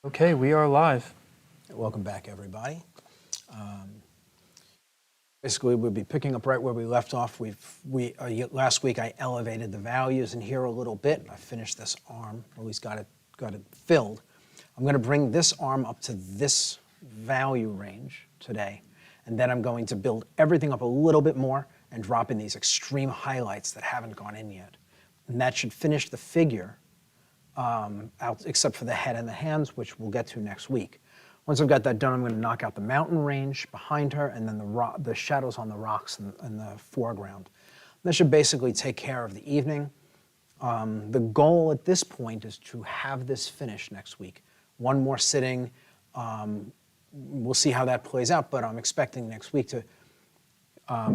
Okay, we are live. Welcome back, everybody. Basically, we'll be picking up right where we left off. Last week I elevated the values in here a little bit. I finished this arm, or at least got it filled. I'm going to bring this arm up to this value range today, and then I'm going to build everything up a little bit more and drop in these extreme highlights that haven't gone in yet. And that should finish the figure, out, except for the head and the hands, which we'll get to next week. Once I've got that done, I'm going to knock out the mountain range behind her and then the shadows on the rocks in the foreground. That should basically take care of the evening. The goal at this point is to have this finished next week. One more sitting. We'll see how that plays out, but I'm expecting next week to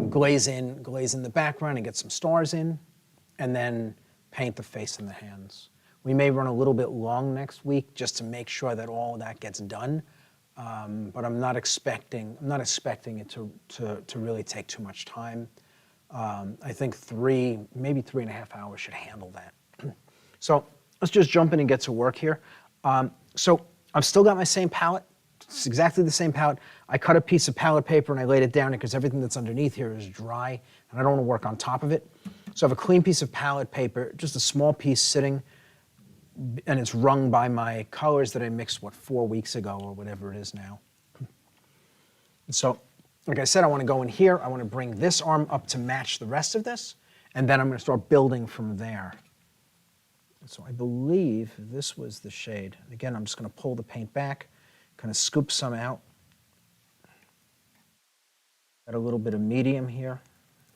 glaze in the background and get some stars in, and then paint the face and the hands. We may run a little bit long next week just to make sure that all of that gets done, but I'm not expecting it to really take too much time. I think maybe 3.5 hours should handle that. So let's just jump in and get to work here. So I've still got my same palette. It's exactly the same palette. I cut a piece of palette paper and I laid it down because everything that's underneath here is dry and I don't want to work on top of it. So I have a clean piece of palette paper, just a small piece sitting, and it's rung by my colors that I mixed, 4 weeks ago or whatever it is now. And so, like I said, I want to go in here. I want to bring this arm up to match the rest of this, and then I'm going to start building from there. So I believe this was the shade. And again, I'm just going to pull the paint back, kind of scoop some out. Got a little bit of medium here.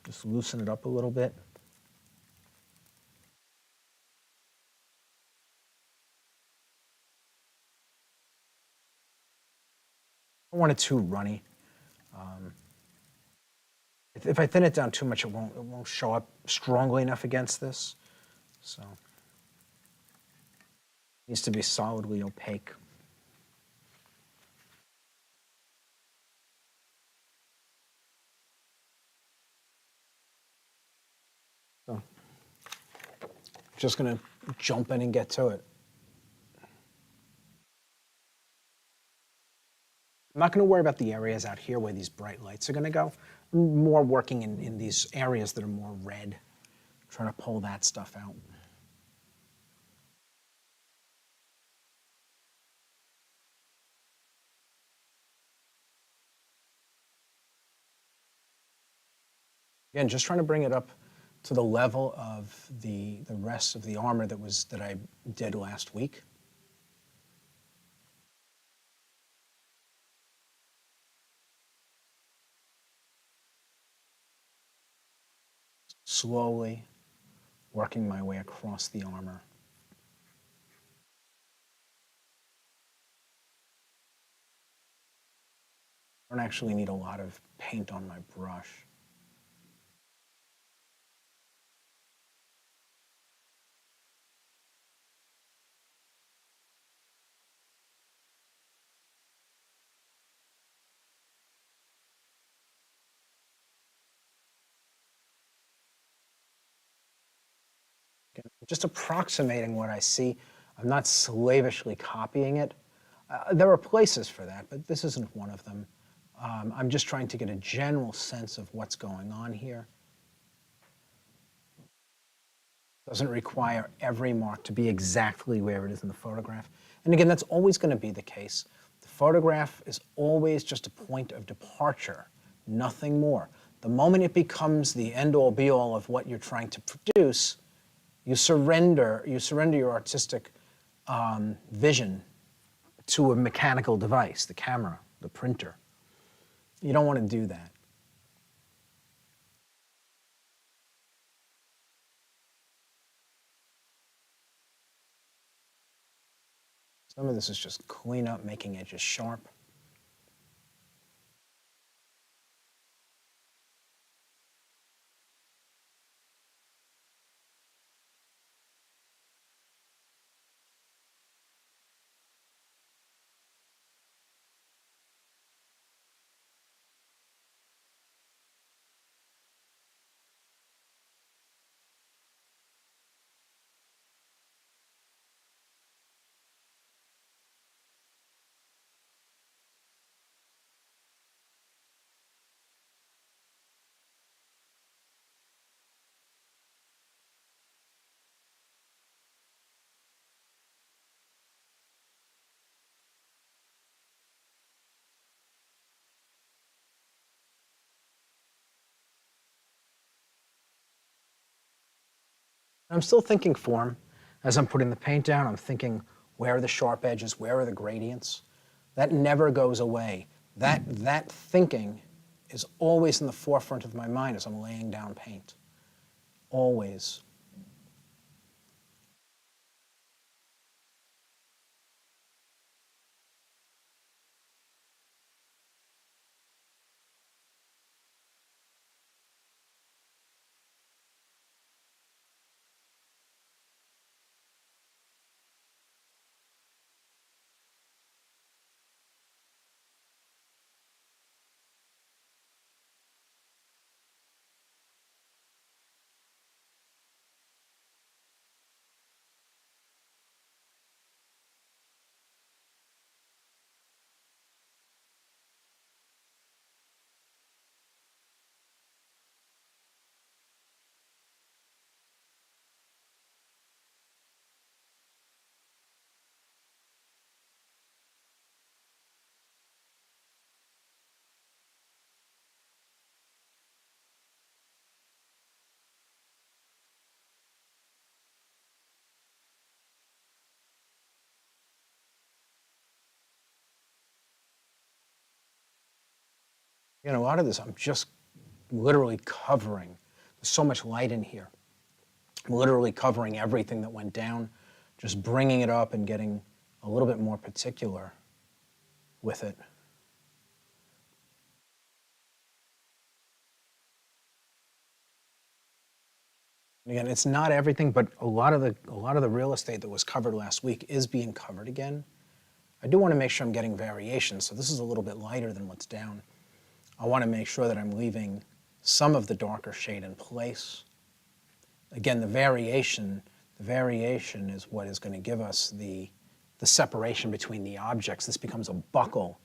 Just loosen it up a little bit. I don't want it too runny. If I thin it down too much, it won't show up strongly enough against this. So it needs to be solidly opaque. So just gonna jump in and get to it. I'm not going to worry about the areas out here where these bright lights are going to go. I'm more working in these areas that are more red, trying to pull that stuff out. Again, just trying to bring it up to the level of the rest of the armor that I did last week. Slowly working my way across the armor. I don't actually need a lot of paint on my brush. Just approximating what I see. I'm not slavishly copying it. There are places for that, but this isn't one of them. I'm just trying to get a general sense of what's going on here. Doesn't require every mark to be exactly where it is in the photograph. And again, that's always going to be the case. The photograph is always just a point of departure, nothing more. The moment it becomes the end-all be-all of what you're trying to produce, you surrender your artistic vision to a mechanical device, the camera, the printer. You don't want to do that. Some of this is just clean up, making edges sharp. I'm still thinking form. As I'm putting the paint down, I'm thinking, where are the sharp edges? Where are the gradients? That never goes away. That thinking is always in the forefront of my mind as I'm laying down paint. Always. A lot of this I'm just literally covering. There's so much light in here. I'm literally covering everything that went down, just bringing it up and getting a little bit more particular with it. And again, it's not everything, but a lot of the real estate that was covered last week is being covered again. I do want to make sure I'm getting variation, so this is a little bit lighter than what's down. I want to make sure that I'm leaving some of the darker shade in place. Again, the variation is what is going to give us the separation between the objects. This becomes a buckle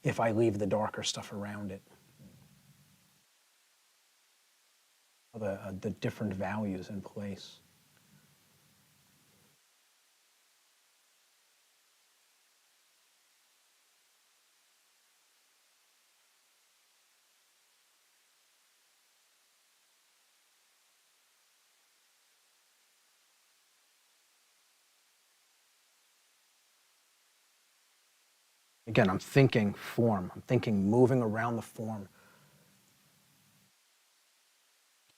if I leave the darker stuff around it. The different values in place. Again, I'm thinking form. I'm thinking moving around the form.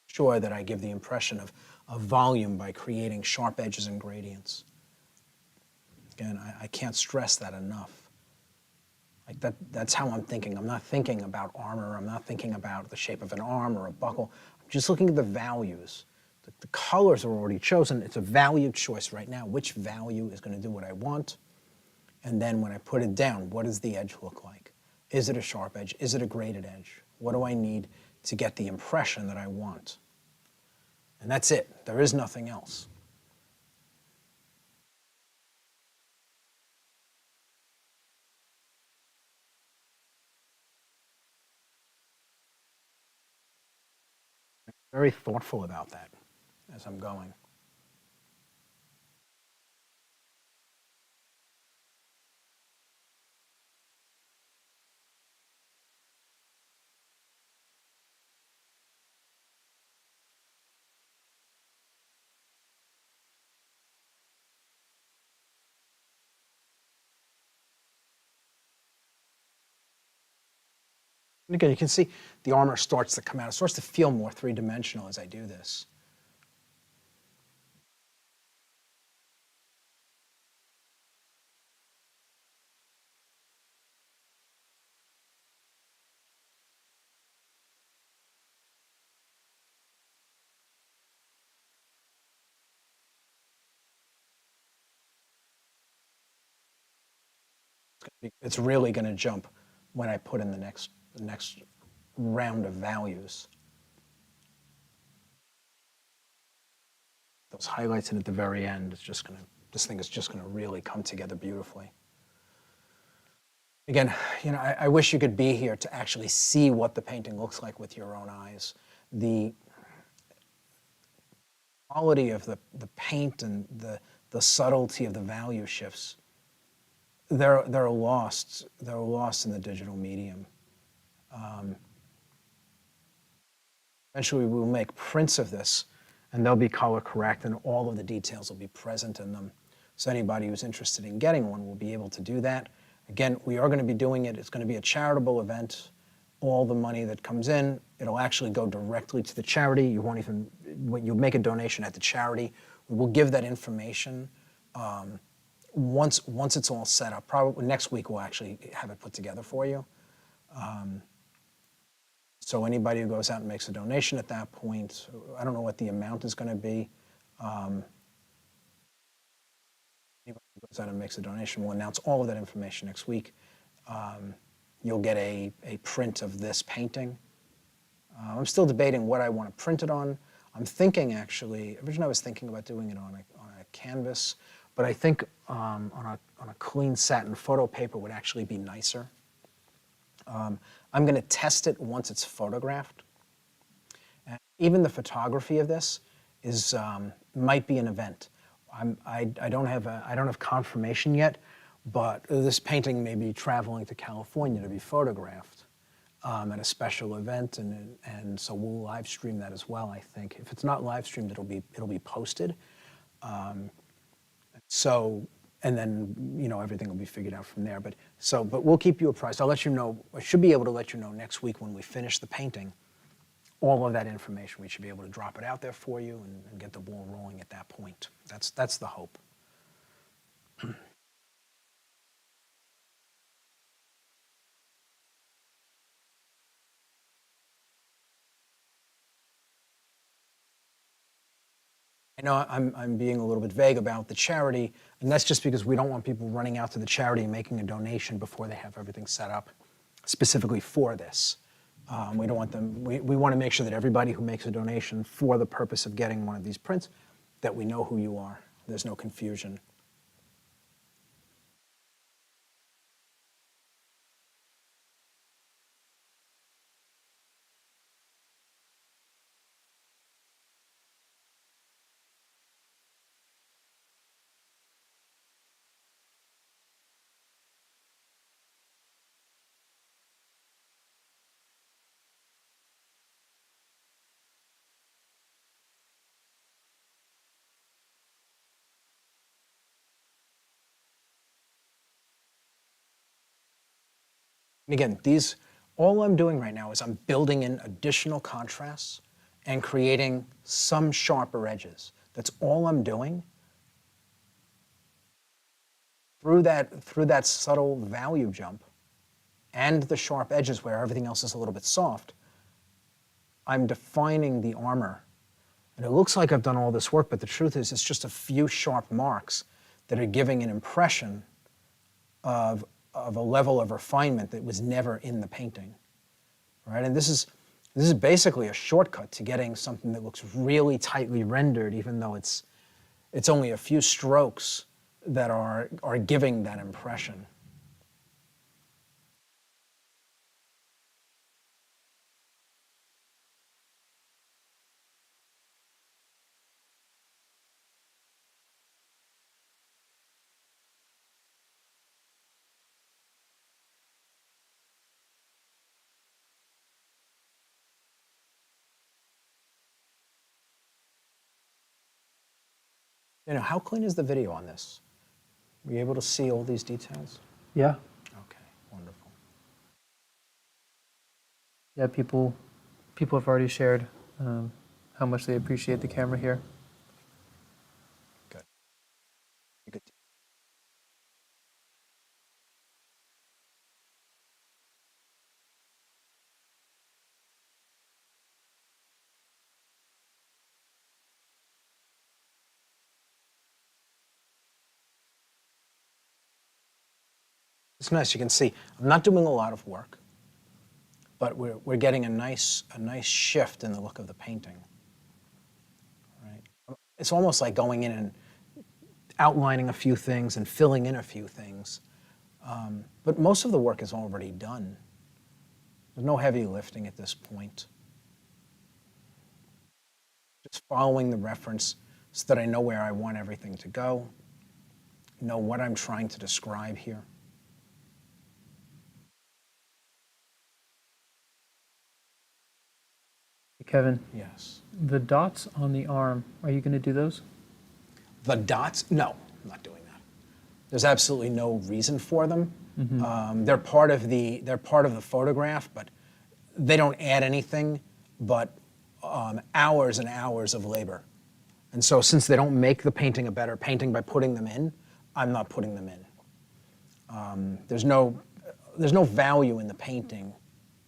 Sure that I give the impression of volume by creating sharp edges and gradients. Again, I can't stress that enough. Like that's how I'm thinking. I'm not thinking about armor. I'm not thinking about the shape of an arm or a buckle. I'm just looking at the values. The colors are already chosen. It's a value choice right now. Which value is going to do what I want? And then when I put it down, what does the edge look like? Is it a sharp edge? Is it a graded edge? What do I need to get the impression that I want? And that's it. There is nothing else. Very thoughtful about that as I'm going. And again, you can see the armor starts to come out. It starts to feel more three-dimensional as I do this. It's really going to jump when I put in the next round of values. Those highlights in at the very end, this thing is just going to really come together beautifully. Again, I wish you could be here to actually see what the painting looks like with your own eyes. The quality of the paint and the subtlety of the value shifts, they're lost in the digital medium. Eventually we'll make prints of this, and they'll be color correct, and all of the details will be present in them. So anybody who's interested in getting one will be able to do that. Again, we are going to be doing it. It's going to be a charitable event. All the money that comes in, it'll actually go directly to the charity. You won't even, when you make a donation at the charity, we will give that information once it's all set up. Probably next week we'll actually have it put together for you. So anybody who goes out and makes a donation at that point, I don't know what the amount is going to be. Anybody who goes out and makes a donation, we'll announce all of that information next week. You'll get a print of this painting. I'm still debating what I want to print it on. I'm thinking actually, originally I was thinking about doing it on a canvas, but I think on a clean satin photo paper would actually be nicer. I'm going to test it once it's photographed. And even the photography of this is might be an event. I don't have confirmation yet, but this painting may be traveling to California to be photographed at a special event, and so we'll live stream that as well. I think if it's not live streamed, it'll be posted. And then everything will be figured out from there. But we'll keep you apprised. I'll let you know. I should be able to let you know next week when we finish the painting. All of that information, we should be able to drop it out there for you and get the ball rolling at that point. That's the hope. I know I'm being a little bit vague about the charity, and that's just because we don't want people running out to the charity and making a donation before they have everything set up specifically for this. We don't want them, we want to make sure that everybody who makes a donation for the purpose of getting one of these prints, that we know who you are. There's no confusion. And again, all I'm doing right now is I'm building in additional contrasts and creating some sharper edges. That's all I'm doing. Through that subtle value jump and the sharp edges where everything else is a little bit soft, I'm defining the armor. And it looks like I've done all this work, but the truth is it's just a few sharp marks that are giving an impression of a level of refinement that was never in the painting, right? And this is basically a shortcut to getting something that looks really tightly rendered, even though it's only a few strokes that are giving that impression. How clean is the video on this? Were you able to see all these details? Yeah. Okay, wonderful. Yeah, people have already shared how much they appreciate the camera here. Good. Good. It's nice. You can see I'm not doing a lot of work, but we're getting a nice shift in the look of the painting. Right? It's almost like going in and outlining a few things and filling in a few things. But most of the work is already done. There's no heavy lifting at this point. Just following the reference so that I know where I want everything to go, know what I'm trying to describe here. Kevin, Yes. The dots on the arm, are you going to do those? The dots? No, I'm not doing that. There's absolutely no reason for them. They're part of the photograph, but they don't add anything but hours and hours of labor. And so since they don't make the painting a better painting by putting them in, I'm not putting them in. There's no value in the painting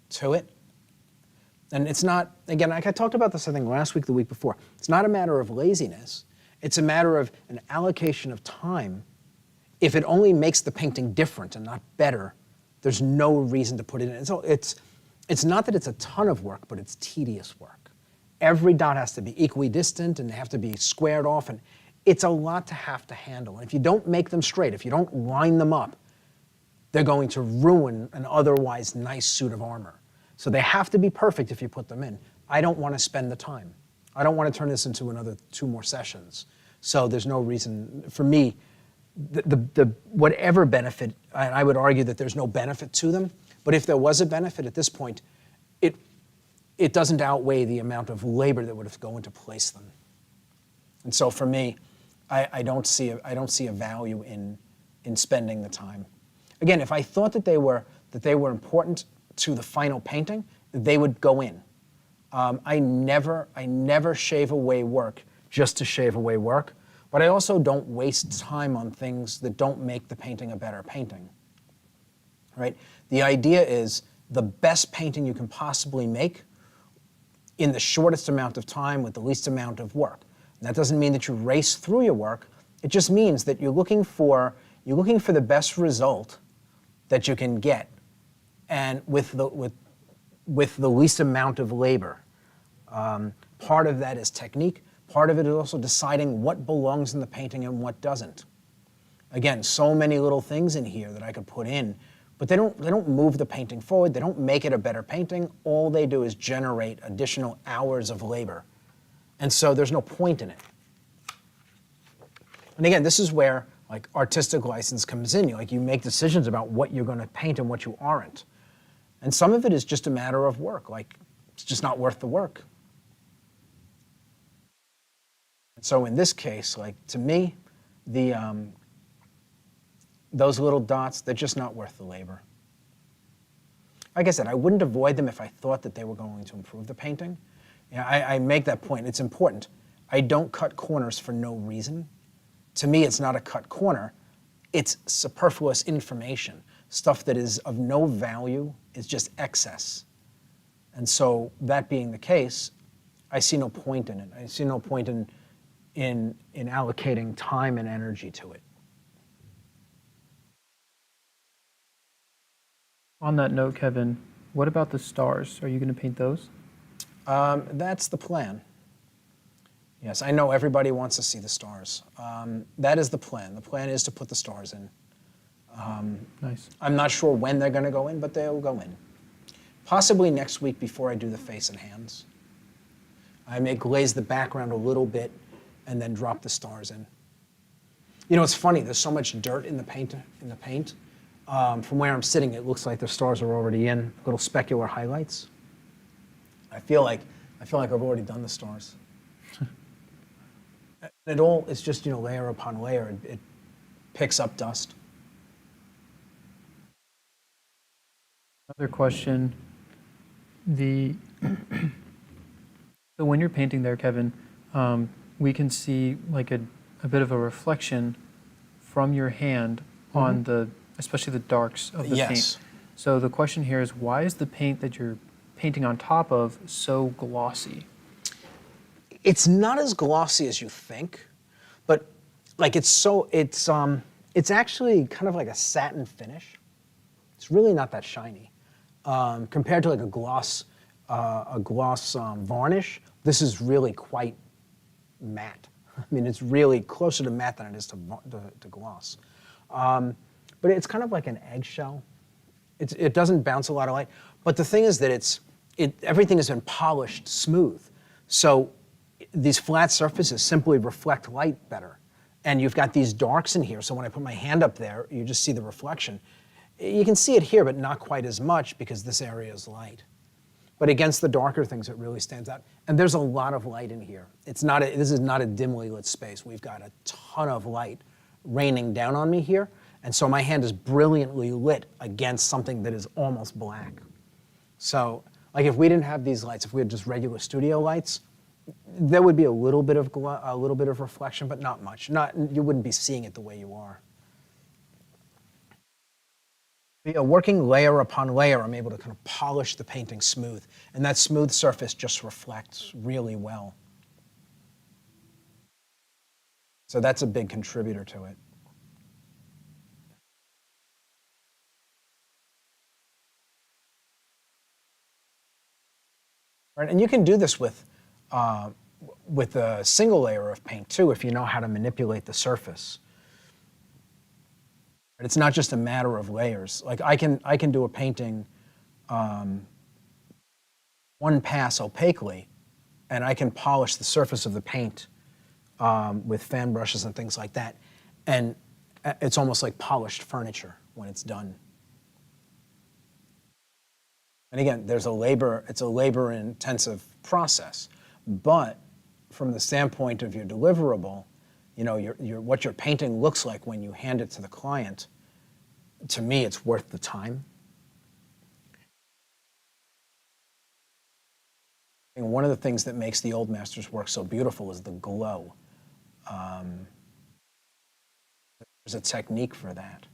to it. And it's not, again, like I talked about this, I think, last week, the week before. It's not a matter of laziness. It's a matter of an allocation of time. If it only makes the painting different and not better, there's no reason to put it in. So it's not that it's a ton of work, but it's tedious work. Every dot has to be equally distant and they have to be squared off, and it's a lot to have to handle. And if you don't make them straight, if you don't line them up, they're going to ruin an otherwise nice suit of armor. So they have to be perfect if you put them in. I don't want to spend the time. I don't want to turn this into another 2 more sessions. So there's no reason, for me, the whatever benefit, I would argue that there's no benefit to them, but if there was a benefit at this point, it doesn't outweigh the amount of labor that would have to go into place them. And so for me, I don't see a value in spending the time. Again, if I thought that they were important to the final painting, they would go in. I never shave away work just to shave away work, but I also don't waste time on things that don't make the painting a better painting. Right? The idea is the best painting you can possibly make in the shortest amount of time with the least amount of work. And that doesn't mean that you race through your work. It just means that you're looking for the best result that you can get, and with the least amount of labor. Part of that is technique. Part of it is also deciding what belongs in the painting and what doesn't. Again, so many little things in here that I could put in, but they don't move the painting forward. They don't make it a better painting. All they do is generate additional hours of labor. And so there's no point in it. And again, this is where like artistic license comes in. You make decisions about what you're going to paint and what you aren't. And some of it is just a matter of work. Like, it's just not worth the work. And so in this case, like to me, those little dots, they're just not worth the labor. Like I said, I wouldn't avoid them if I thought that they were going to improve the painting. I make that point. It's important. I don't cut corners for no reason. To me, it's not a cut corner. It's superfluous information. Stuff that is of no value is just excess. And so that being the case, I see no point in it. I see no point in allocating time and energy to it. On that note, Kevin, what about the stars? Are you going to paint those? That's the plan. Yes, I know everybody wants to see the stars. That is the plan. The plan is to put the stars in. Nice. I'm not sure when they're going to go in, but they'll go in. Possibly next week before I do the face and hands. I may glaze the background a little bit and then drop the stars in. You know, it's funny. There's so much dirt in the paint. From where I'm sitting, it looks like the stars are already in. Little specular highlights. I feel like I've already done the stars. It all is just, layer upon layer. It picks up dust. Another question. So when you're painting there, Kevin, we can see like a bit of a reflection from your hand on especially the darks of the paint. So the question here is, why is the paint that you're painting on top of so glossy? It's not as glossy as you think, but like it's actually kind of like a satin finish. It's really not that shiny. Compared to like a gloss varnish, this is really quite matte. I mean, it's really closer to matte than it is to gloss. But it's kind of like an eggshell. It doesn't bounce a lot of light. But the thing is that everything has been polished smooth. So these flat surfaces simply reflect light better. And you've got these darks in here, so when I put my hand up there, you just see the reflection. You can see it here, but not quite as much because this area is light. But against the darker things, it really stands out. And there's a lot of light in here. This is not a dimly lit space. We've got a ton of light raining down on me here. And so my hand is brilliantly lit against something that is almost black. So like if we didn't have these lights, if we had just regular studio lights, there would be a little bit of reflection, but not much. You wouldn't be seeing it the way you are. Working layer upon layer, I'm able to kind of polish the painting smooth, and that smooth surface just reflects really well. So that's a big contributor to it. Right, and you can do this with a single layer of paint too, if you know how to manipulate the surface. It's not just a matter of layers. Like I can do a painting one pass opaquely, and I can polish the surface of the paint with fan brushes and things like that, and it's almost like polished furniture when it's done. And again, it's a labor-intensive process, but from the standpoint of your deliverable, you know, what your painting looks like when you hand it to the client, to me, it's worth the time. And one of the things that makes the old masters' work so beautiful is the glow. There's a technique for that.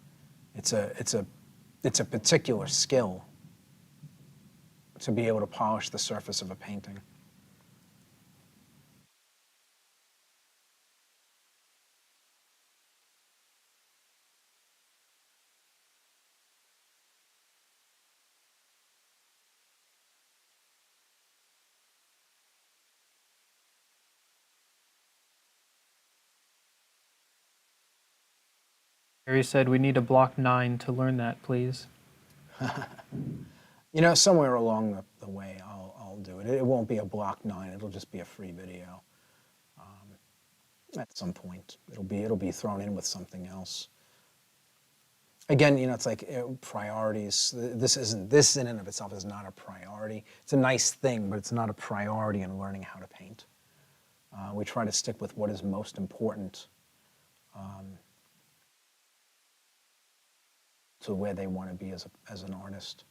It's a particular skill to be able to polish the surface of a painting. Harry said we need a block 9 to learn that, please. You know, somewhere along the way, I'll do it. It won't be a block 9. It'll just be a free video. At some point, it'll be thrown in with something else. Again, you know, it's like priorities. This in and of itself is not a priority. It's a nice thing, but it's not a priority in learning how to paint. We try to stick with what is most important to where they want to be as an artist.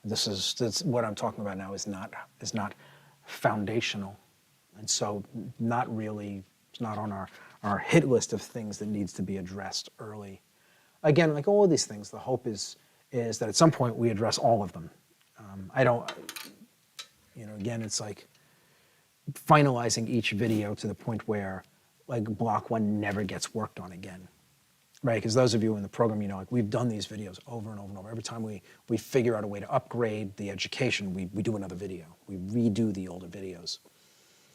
This what I'm talking about now is not foundational, and so it's not on our hit list of things that needs to be addressed early. Again, like all of these things, the hope is that at some point we address all of them. Again, it's like finalizing each video to the point where like block 1 never gets worked on again. Right, because those of you in the program, you know, like we've done these videos over and over and over. Every time we figure out a way to upgrade the education, we do another video. We redo the older videos.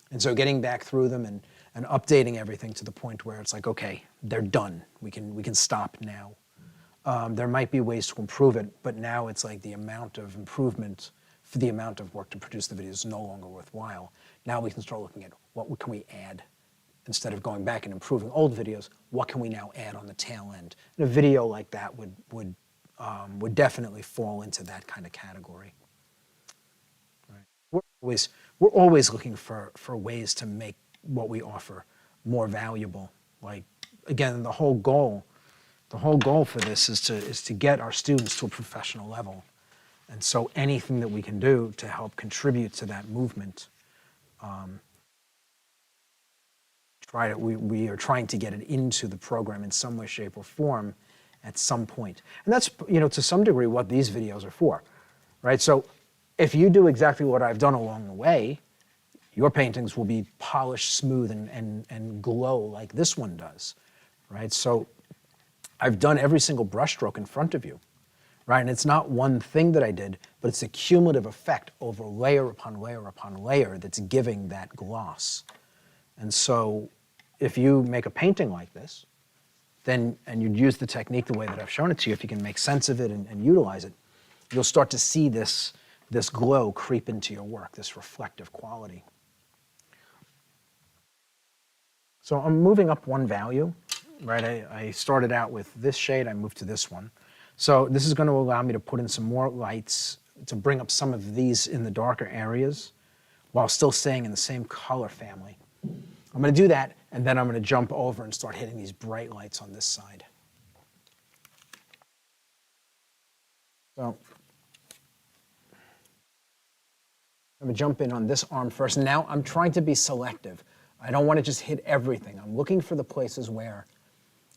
And so getting back through them and updating everything to the point where it's like, okay, they're done. We can stop now. There might be ways to improve it, but now it's like the amount of improvement for the amount of work to produce the video is no longer worthwhile. Now we can start looking at what can we add. Instead of going back and improving old videos, what can we now add on the tail end? And a video like that would definitely fall into that kind of category. Right. We're always looking for ways to make what we offer more valuable. Like again, the whole goal for this is to get our students to a professional level, and so anything that we can do to help contribute to that movement. We are trying to get it into the program in some way, shape, or form at some point. And that's, you know, to some degree what these videos are for, right? So if you do exactly what I've done along the way, your paintings will be polished, smooth, and glow like this one does, right? So I've done every single brushstroke in front of you, right? And it's not one thing that I did, but it's a cumulative effect over layer upon layer upon layer that's giving that gloss. And so if you make a painting like this, and you'd use the technique the way that I've shown it to you, if you can make sense of it and utilize it, you'll start to see this glow creep into your work, this reflective quality. So I'm moving up one value, right? I started out with this shade, I moved to this one. So this is going to allow me to put in some more lights to bring up some of these in the darker areas while still staying in the same color family. I'm going to do that, and then I'm going to jump over and start hitting these bright lights on this side. So I'm going to jump in on this arm first. Now I'm trying to be selective. I don't want to just hit everything. I'm looking for the places where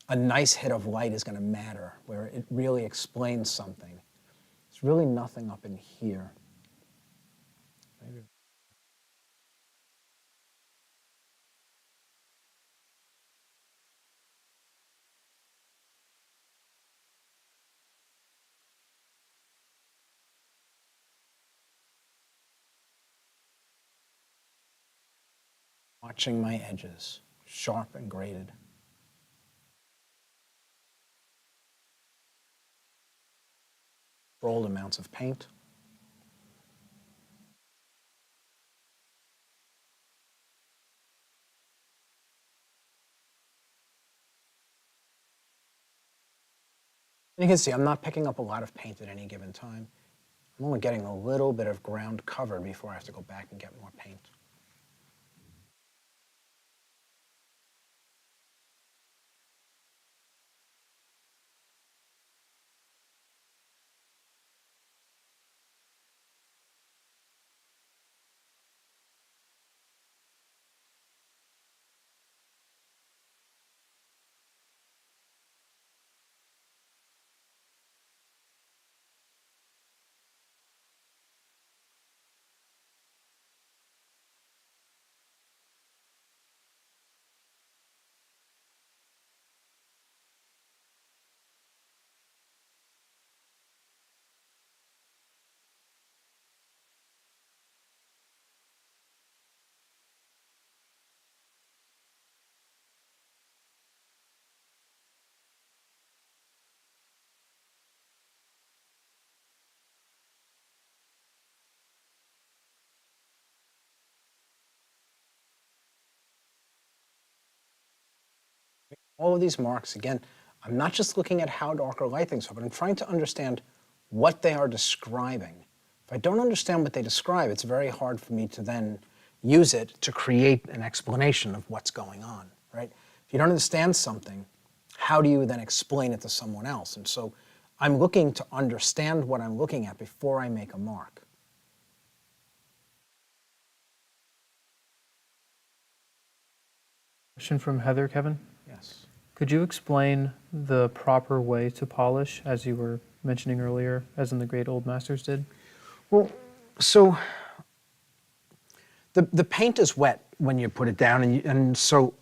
a nice hit of light is going to matter, where it really explains something. There's really nothing up in here. Maybe. Watching my edges, sharp and graded. Controlled amounts of paint. You can see I'm not picking up a lot of paint at any given time. I'm only getting a little bit of ground covered before I have to go back and get more paint. All of these marks, again, I'm not just looking at how dark or light things are, but I'm trying to understand what they are describing. If I don't understand what they describe, it's very hard for me to then use it to create an explanation of what's going on, right? If you don't understand something, how do you then explain it to someone else? And so I'm looking to understand what I'm looking at before I make a mark. Question from Heather, Kevin. Yes. Could you explain the proper way to polish, as you were mentioning earlier, as in the great old masters did? Well, so the paint is wet when you put it down, and so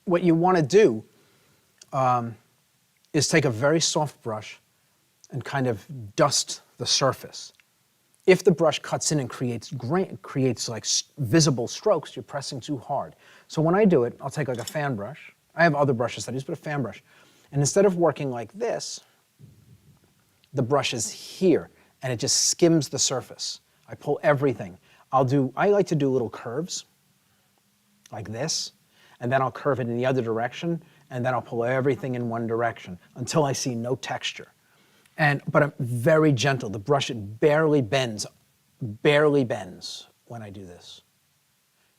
what you want to do is take a very soft brush and kind of dust the surface. If the brush cuts in and creates like visible strokes, you're pressing too hard. So when I do it, I'll take like a fan brush. I have other brushes that I use, but a fan brush. And instead of working like this, the brush is here, and it just skims the surface. I pull everything. I like to do little curves, like this, and then I'll curve it in the other direction, and then I'll pull everything in one direction until I see no texture. But I'm very gentle. The brush, it barely bends when I do this.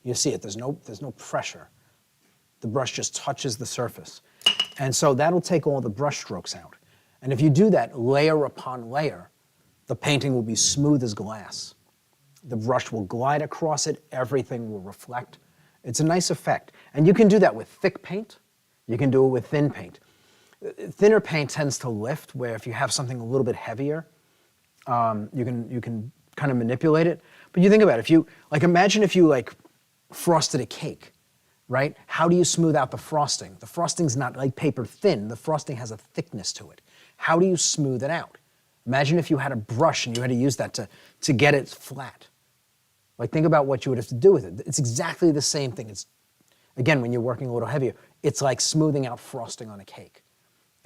You see it, there's no pressure. The brush just touches the surface. And so that'll take all the brush strokes out. And if you do that layer upon layer, the painting will be smooth as glass. The brush will glide across it, everything will reflect. It's a nice effect. And you can do that with thick paint, you can do it with thin paint. Thinner paint tends to lift, where if you have something a little bit heavier, you can kind of manipulate it. But you think about it, imagine if you frosted a cake, right? How do you smooth out the frosting? The frosting's not like paper thin, the frosting has a thickness to it. How do you smooth it out? Imagine if you had a brush and you had to use that to get it flat. Think about what you would have to do with it. It's exactly the same thing. Again, when you're working a little heavier, it's like smoothing out frosting on a cake.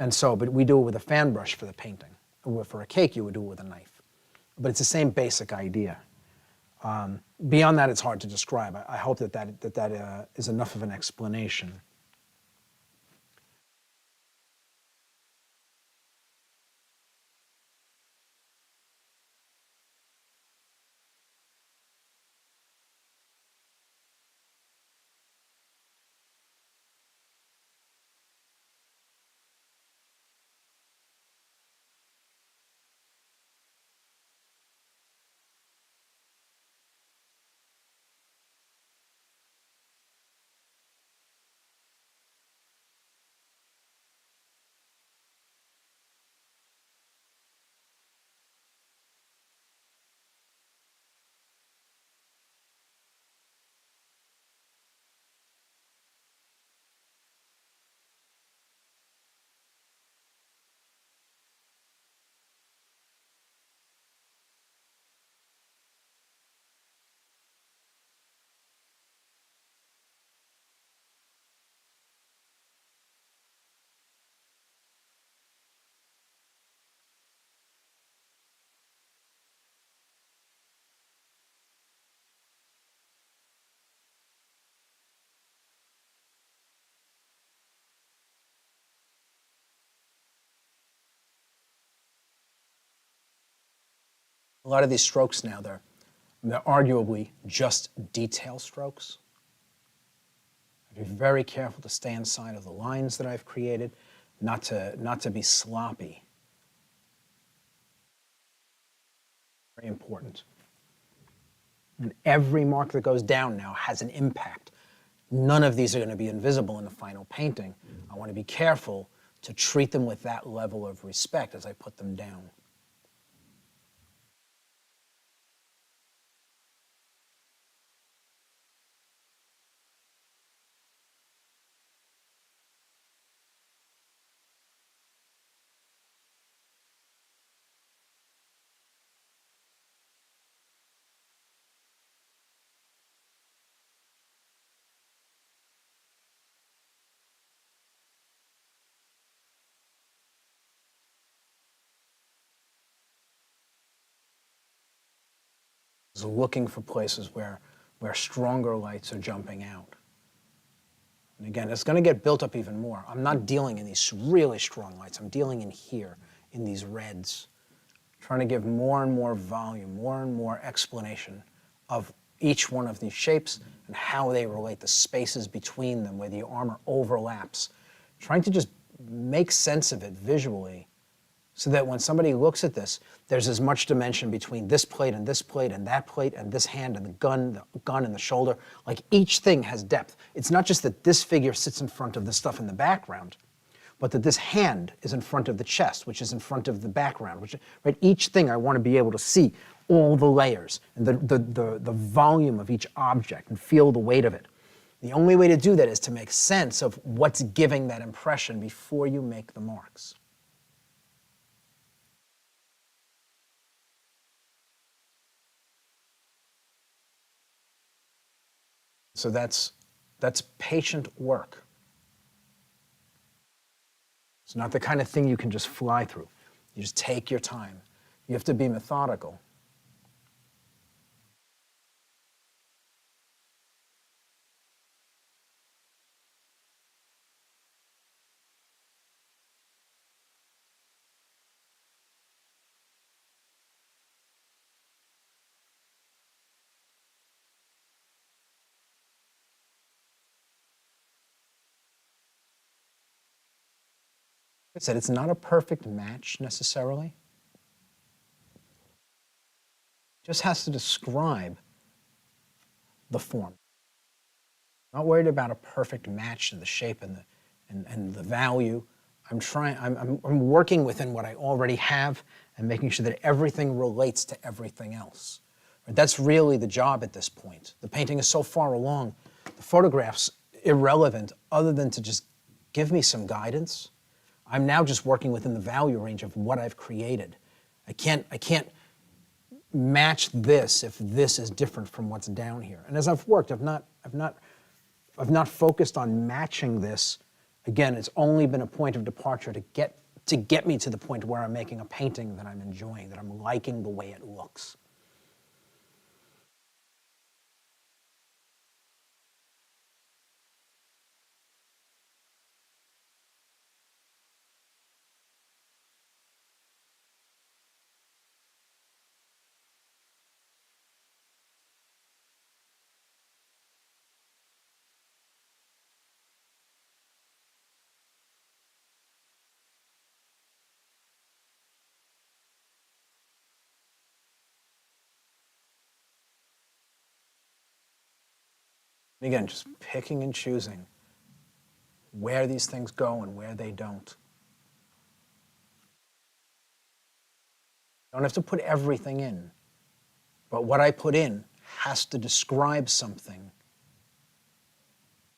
And so, but we do it with a fan brush for the painting. Or for a cake, you would do it with a knife. But it's the same basic idea. Beyond that, it's hard to describe. I hope that is enough of an explanation. A lot of these strokes now, they're arguably just detail strokes. I'd be very careful to stay inside of the lines that I've created, not to be sloppy. Very important. And every mark that goes down now has an impact. None of these are going to be invisible in the final painting. I want to be careful to treat them with that level of respect as I put them down. Is looking for places where stronger lights are jumping out. And again, it's going to get built up even more. I'm not dealing in these really strong lights. I'm dealing in here, in these reds, trying to give more and more volume, more and more explanation of each one of these shapes and how they relate, the spaces between them, where the armor overlaps. Trying to just make sense of it visually so that when somebody looks at this, there's as much dimension between this plate and that plate and this hand and the gun and the shoulder. Like each thing has depth. It's not just that this figure sits in front of the stuff in the background, but that this hand is in front of the chest, which is in front of the background. Right? Each thing I want to be able to see all the layers and the volume of each object and feel the weight of it. The only way to do that is to make sense of what's giving that impression before you make the marks. So that's patient work. It's not the kind of thing you can just fly through. You just take your time. You have to be methodical. I said, it's not a perfect match necessarily. It just has to describe the form. I'm not worried about a perfect match to the shape and the value. I'm working within what I already have and making sure that everything relates to everything else. That's really the job at this point. The painting is so far along, the photograph's irrelevant other than to just give me some guidance. I'm now just working within the value range of what I've created. I can't match this if this is different from what's down here. And as I've worked, I've not focused on matching this. Again, it's only been a point of departure to get me to the point where I'm making a painting that I'm enjoying, that I'm liking the way it looks. And again, just picking and choosing where these things go and where they don't. Don't have to put everything in, but what I put in has to describe something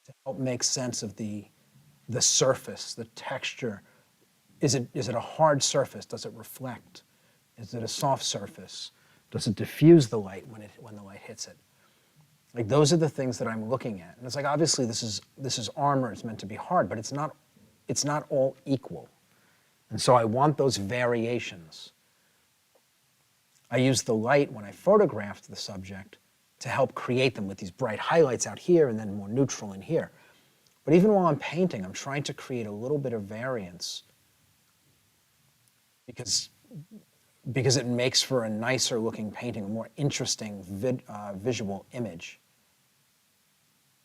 to help make sense of the surface, the texture. Is it a hard surface? Does it reflect? Is it a soft surface? Does it diffuse the light when the light hits it? Like those are the things that I'm looking at. And it's like, obviously this is armor, it's meant to be hard, but it's not all equal. And so I want those variations. I use the light when I photographed the subject to help create them with these bright highlights out here and then more neutral in here. But even while I'm painting, I'm trying to create a little bit of variance because because it makes for a nicer looking painting, a more interesting visual image.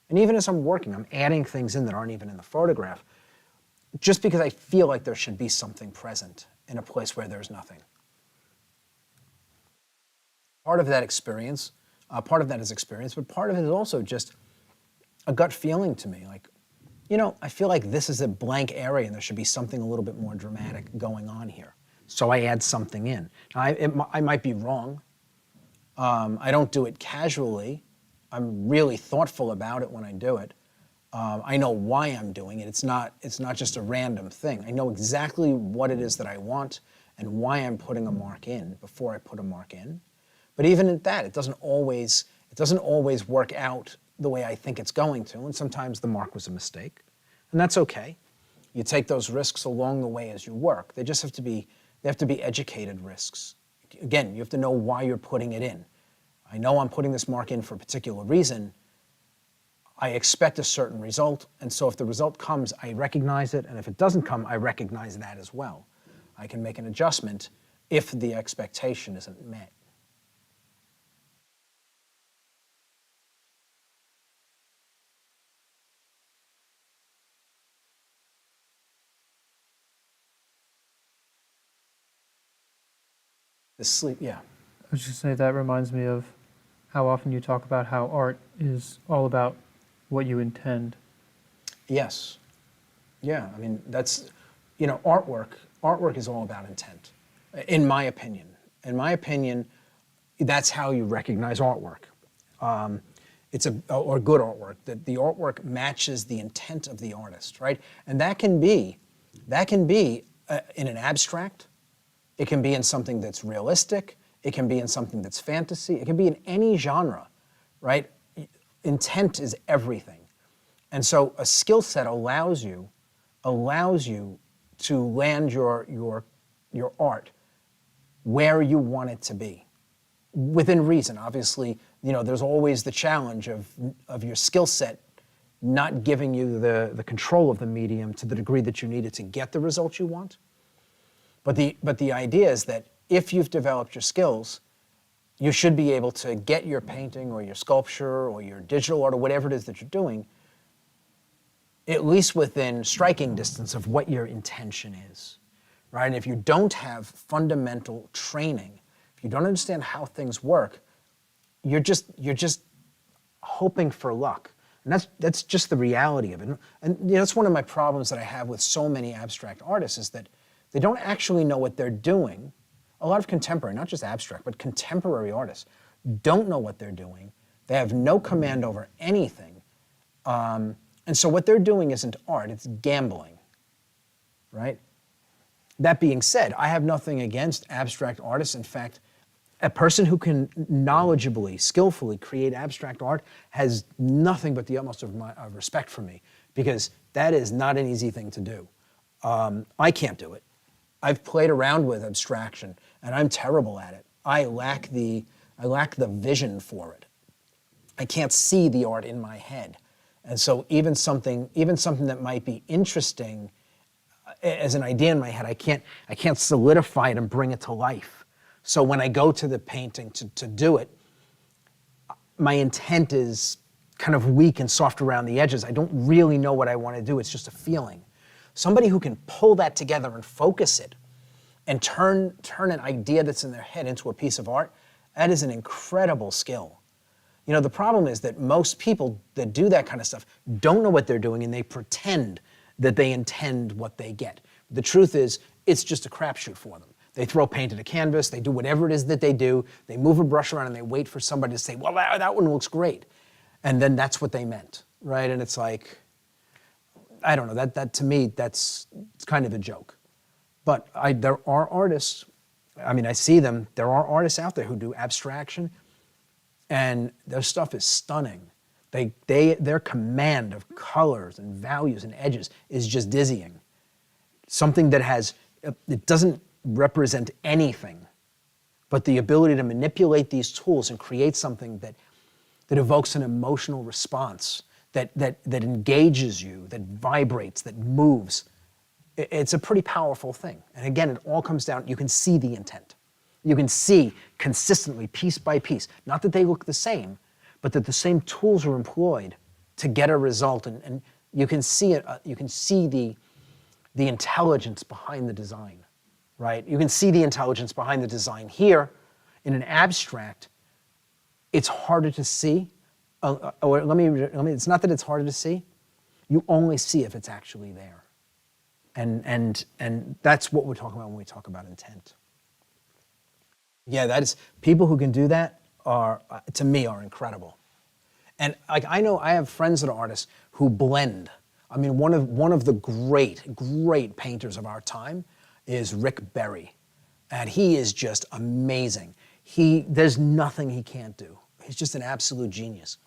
And even as I'm working, I'm adding things in that aren't even in the photograph, just because I feel like there should be something present in a place where there's nothing. Part of that experience, part of that is experience, but part of it is also just a gut feeling to me. Like, you know, I feel like this is a blank area and there should be something a little bit more dramatic going on here. So I add something in. Now, I might be wrong. I don't do it casually. I'm really thoughtful about it when I do it. I know why I'm doing it. It's not just a random thing. I know exactly what it is that I want and why I'm putting a mark in before I put a mark in. But even at that, it doesn't always work out the way I think it's going to, and sometimes the mark was a mistake. And that's okay. You take those risks along the way as you work. They have to be educated risks. Again, you have to know why you're putting it in. I know I'm putting this mark in for a particular reason. I expect a certain result, and so if the result comes, I recognize it, and if it doesn't come, I recognize that as well. I can make an adjustment if the expectation isn't met. The sleep, yeah. I was just saying that reminds me of how often you talk about how art is all about what you intend. Yes. Yeah, I mean, that's, you know, artwork is all about intent, in my opinion. In my opinion, that's how you recognize artwork. Or good artwork, that the artwork matches the intent of the artist, right? And that can be in an abstract. It can be in something that's realistic. It can be in something that's fantasy. It can be in any genre, right? Intent is everything. And so a skill set allows you to land your art where you want it to be, within reason. Obviously, you know, there's always the challenge of your skill set not giving you the control of the medium to the degree that you need it to get the results you want. But the idea is that if you've developed your skills, you should be able to get your painting or your sculpture or your digital art or whatever it is that you're doing, at least within striking distance of what your intention is, right? And if you don't have fundamental training, if you don't understand how things work, you're just hoping for luck. And that's just the reality of it. And you know, that's one of my problems that I have with so many abstract artists is that they don't actually know what they're doing. A lot of contemporary, not just abstract, but contemporary artists don't know what they're doing. They have no command over anything. And so what they're doing isn't art, it's gambling, right? That being said, I have nothing against abstract artists. In fact, a person who can knowledgeably, skillfully create abstract art has nothing but the utmost of respect for me, because that is not an easy thing to do. I can't do it. I've played around with abstraction, and I'm terrible at it. I lack the vision for it. I can't see the art in my head. And so even something that might be interesting as an idea in my head, I can't solidify it and bring it to life. So when I go to the painting to do it, my intent is kind of weak and soft around the edges. I don't really know what I want to do. It's just a feeling. Somebody who can pull that together and focus it and turn an idea that's in their head into a piece of art, that is an incredible skill. You know, the problem is that most people that do that kind of stuff don't know what they're doing, and they pretend that they intend what they get. The truth is, it's just a crapshoot for them. They throw paint at a canvas, they do whatever it is that they do, they move a brush around and they wait for somebody to say, well, that one looks great. And then that's what they meant, right? And it's like, I don't know, that to me, it's kind of a joke. But there are artists, I mean, I see them, there are artists out there who do abstraction, and their stuff is stunning. Their command of colors and values and edges is just dizzying. Something that it doesn't represent anything, but the ability to manipulate these tools and create something that evokes an emotional response, that engages you, that vibrates, that moves. It's a pretty powerful thing. And again, it all comes down, you can see the intent. You can see consistently, piece by piece, not that they look the same, but that the same tools are employed to get a result, and you can see it. You can see the intelligence behind the design, right? You can see the intelligence behind the design here. In an abstract, it's harder to see. Or let me. It's not that it's harder to see. You only see if it's actually there, and that's what we're talking about when we talk about intent. Yeah, that is, people who can do that are, to me, are incredible. And like, I know I have friends that are artists who blend. I mean, one of the great painters of our time is Rick Berry, and he is just amazing. There's nothing he can't do. He's just an absolute genius.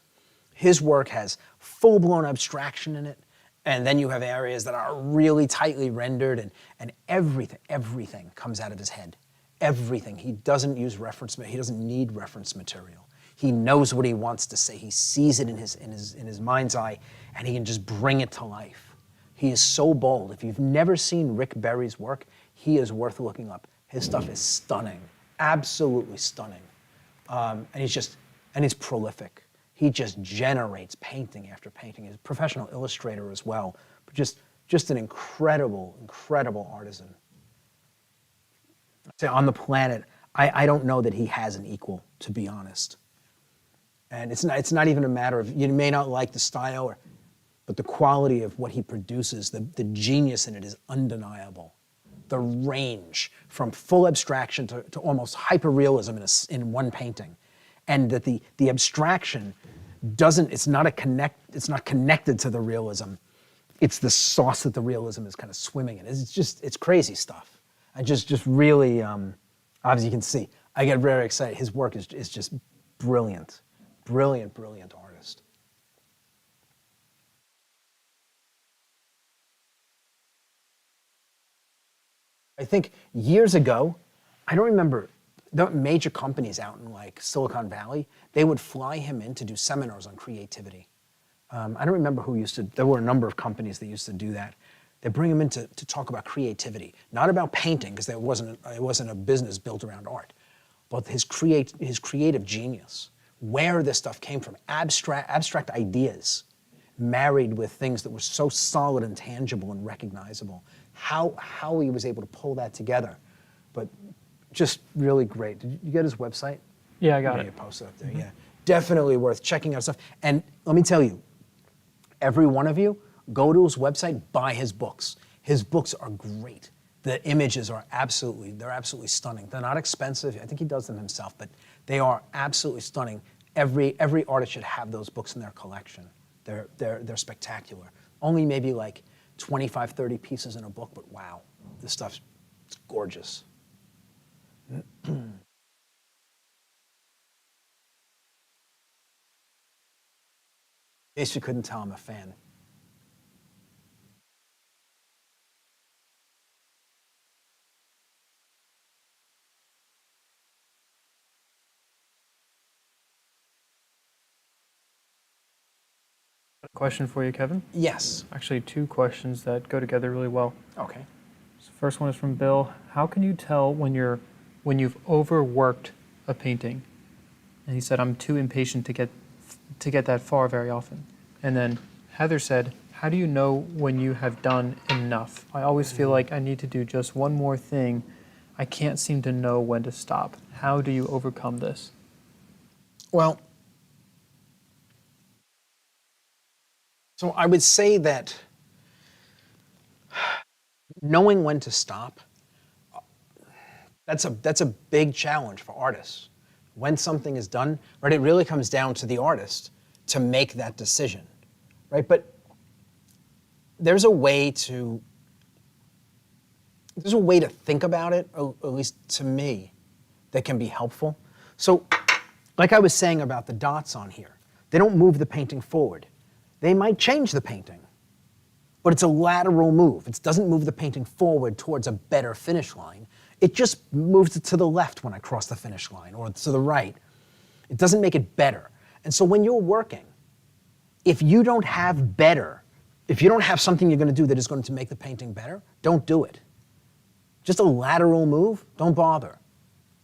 His work has full-blown abstraction in it, and then you have areas that are really tightly rendered, and everything comes out of his head. Everything. He doesn't use reference. He doesn't need reference material. He knows what he wants to say. He sees it in his mind's eye, and he can just bring it to life. He is so bold. If you've never seen Rick Berry's work, he is worth looking up. His stuff is stunning, absolutely stunning, and he's prolific. He just generates painting after painting. He's a professional illustrator as well, but just an incredible artisan. On the planet, I don't know that he has an equal, to be honest. And it's not even a matter of, you may not like the style, but the quality of what he produces, the genius in it is undeniable. The range from full abstraction to almost hyperrealism in one painting. And that the abstraction it's not connected to the realism. It's the sauce that the realism is kind of swimming in. It's crazy stuff. I just really, obviously you can see, I get very excited. His work is just brilliant. Brilliant artist. I think years ago, I don't remember, the major companies out in like Silicon Valley, they would fly him in to do seminars on creativity. I don't remember who used to, there were a number of companies that used to do that. They bring him in to talk about creativity, not about painting, because it wasn't a business built around art, but his creative genius, where this stuff came from, abstract ideas married with things that were so solid and tangible and recognizable, how he was able to pull that together. But just really great. Did you get his website? Yeah, I got it. You post it up there, yeah. Definitely worth checking out stuff. And let me tell you, every one of you, go to his website, buy his books. His books are great. The images are absolutely stunning. They're not expensive. I think he does them himself, but they are absolutely stunning. Every artist should have those books in their collection. They're spectacular. Only maybe like 25, 30 pieces in a book, but wow, this stuff's gorgeous. In case you couldn't tell, I'm a fan. Question for you, Kevin. Yes. Actually, two questions that go together really well. Okay. So first one is from Bill. How can you tell when you've overworked a painting? And he said, I'm too impatient to get that far very often. And then Heather said, how do you know when you have done enough? I always feel like I need to do just one more thing. I can't seem to know when to stop. How do you overcome this? Well, so I would say that knowing when to stop, that's a big challenge for artists. When something is done, right, it really comes down to the artist to make that decision, right? But there's a way to think about it, or at least to me, that can be helpful. So, like I was saying about the dots on here, they don't move the painting forward. They might change the painting, but it's a lateral move. It doesn't move the painting forward towards a better finish line. It just moves it to the left when I cross the finish line, or to the right. It doesn't make it better. And so when you're working, if you don't have something you're going to do that is going to make the painting better, don't do it. Just a lateral move, don't bother.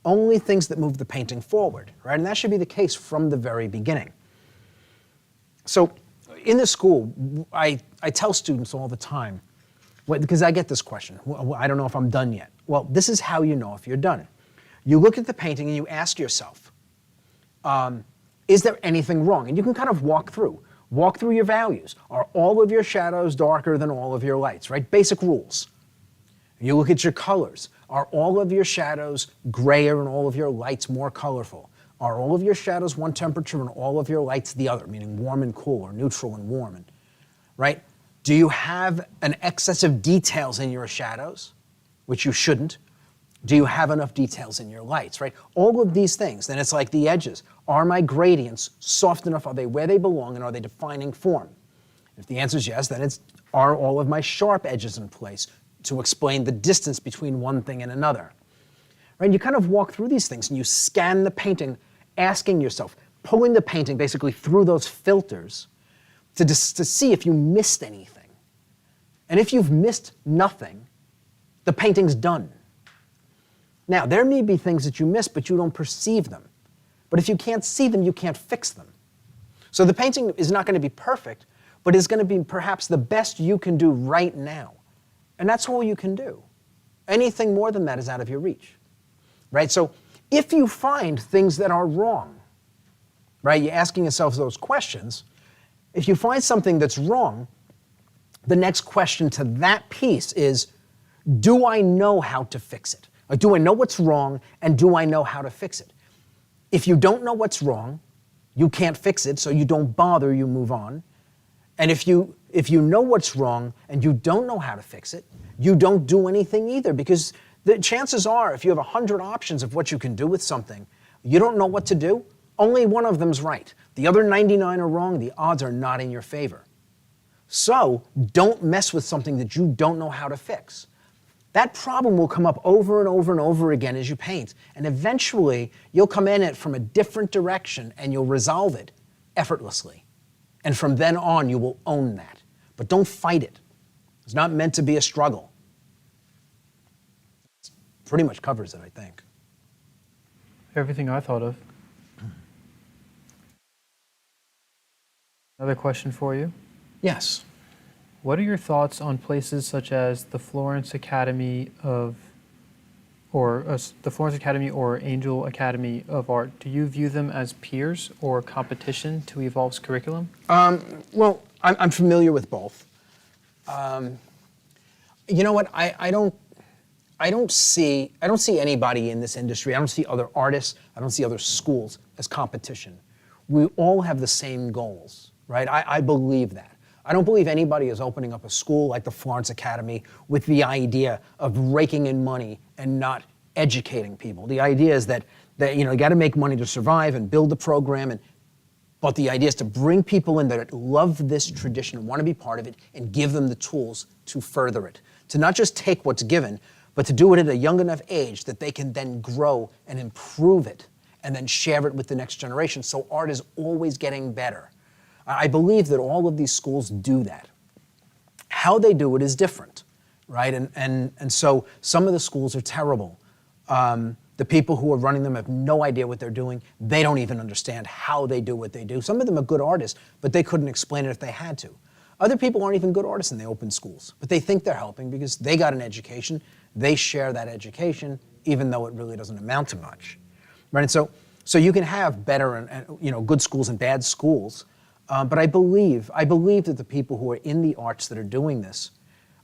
only things that move the painting forward, right? And that should be the case from the very beginning. So in the school, I tell students all the time, because I get this question, I don't know if I'm done yet. Well, this is how you know if you're done. You look at the painting and you ask yourself, is there anything wrong? And you can kind of walk through your values. Are all of your shadows darker than all of your lights, right? Basic rules. You look at your colors. Are all of your shadows grayer and all of your lights more colorful? Are all of your shadows one temperature and all of your lights the other, meaning warm and cool or neutral and warm, right? Do you have an excess of details in your shadows, which you shouldn't? Do you have enough details in your lights, right? All of these things. Then it's like the edges. Are my gradients soft enough? Are they where they belong, and are they defining form? If the answer is yes, then it's, are all of my sharp edges in place to explain the distance between one thing and another? Right? And you kind of walk through these things and you scan the painting, asking yourself, pulling the painting basically through those filters to see if you missed anything. And if you've missed nothing, the painting's done. Now, there may be things that you miss, but you don't perceive them. But if you can't see them, you can't fix them. So the painting is not going to be perfect, but it's going to be perhaps the best you can do right now. And that's all you can do. Anything more than that is out of your reach, right? So if you find things that are wrong, right, you're asking yourself those questions. If you find something that's wrong, the next question to that piece is, do I know how to fix it? Or do I know what's wrong, and do I know how to fix it? If you don't know what's wrong, you can't fix it, so you don't bother, you move on. And if you know what's wrong and you don't know how to fix it, you don't do anything either, because the chances are, if you have 100 options of what you can do with something, you don't know what to do, only one of them's right. The other 99 are wrong, the odds are not in your favor. So don't mess with something that you don't know how to fix. That problem will come up over and over and over again as you paint, and eventually you'll come in it from a different direction and you'll resolve it effortlessly. And from then on, you will own that. But don't fight it. It's not meant to be a struggle. It pretty much covers it, I think. Everything I thought of. Another question for you. Yes. What are your thoughts on places such as the Florence Academy or Angel Academy of Art? Do you view them as peers or competition to Evolve's curriculum? Well, I'm familiar with both. You know what? I don't see anybody in this industry. I don't see other artists. I don't see other schools as competition. We all have the same goals, right? I believe that. I don't believe anybody is opening up a school like the Florence Academy with the idea of raking in money and not educating people. The idea is that you got to make money to survive and build the program, but the idea is to bring people in that love this tradition and want to be part of it and give them the tools to further it. To not just take what's given, but to do it at a young enough age that they can then grow and improve it and then share it with the next generation, so art is always getting better. I believe that all of these schools do that. How they do it is different, right? And so some of the schools are terrible. The people who are running them have no idea what they're doing. They don't even understand how they do what they do. Some of them are good artists, but they couldn't explain it if they had to. Other people aren't even good artists and they open schools, but they think they're helping because they got an education. They share that education, even though it really doesn't amount to much, right? And so you can have better and good schools and bad schools. But I believe that the people who are in the arts that are doing this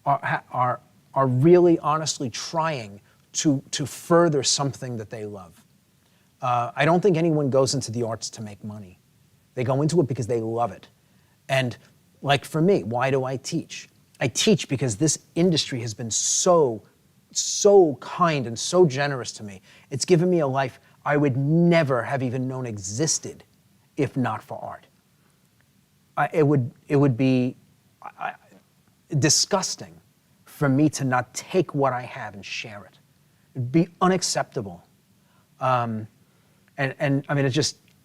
are really honestly trying to further something that they love. I don't think anyone goes into the arts to make money. They go into it because they love it. And like for me, why do I teach? I teach because this industry has been so kind and so generous to me. It's given me a life I would never have even known existed if not for art. It would be disgusting for me to not take what I have and share it. It'd be unacceptable. And I mean,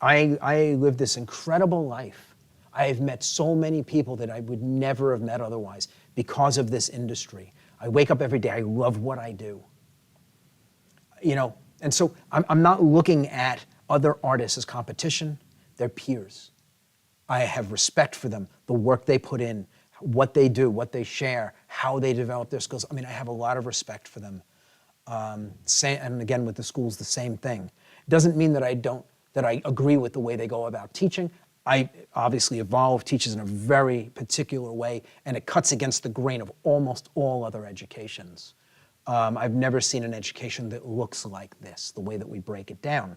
I live this incredible life. I have met so many people that I would never have met otherwise because of this industry. I wake up every day, I love what I do. And so I'm not looking at other artists as competition, they're peers. I have respect for them, the work they put in, what they do, what they share, how they develop their skills. I mean, I have a lot of respect for them. And again, with the schools, the same thing. It doesn't mean that I agree with the way they go about teaching. I obviously Evolve teaches in a very particular way, and it cuts against the grain of almost all other educations. I've never seen an education that looks like this, the way that we break it down.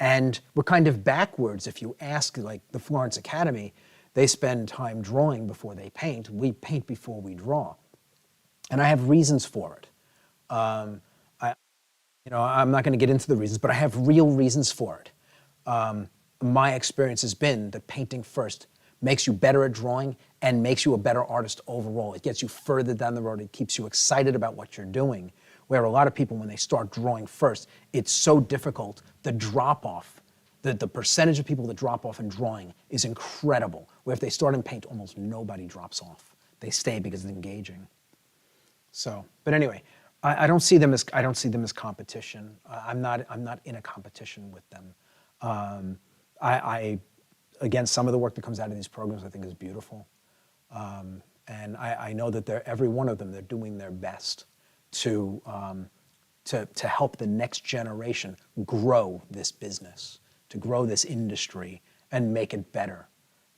And we're kind of backwards. If you ask, like the Florence Academy, they spend time drawing before they paint. We paint before we draw. And I have reasons for it. I'm not going to get into the reasons, but I have real reasons for it. My experience has been that painting first makes you better at drawing and makes you a better artist overall. It gets you further down the road. It keeps you excited about what you're doing. Where a lot of people, when they start drawing first, it's so difficult. The drop-off, the percentage of people that drop off in drawing is incredible. Where if they start in paint, almost nobody drops off. They stay because it's engaging. So, but anyway, I don't see them as competition. I'm not in a competition with them. Again, some of the work that comes out of these programs I think is beautiful. And I know that every one of them, they're doing their best to help the next generation grow this business, to grow this industry and make it better.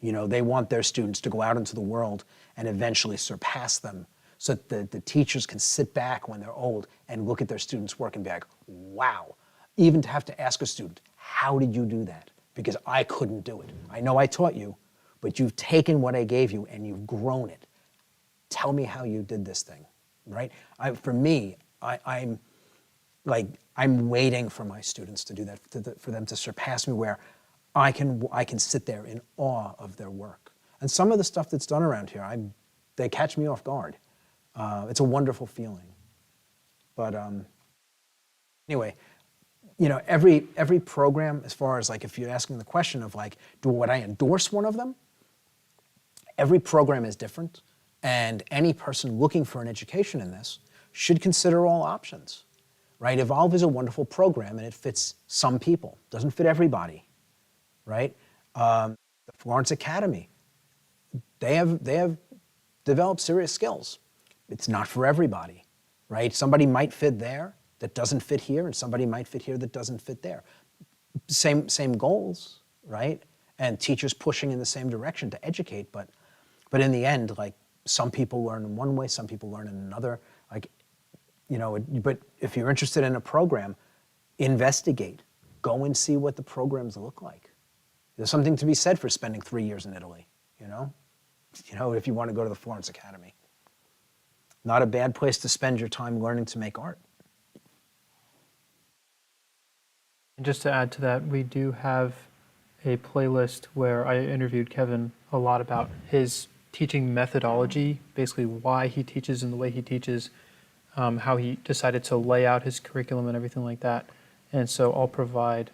You know, they want their students to go out into the world and eventually surpass them so that the teachers can sit back when they're old and look at their students' work and be like, wow. Even to have to ask a student, how did you do that? Because I couldn't do it. I know I taught you, but you've taken what I gave you and you've grown it. Tell me how you did this thing, right? For me, I'm waiting for my students to do that, for them to surpass me where I can sit there in awe of their work. And some of the stuff that's done around here, they catch me off guard. It's a wonderful feeling. But anyway, you know, every program, as far as like if you're asking the question of like, would I endorse one of them? Every program is different, and any person looking for an education in this should consider all options, right? Evolve is a wonderful program, and it fits some people. Doesn't fit everybody, right? The Florence Academy, they have developed serious skills. It's not for everybody, right? Somebody might fit there that doesn't fit here, and somebody might fit here that doesn't fit there. Same goals, right? And teachers pushing in the same direction to educate, but in the end, like, some people learn in one way, some people learn in another. Like, you know, but if you're interested in a program, investigate. Go and see what the programs look like. There's something to be said for spending 3 years in Italy, you know? You know, if you want to go to the Florence Academy. Not a bad place to spend your time learning to make art. And just to add to that, we do have a playlist where I interviewed Kevin a lot about his teaching methodology, basically why he teaches and the way he teaches, how he decided to lay out his curriculum and everything like that. And so I'll provide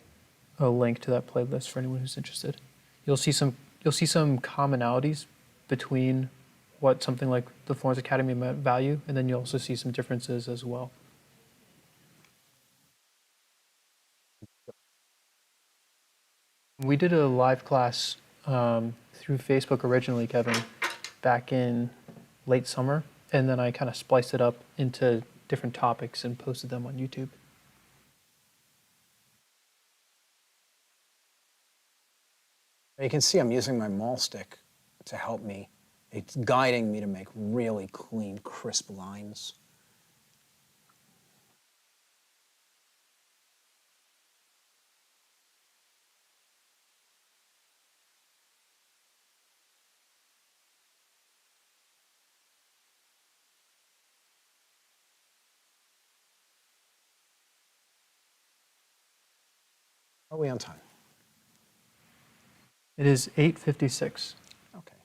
a link to that playlist for anyone who's interested. You'll see some commonalities between what something like the Florence Academy might value, and then you'll also see some differences as well. We did a live class through Facebook originally, Kevin, back in late summer, and then I kind of spliced it up into different topics and posted them on YouTube. You can see I'm using my maul stick to help me. It's guiding me to make really clean, crisp lines. Are we on time? It is 8:56. Okay.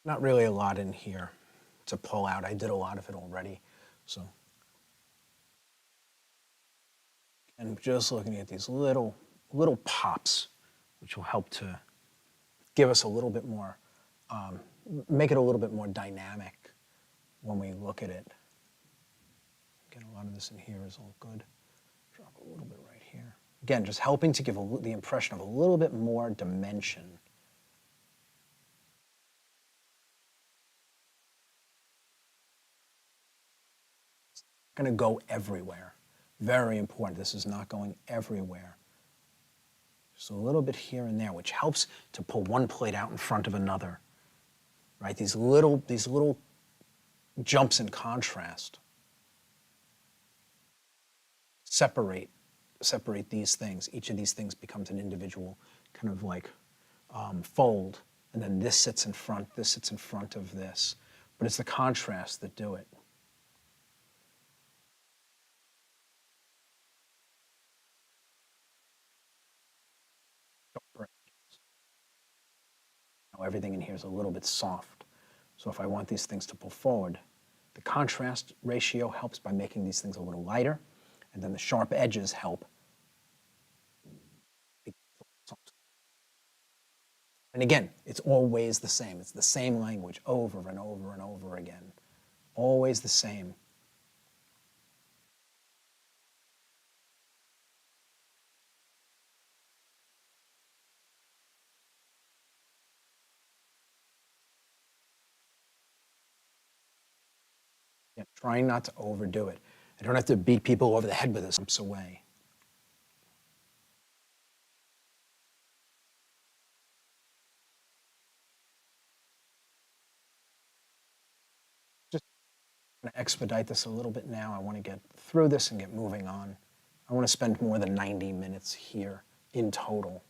Not really a lot in here, to pull out. I did a lot of it already, so. And just looking at these little pops, which will help to give us a little bit more, make it a little bit more dynamic when we look at it. Again, a lot of this in here is all good. Drop a little bit right here. Again, just helping to give the impression of a little bit more dimension. It's not going to go everywhere. Very important. This is not going everywhere. Just a little bit here and there, which helps to pull one plate out in front of another. Right? These little jumps in contrast separate these things. Each of these things becomes an individual kind of like fold, and then this sits in front of this. But it's the contrast that do it. Now everything in here is a little bit soft. So if I want these things to pull forward, the contrast ratio helps by making these things a little lighter, and then the sharp edges help. And again, it's always the same. It's the same language over and over and over again. Always the same. Yeah, trying not to overdo it. I don't have to beat people over the head with this. Jumps away. Just going to expedite this a little bit now. I want to get through this and get moving on. I want to spend more than 90 minutes here in total.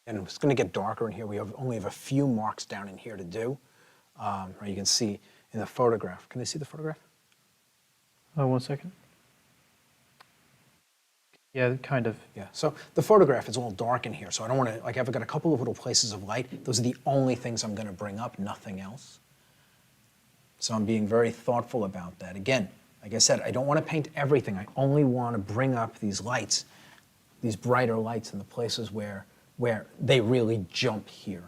And it's going to get darker in here. We only have a few marks down in here to do. Right, you can see in the photograph. Can they see the photograph? 1 second. Yeah, kind of. Yeah, so the photograph is all dark in here, so I don't want to, like, I've got a couple of little places of light. Those are the only things I'm going to bring up, nothing else. So I'm being very thoughtful about that. Again, like I said, I don't want to paint everything. I only want to bring up these lights, these brighter lights in the places where they really jump here.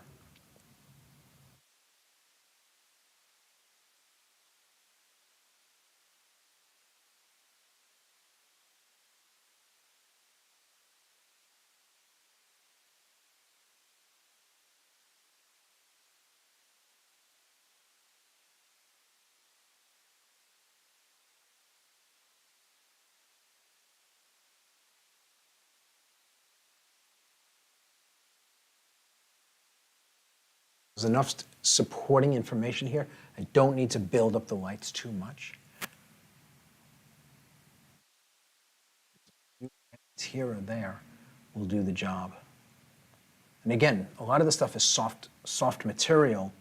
There's enough supporting information here. I don't need to build up the lights too much. Here or there will do the job. And again, a lot of the stuff is soft material.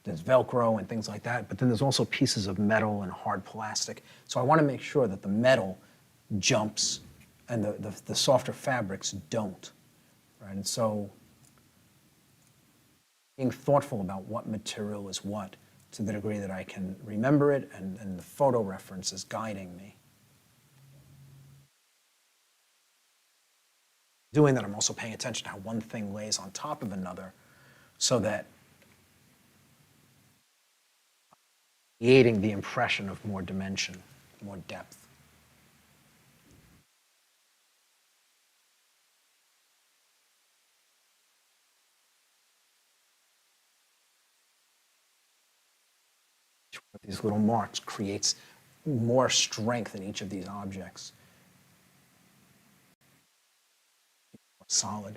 There's Velcro and things like that, but then there's also pieces of metal and hard plastic. So I want to make sure that the metal jumps and the softer fabrics don't. Right? And so being thoughtful about what material is what to the degree that I can remember it and the photo reference is guiding me. Doing that, I'm also paying attention to how one thing lays on top of another so that creating the impression of more dimension, more depth. These little marks creates more strength in each of these objects. More solid.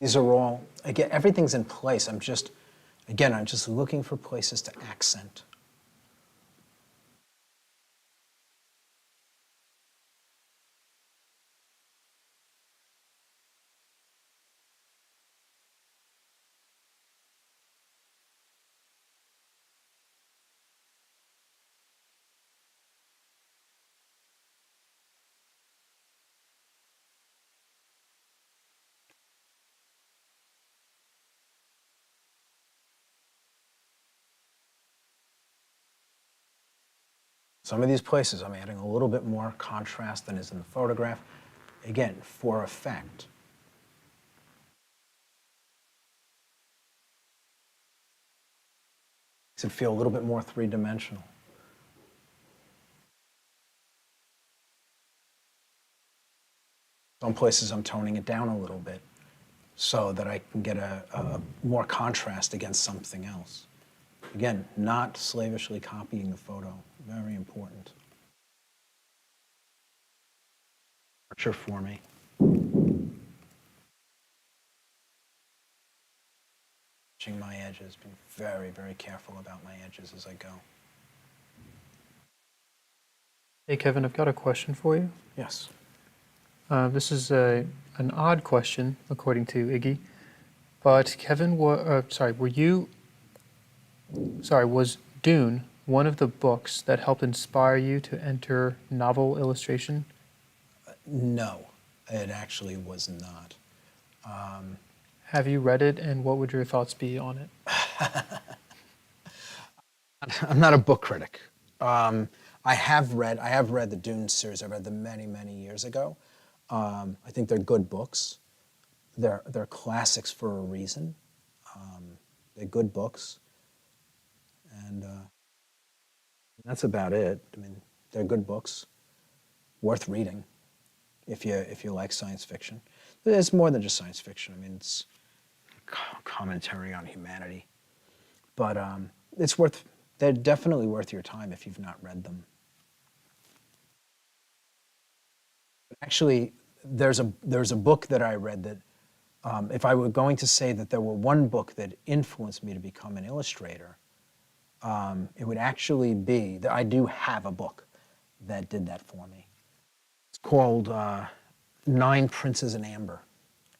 These are all, again, everything's in place. I'm just looking for places to accent. Some of these places I'm adding a little bit more contrast than is in the photograph, again, for effect. Makes it feel a little bit more three-dimensional. Some places I'm toning it down a little bit so that I can get a more contrast against something else. Again, not slavishly copying the photo, very important. Archer for me. Watching my edges, being very, very careful about my edges as I go. Hey, Kevin, I've got a question for you. Yes. This is an odd question, according to Iggy. But Kevin, was Dune one of the books that helped inspire you to enter novel illustration? No, it actually was not. Have you read it, and what would your thoughts be on it? I'm not a book critic. I have read the Dune series. I read them many, many years ago. I think they're good books. They're classics for a reason. They're good books, and that's about it. I mean, they're good books, worth reading if you like science fiction. It's more than just science fiction. I mean, it's commentary on humanity, but it's worth. they're definitely worth your time if you've not read them. Actually, there's a book that I read that, if I were going to say that there were one book that influenced me to become an illustrator, it would actually be that I do have a book that did that for me. It's called Nine Princes in Amber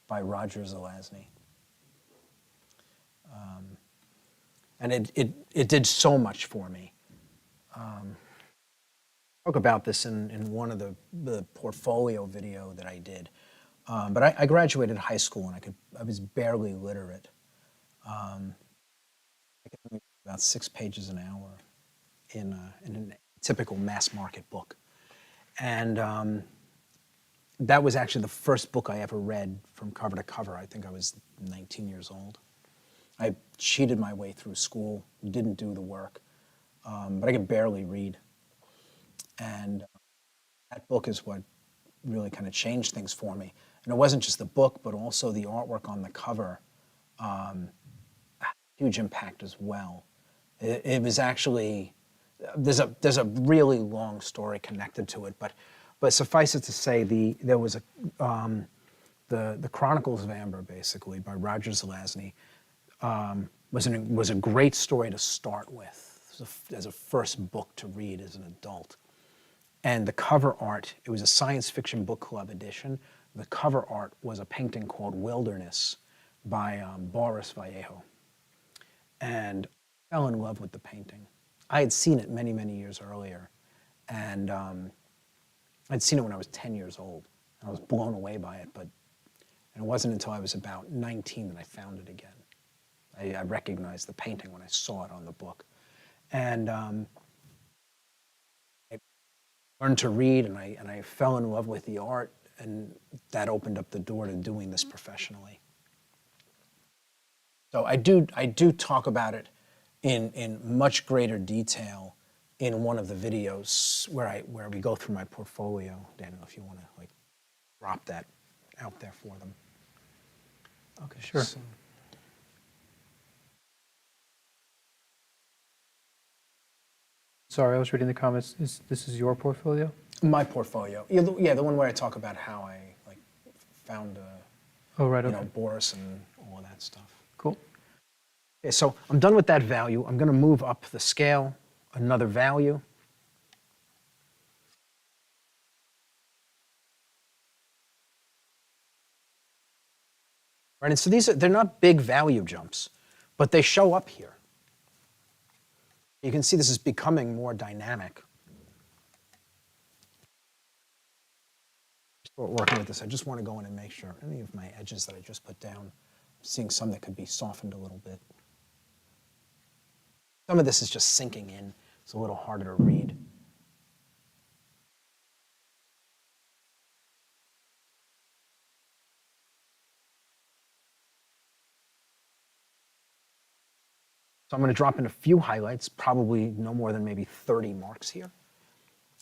by Roger Zelazny. And it did so much for me. I spoke about this in one of the portfolio video that I did. But I graduated high school and I was barely literate. I could only read about 6 pages an hour in a typical mass market book. And that was actually the first book I ever read from cover to cover. I think I was 19 years old. I cheated my way through school, didn't do the work, but I could barely read. And that book is what really kind of changed things for me. And it wasn't just the book, but also the artwork on the cover, had a huge impact as well. It was actually, there's a really long story connected to it, but suffice it to say, there was the Chronicles of Amber, basically, by Roger Zelazny, was a great story to start with as a first book to read as an adult. And the cover art, it was a science fiction book club edition. The cover art was a painting called Wilderness by Boris Vallejo. And I fell in love with the painting. I had seen it many, many years earlier. And I'd seen it when I was 10 years old. I was blown away by it, and it wasn't until I was about 19 that I found it again. I recognized the painting when I saw it on the book. And I learned to read, and I fell in love with the art, and that opened up the door to doing this professionally. So I do talk about it in much greater detail in one of the videos where we go through my portfolio. Daniel, if you want to drop that out there for them. Okay, sure. So. Sorry, I was reading the comments. This is your portfolio? My portfolio. Yeah, the one where I talk about how I found okay. Boris and all of that stuff. Cool. Okay, so I'm done with that value. I'm going to move up the scale another value. Right, and so they're not big value jumps, but they show up here. You can see this is becoming more dynamic. Start working with this. I just want to go in and make sure any of my edges that I just put down, I'm seeing some that could be softened a little bit. Some of this is just sinking in. It's a little harder to read. So I'm going to drop in a few highlights, probably no more than maybe 30 marks here,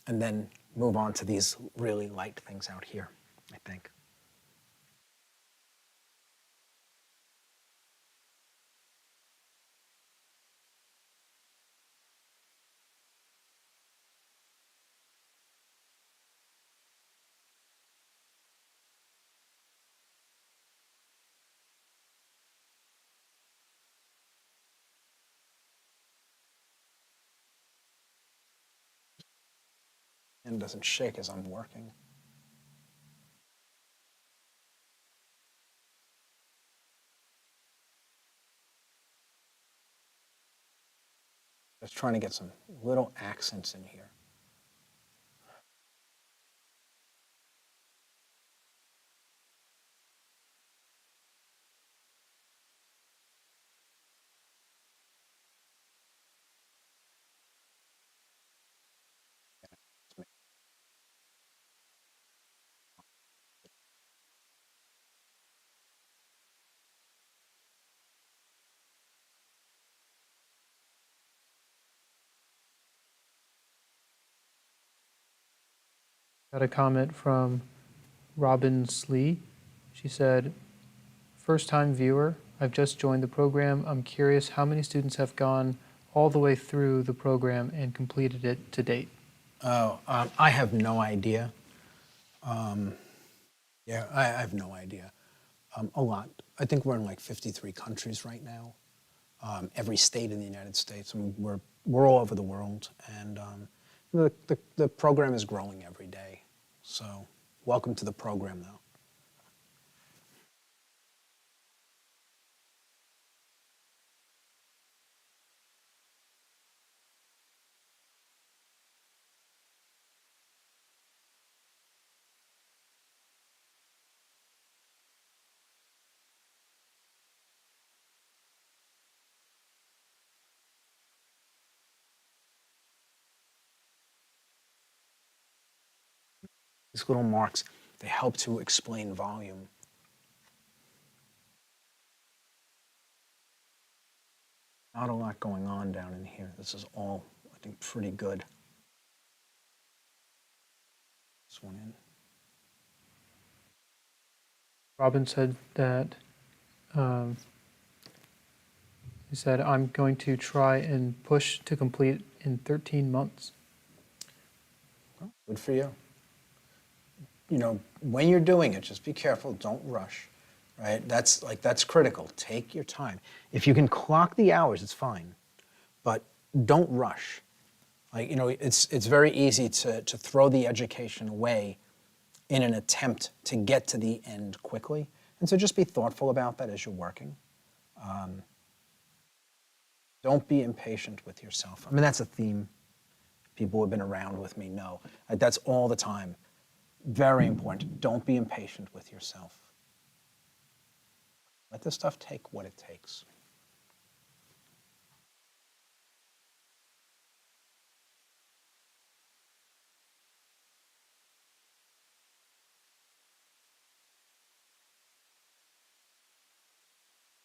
and then move on to these really light things out here, I think. And it doesn't shake as I'm working. Just trying to get some little accents in here. Got a comment from Robin Slee. She said, first-time viewer, I've just joined the program. I'm curious how many students have gone all the way through the program and completed it to date? Oh, I have no idea. Yeah, I have no idea. A lot. I think we're in like 53 countries right now. Every state in the United States. I mean, we're all over the world, and the program is growing every day. So, welcome to the program, though. These little marks, they help to explain volume. Not a lot going on down in here. This is all, I think, pretty good. This one in. Robin said that he said, I'm going to try and push to complete in 13 months. Well, good for you. You know, when you're doing it, just be careful. Don't rush, right? That's critical. Take your time. If you can clock the hours, it's fine, but don't rush. Like, you know, it's very easy to throw the education away in an attempt to get to the end quickly. And so just be thoughtful about that as you're working. Don't be impatient with yourself. I mean, that's a theme. People who have been around with me know. That's all the time. Very important. Don't be impatient with yourself. Let this stuff take what it takes.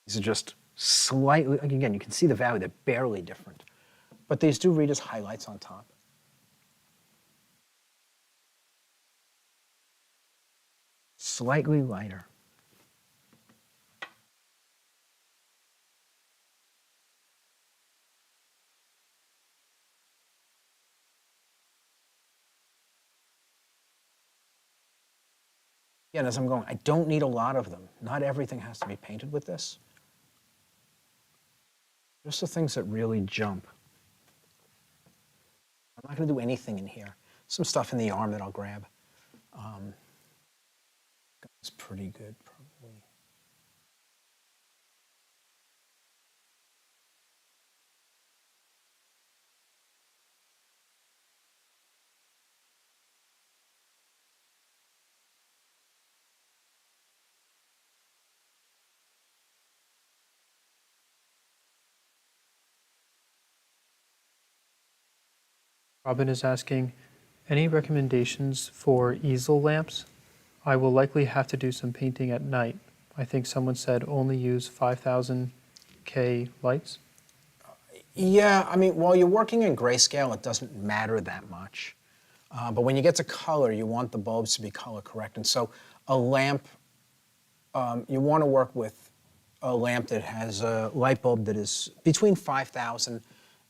These are just slightly, again, you can see the value, they're barely different. But these do read as highlights on top. Slightly lighter. Again, as I'm going, I don't need a lot of them. Not everything has to be painted with this. Just the things that really jump. I'm not going to do anything in here. Some stuff in the arm that I'll grab. It's pretty good, probably. Robin is asking, any recommendations for easel lamps? I will likely have to do some painting at night. I think someone said only use 5000 K lights. Yeah, I mean, while you're working in grayscale, it doesn't matter that much. But when you get to color, you want the bulbs to be color correct. And so a lamp, you want to work with a lamp that has a light bulb that is between 5,000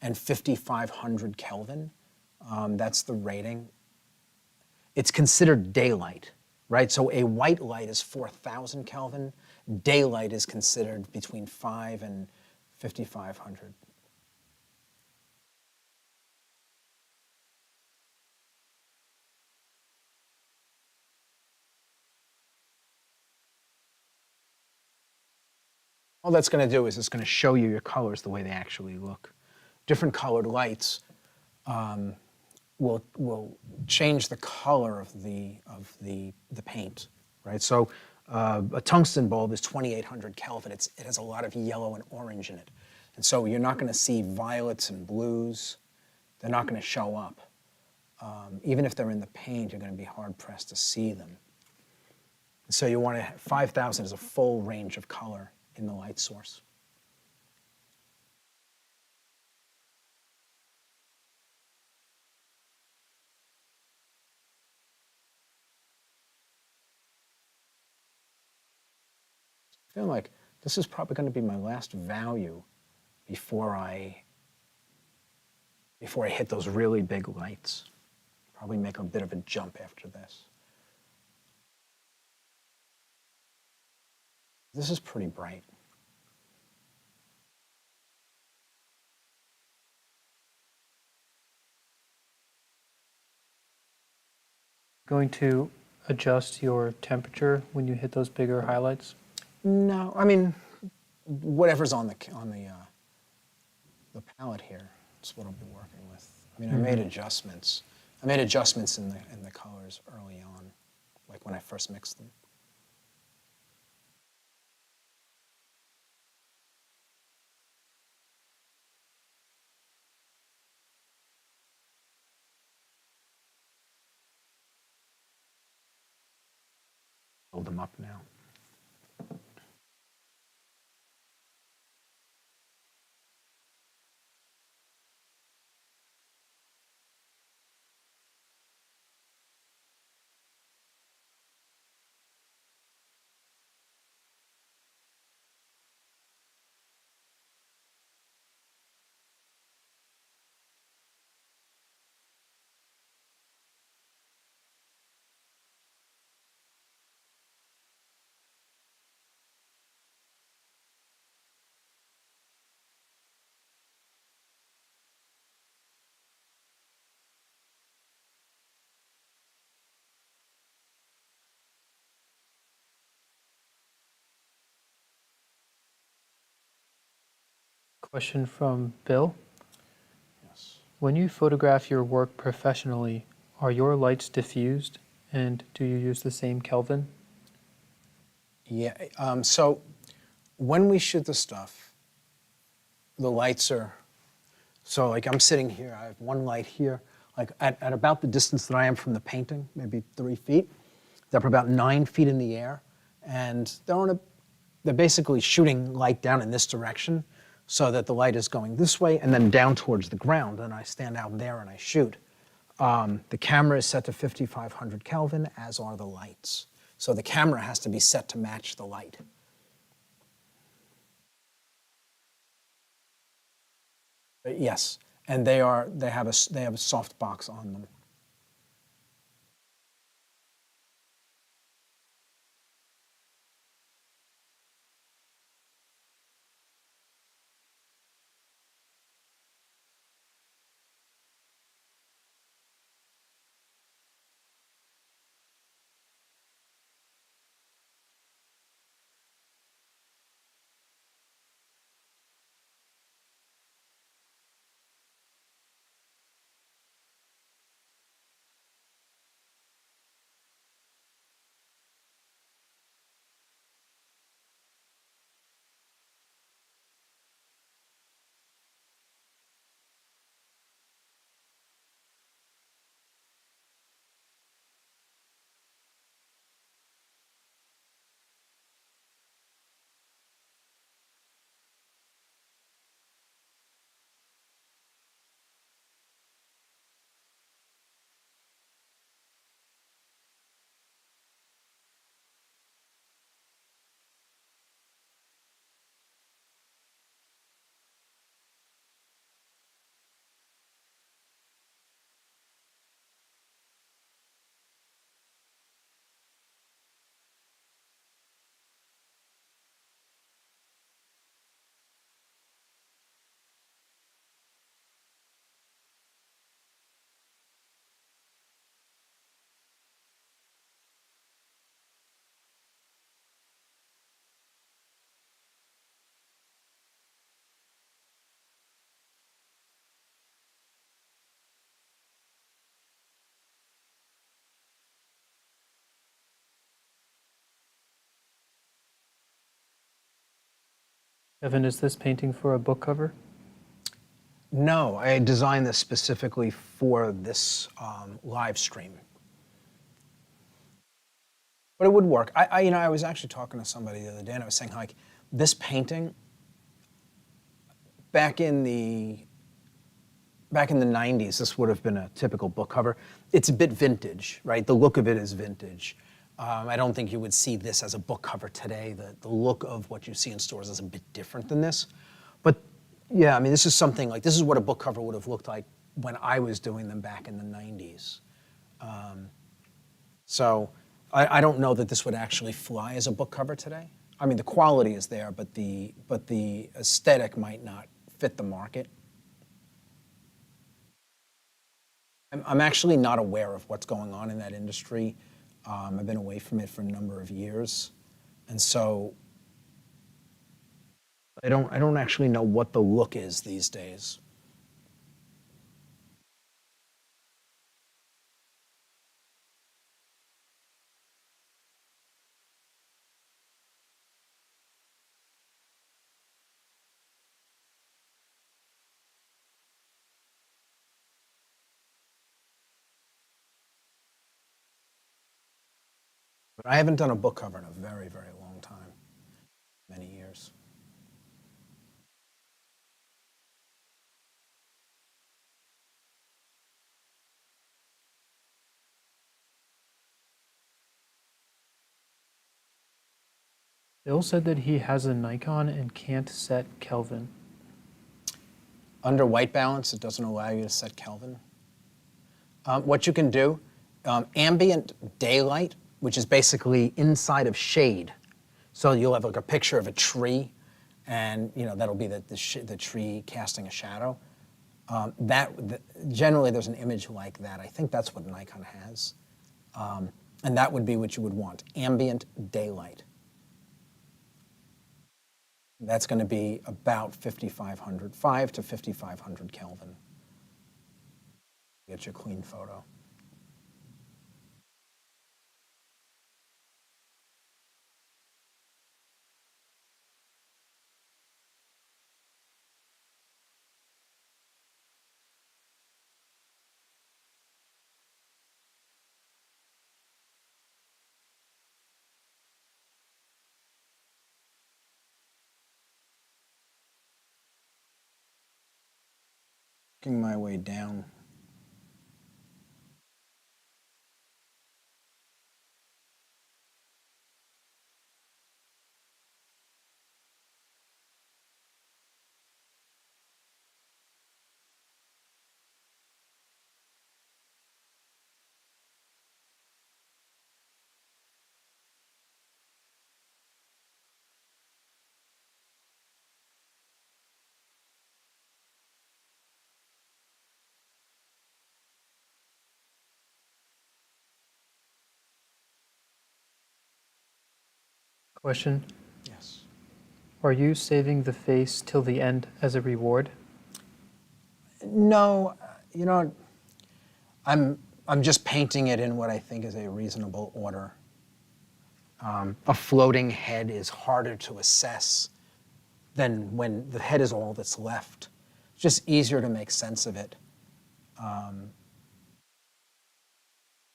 and 5,500 Kelvin. That's the rating. It's considered daylight, right? So a white light is 4,000 Kelvin. Daylight is considered between 5 and 5,500. All that's going to do is it's going to show you your colors the way they actually look. Different colored lights will change the color of the paint, right? So a tungsten bulb is 2,800 Kelvin. It has a lot of yellow and orange in it. And so you're not going to see violets and blues. They're not going to show up. Even if they're in the paint, you're going to be hard-pressed to see them. And so you want to, 5,000 is a full range of color in the light source. I feel like this is probably going to be my last value before I before I hit those really big lights. Probably make a bit of a jump after this. This is pretty bright. Going to adjust your temperature when you hit those bigger highlights? No, I mean, whatever's on the palette here, that's what I'll be working with. I mean, I made adjustments. I made adjustments in the colors early on, like when I first mixed them. Build them up now. Question from Bill. Yes. When you photograph your work professionally, are your lights diffused, and do you use the same Kelvin? Yeah, so when we shoot the stuff, the lights are, so like I'm sitting here, I have one light here, like at about the distance that I am from the painting, maybe 3 feet. They're up about 9 feet in the air, and they're basically shooting light down in this direction so that the light is going this way and then down towards the ground, and I stand out there and I shoot. The camera is set to 5500 Kelvin, as are the lights. So the camera has to be set to match the light. Yes, and they have a soft box on them. Kevin, is this painting for a book cover? No, I designed this specifically for this live stream. But it would work. I was actually talking to somebody the other day, and I was saying, like, this painting, back in the 90s, this would have been a typical book cover. It's a bit vintage, right? The look of it is vintage. I don't think you would see this as a book cover today. The look of what you see in stores is a bit different than this. But yeah, I mean, this is something like, this is what a book cover would have looked like when I was doing them back in the 90s. So I don't know that this would actually fly as a book cover today. I mean, the quality is there, but the aesthetic might not fit the market. I'm actually not aware of what's going on in that industry. I've been away from it for a number of years, and so I don't actually know what the look is these days. But I haven't done a book cover in a very, very long time, many years. Bill said that he has a Nikon and can't set Kelvin. Under white balance, it doesn't allow you to set Kelvin. What you can do, ambient daylight, which is basically inside of shade. So you'll have like a picture of a tree, and that'll be the tree casting a shadow. Generally, there's an image like that. I think that's what Nikon has. And that would be what you would want, ambient daylight. That's going to be about 5,500, 5 to 5,500 Kelvin. Get your clean photo. Working my way down. Question, Yes. are you saving the face till the end as a reward? No, I'm just painting it in what I think is a reasonable order. A floating head is harder to assess than when the head is all that's left. It's just easier to make sense of it.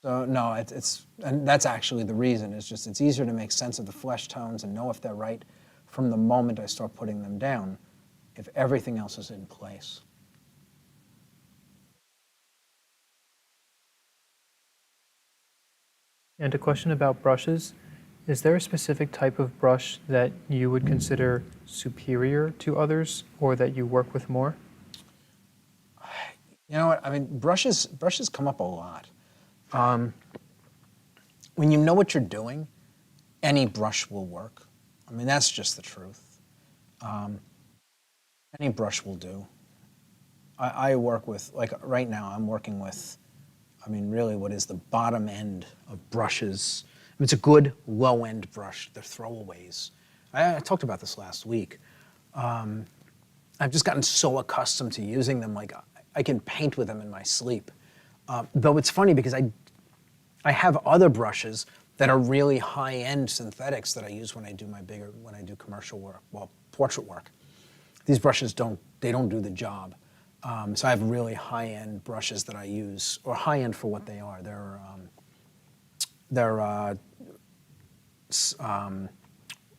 So no, and that's actually the reason. It's easier to make sense of the flesh tones and know if they're right from the moment I start putting them down, if everything else is in place. And a question about brushes. Is there a specific type of brush that you would consider superior to others or that you work with more? You know what? I mean, brushes come up a lot. When you know what you're doing, any brush will work. I mean, that's just the truth. Any brush will do. I work with, like right now, I'm working with, I mean, really what is the bottom end of brushes. I mean, it's a good low-end brush. They're throwaways. I talked about this last week. I've just gotten so accustomed to using them, like I can paint with them in my sleep. Though it's funny because I have other brushes that are really high-end synthetics that I use when I do commercial work, well, portrait work. These brushes don't do the job. So I have really high-end brushes that I use, or high-end for what they are. They're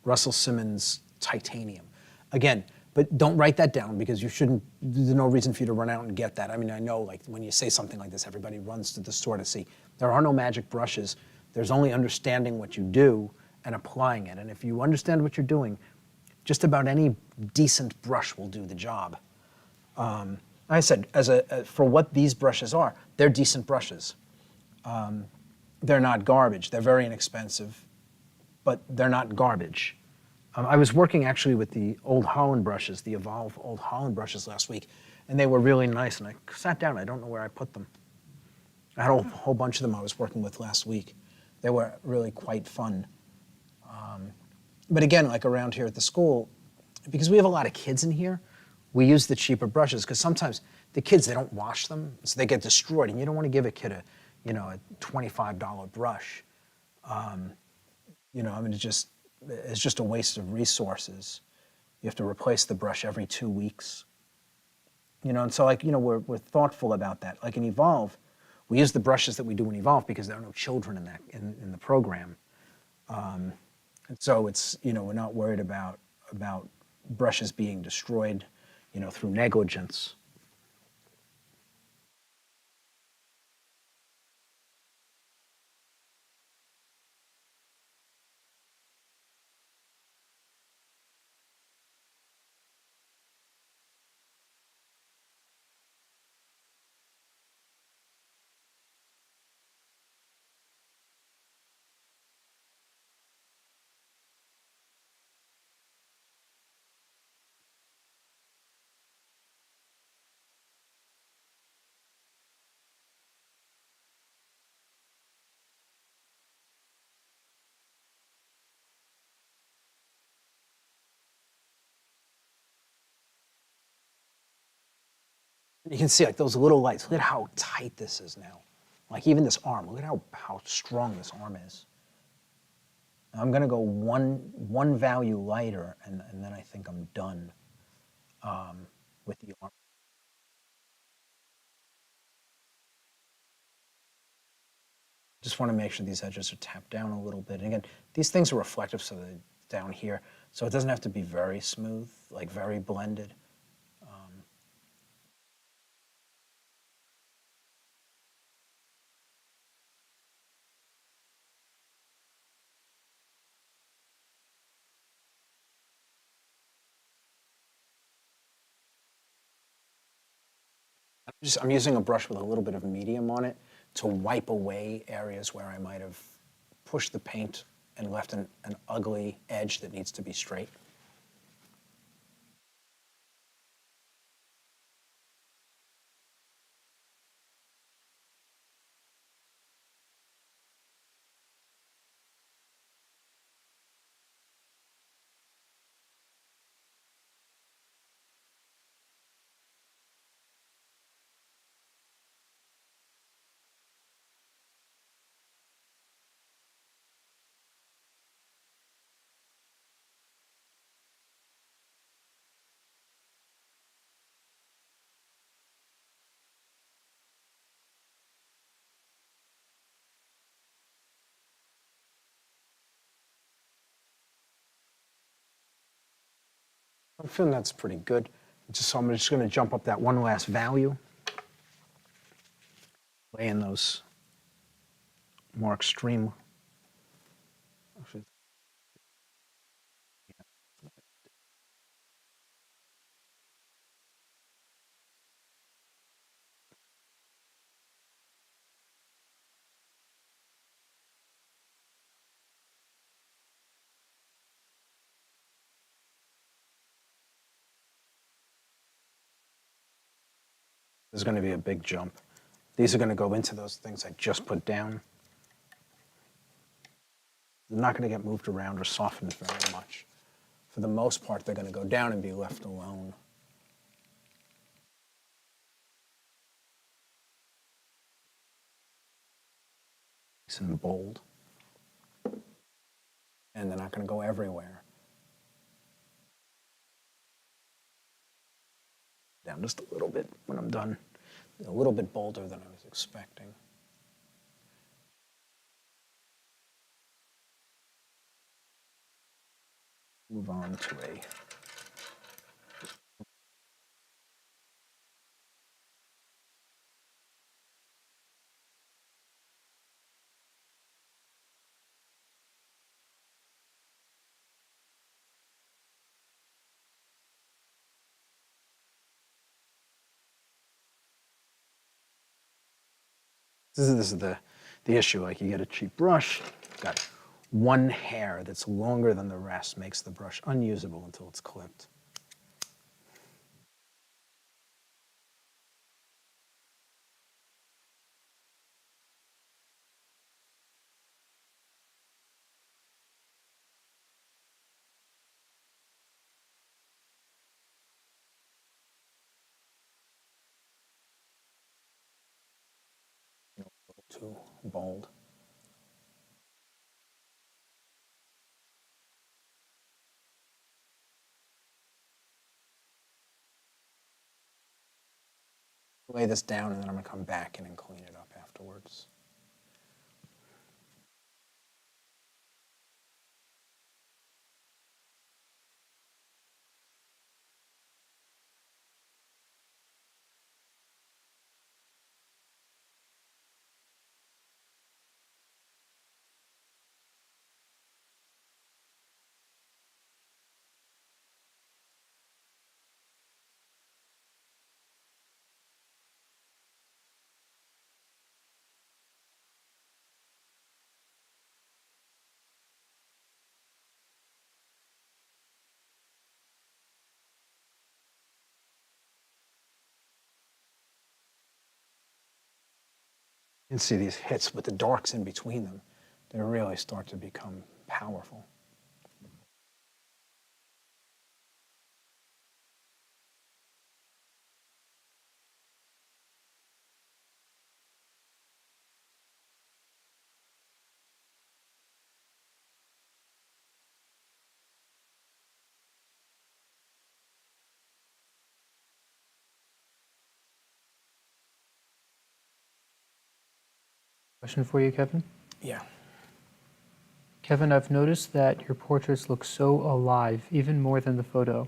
Russell Simmons titanium. Again, but don't write that down because you shouldn't, there's no reason for you to run out and get that. I mean, I know like when you say something like this, everybody runs to the store to see. There are no magic brushes. There's only understanding what you do and applying it. And if you understand what you're doing, just about any decent brush will do the job. I said, for what these brushes are, they're decent brushes. They're not garbage. They're very inexpensive, but they're not garbage. I was working actually with the Old Holland brushes, the Evolve Old Holland brushes last week, and they were really nice. And I sat down, I don't know where I put them. I had a whole bunch of them I was working with last week. They were really quite fun. But again, like around here at the school, because we have a lot of kids in here, we use the cheaper brushes because sometimes the kids, they don't wash them, so they get destroyed, and you don't want to give a kid a $25 brush. I mean, it's just a waste of resources. You have to replace the brush every 2 weeks. And so we're thoughtful about that. Like in Evolve, we use the brushes that we do in Evolve because there are no children in the program. And so it's, we're not worried about brushes being destroyed, through negligence. You can see like those little lights. Look at how tight this is now. Like even this arm, look at how strong this arm is. I'm gonna go one value lighter, and then I think I'm done with the arm. Just want to make sure these edges are tapped down a little bit. And again, these things are reflective, so they're down here, so it doesn't have to be very smooth, like very blended. I'm using a brush with a little bit of medium on it to wipe away areas where I might have pushed the paint and left an ugly edge that needs to be straight. I'm feeling that's pretty good. So I'm just going to jump up that one last value, lay in those more extreme. Actually, there's going to be a big jump. These are going to go into those things I just put down. They're not going to get moved around or softened very much. For the most part, they're going to go down and be left alone. Nice and bold. And they're not going to go everywhere. Down just a little bit when I'm done. A little bit bolder than I was expecting. Move on to a This is the issue. Like, you get a cheap brush, got one hair that's longer than the rest, makes the brush unusable until it's clipped. A little too bold. Lay this down, and then I'm going to come back in and clean it up afterwards. You can see these hits with the darks in between them. They really start to become powerful. Question for you, Kevin. Yeah. Kevin, I've noticed that your portraits look so alive, even more than the photo.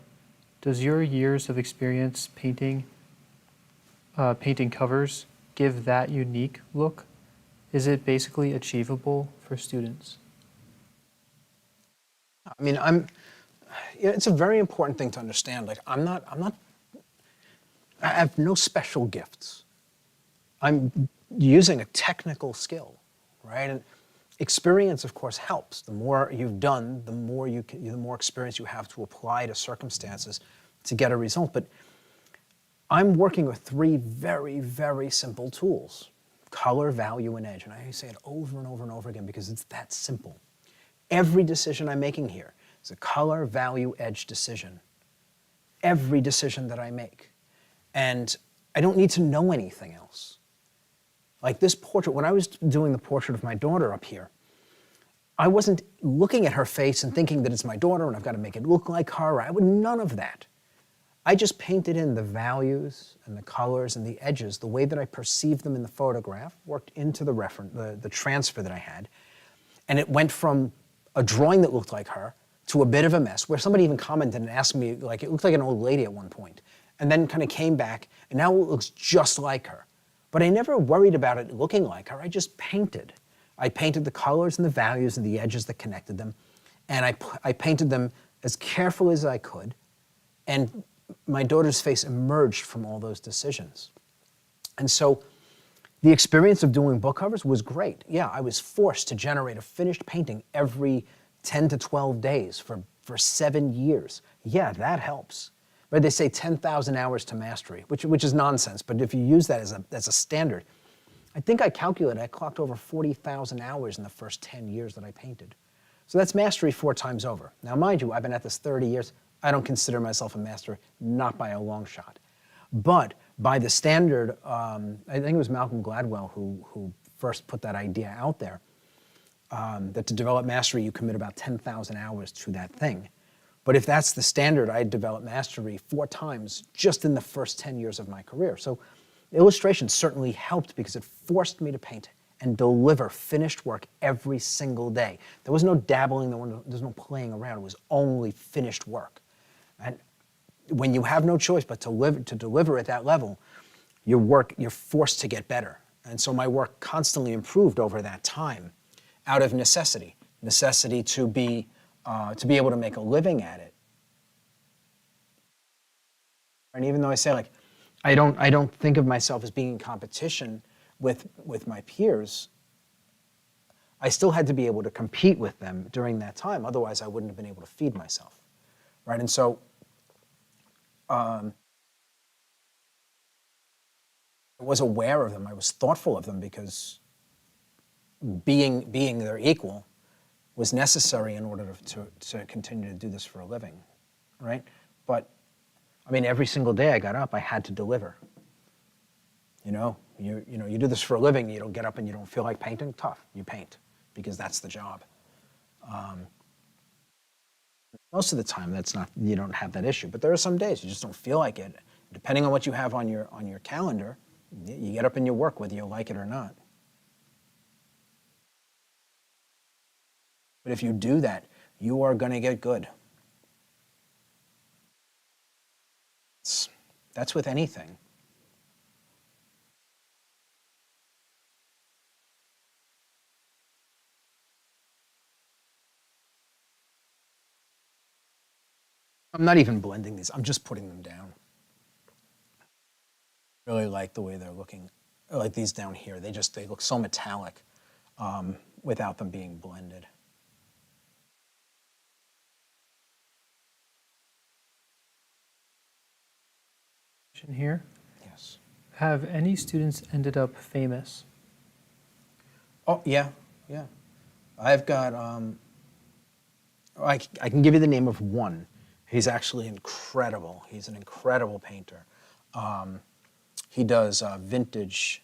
Does your years of experience painting covers give that unique look? Is it basically achievable for students? I mean, it's a very important thing to understand. Like, I have no special gifts. I'm using a technical skill, right? And experience, of course, helps. The more you've done, the more experience you have to apply to circumstances to get a result. But I'm working with three very, very simple tools: color, value, and edge. And I say it over and over and over again because it's that simple. Every decision I'm making here is a color, value, edge decision. Every decision that I make. And I don't need to know anything else. Like this portrait, when I was doing the portrait of my daughter up here, I wasn't looking at her face and thinking that it's my daughter and I've got to make it look like her. None of that. I just painted in the values and the colors and the edges, the way that I perceived them in the photograph, worked into the transfer that I had. And it went from a drawing that looked like her to a bit of a mess, where somebody even commented and asked me, like, it looked like an old lady at one point, and then kind of came back, and now it looks just like her. But I never worried about it looking like her. I just painted. I painted the colors and the values and the edges that connected them, and I painted them as carefully as I could, and my daughter's face emerged from all those decisions. And so the experience of doing book covers was great. Yeah, I was forced to generate a finished painting every 10 to 12 days for 7 years. Yeah, that helps. Right? They say 10,000 hours to mastery, which is nonsense, but if you use that as a standard, I think I calculated, I clocked over 40,000 hours in the first 10 years that I painted. So that's mastery 4 times over. Now, mind you, I've been at this 30 years. I don't consider myself a master, not by a long shot. But by the standard, I think it was Malcolm Gladwell who first put that idea out there, that to develop mastery, you commit about 10,000 hours to that thing. But if that's the standard, I developed mastery 4 times just in the first 10 years of my career. So illustration certainly helped because it forced me to paint and deliver finished work every single day. There was no dabbling, there was no playing around. It was only finished work. And when you have no choice but to deliver at that level, you're forced to get better. And so my work constantly improved over that time out of necessity to be able to make a living at it. And even though I say, like, I don't think of myself as being in competition with my peers, I still had to be able to compete with them during that time. Otherwise, I wouldn't have been able to feed myself, right? And so I was aware of them. I was thoughtful of them because being their equal was necessary in order to continue to do this for a living, right? But I mean, every single day I got up, I had to deliver. You do this for a living. You don't get up and you don't feel like painting. Tough. You paint because that's the job. Most of the time, you don't have that issue. But there are some days you just don't feel like it. Depending on what you have on your calendar, you get up and you work whether you like it or not. But if you do that, you are going to get good. That's with anything. I'm not even blending these. I'm just putting them down. Really like the way they're looking. I like these down here. They look so metallic without them being blended. Here. Yes. Have any students ended up famous? Oh, yeah. I've got, I can give you the name of one. He's actually incredible. He's an incredible painter. He does vintage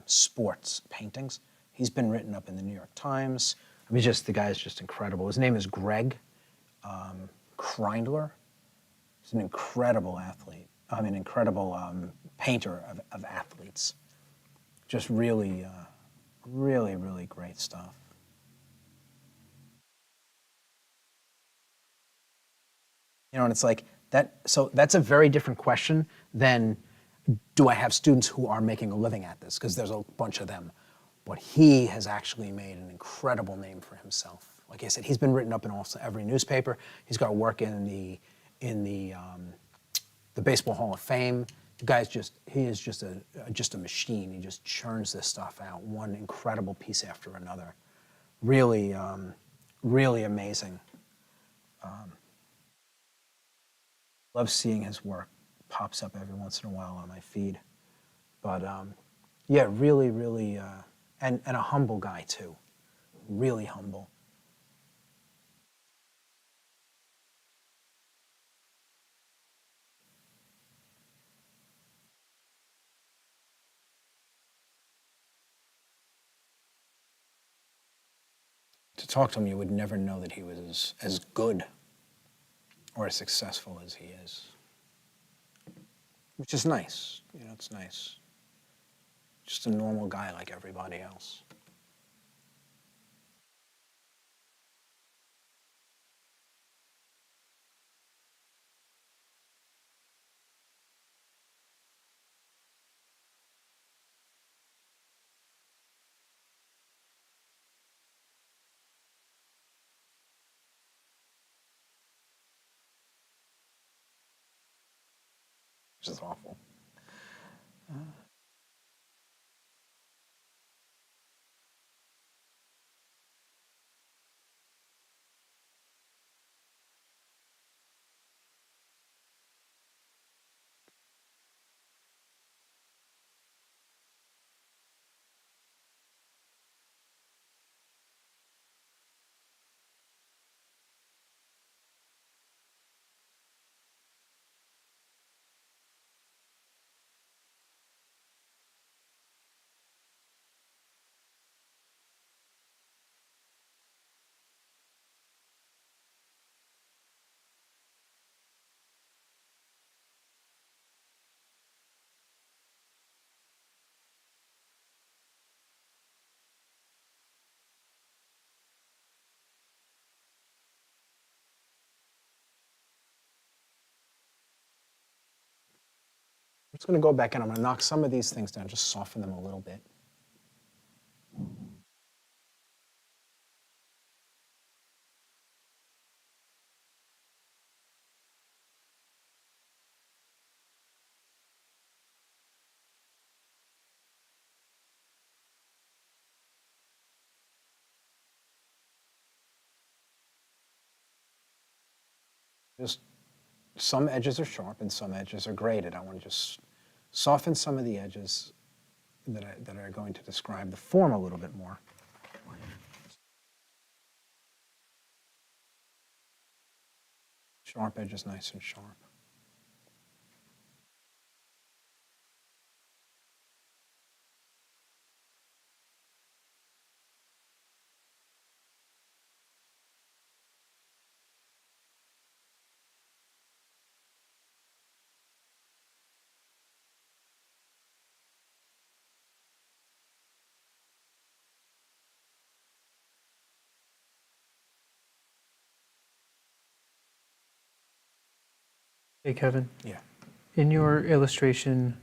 sports paintings. He's been written up in the New York Times. I mean, the guy is just incredible. His name is Greg Kreindler. He's an incredible athlete. I mean, incredible painter of athletes. Just really, really, really great stuff. And it's like that. So that's a very different question than, do I have students who are making a living at this? Because there's a bunch of them. But he has actually made an incredible name for himself. Like I said, he's been written up in almost every newspaper. He's got work in the Baseball Hall of Fame. The guy's he is just a machine. He just churns this stuff out, one incredible piece after another. Really, really amazing. Love seeing his work. Pops up every once in a while on my feed. But yeah, really, really, and a humble guy too. Really humble. To talk to him, you would never know that he was as good or as successful as he is. Which is nice. It's nice. Just a normal guy like everybody else. Which is awful. I'm just going to go back and I'm going to knock some of these things down, just soften them a little bit. Just some edges are sharp and some edges are graded. I want to just soften some of the edges that are going to describe the form a little bit more. Sharp edges, nice and sharp. Hey, Kevin. Yeah. In your illustration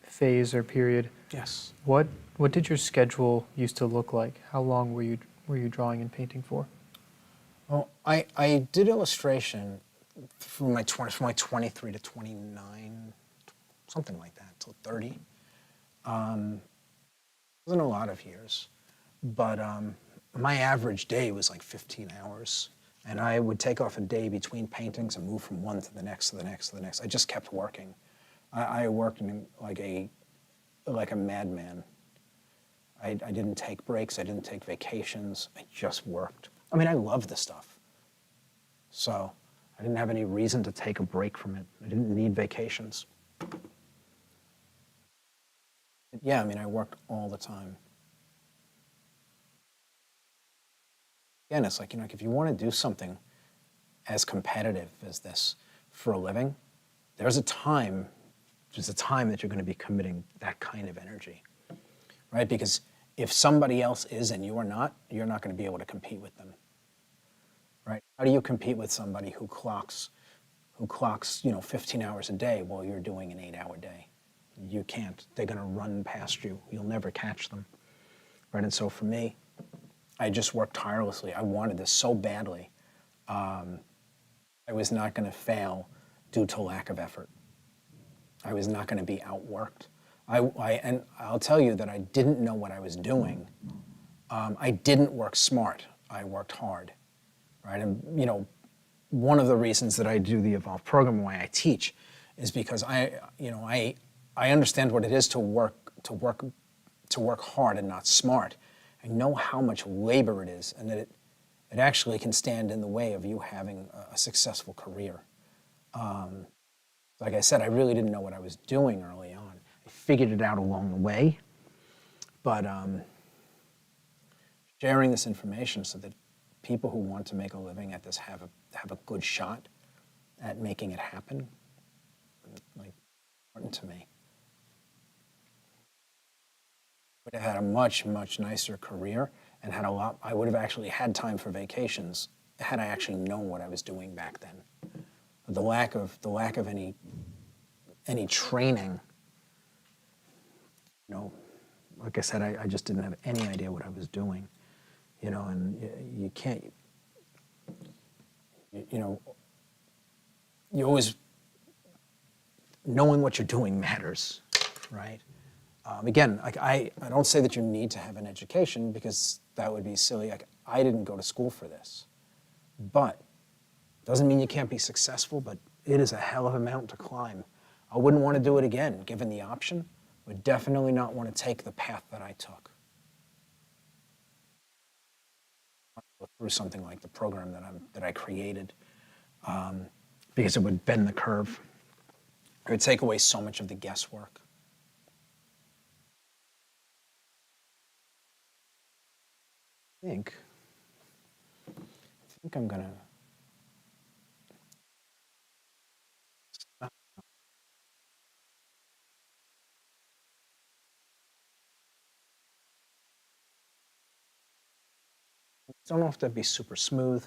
phase or period, Yes. what did your schedule used to look like? How long were you drawing and painting for? Well, I did illustration from my 23 to 29, something like that, till 30. Wasn't a lot of years, but my average day was like 15 hours. And I would take off a day between paintings and move from one to the next, to the next, to the next. I just kept working. I worked like a madman. I didn't take breaks. I didn't take vacations. I just worked. I mean, I love the stuff. So I didn't have any reason to take a break from it. I didn't need vacations. Yeah, I mean, I worked all the time. Again, it's like, if you want to do something as competitive as this for a living, there's a time that you're going to be committing that kind of energy, right? Because if somebody else is and you are not, you're not going to be able to compete with them, right? How do you compete with somebody who clocks 15 hours a day while you're doing an 8-hour day? You can't. They're going to run past you. You'll never catch them, right? And so for me, I just worked tirelessly. I wanted this so badly. I was not going to fail due to lack of effort. I was not going to be outworked. And I'll tell you that I didn't know what I was doing. I didn't work smart. I worked hard, right? And one of the reasons that I do the Evolve program, why I teach, is because I understand what it is to work hard and not smart. I know how much labor it is, and that it actually can stand in the way of you having a successful career. Like I said, I really didn't know what I was doing early on. I figured it out along the way, but sharing this information so that people who want to make a living at this have a good shot at making it happen, like, important to me. Would have had a much, much nicer career and I would have actually had time for vacations had I actually known what I was doing back then. But the lack of any training, like I said, I just didn't have any idea what I was doing, and you can't, you always, knowing what you're doing matters, right? Again, I don't say that you need to have an education because that would be silly. Like, I didn't go to school for this. But doesn't mean you can't be successful, but it is a hell of a mountain to climb. I wouldn't want to do it again, given the option. Would definitely not want to take the path that I took. Go through something like the program that I created, because it would bend the curve. It would take away so much of the guesswork. I think I'm gonna stop. Don't know if that'd be super smooth.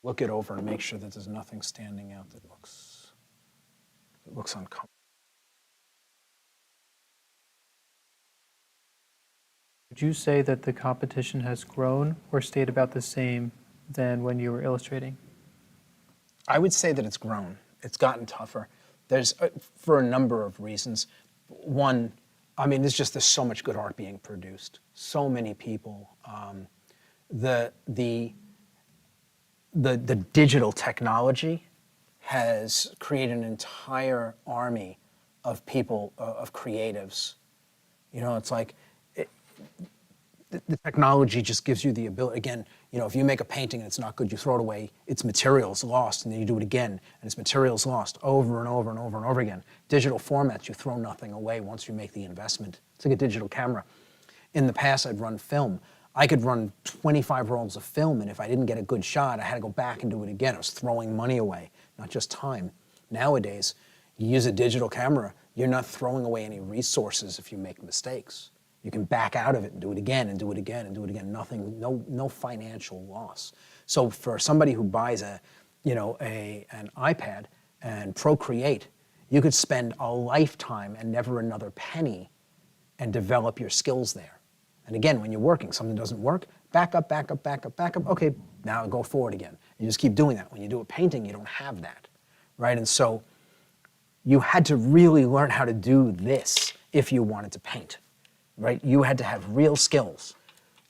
Look it over and make sure that there's nothing standing out that looks uncomfortable. Would you say that the competition has grown or stayed about the same than when you were illustrating? I would say that it's grown. It's gotten tougher. There's for a number of reasons. One, I mean, there's so much good art being produced. So many people. The digital technology has created an entire army of people, of creatives. You know, it's like the technology just gives you the ability. Again, you know, if you make a painting and it's not good, you throw it away. Its material's lost, and then you do it again, and its material's lost over and over and over and over again. Digital formats, you throw nothing away once you make the investment. It's like a digital camera. In the past, I'd run film. I could run 25 rolls of film, and if I didn't get a good shot, I had to go back and do it again. I was throwing money away, not just time. Nowadays, you use a digital camera, you're not throwing away any resources if you make mistakes. You can back out of it and do it again and do it again and do it again. Nothing, no financial loss. So for somebody who buys an iPad and Procreate, you could spend a lifetime and never another penny and develop your skills there. And again, when you're working, something doesn't work, back up, back up, back up, back up. Okay, now go forward again. You just keep doing that. When you do a painting, you don't have that, right? And so you had to really learn how to do this if you wanted to paint, right? You had to have real skills.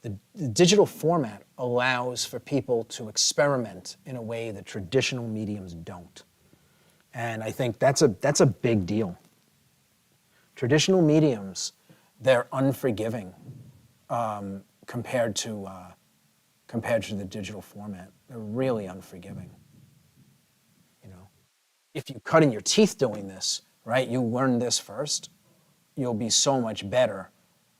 The digital format allows for people to experiment in a way that traditional mediums don't. And I think that's a big deal. Traditional mediums, they're unforgiving compared to the digital format. They're really unforgiving. You know, if you cut in your teeth doing this, right? You learn this first, you'll be so much better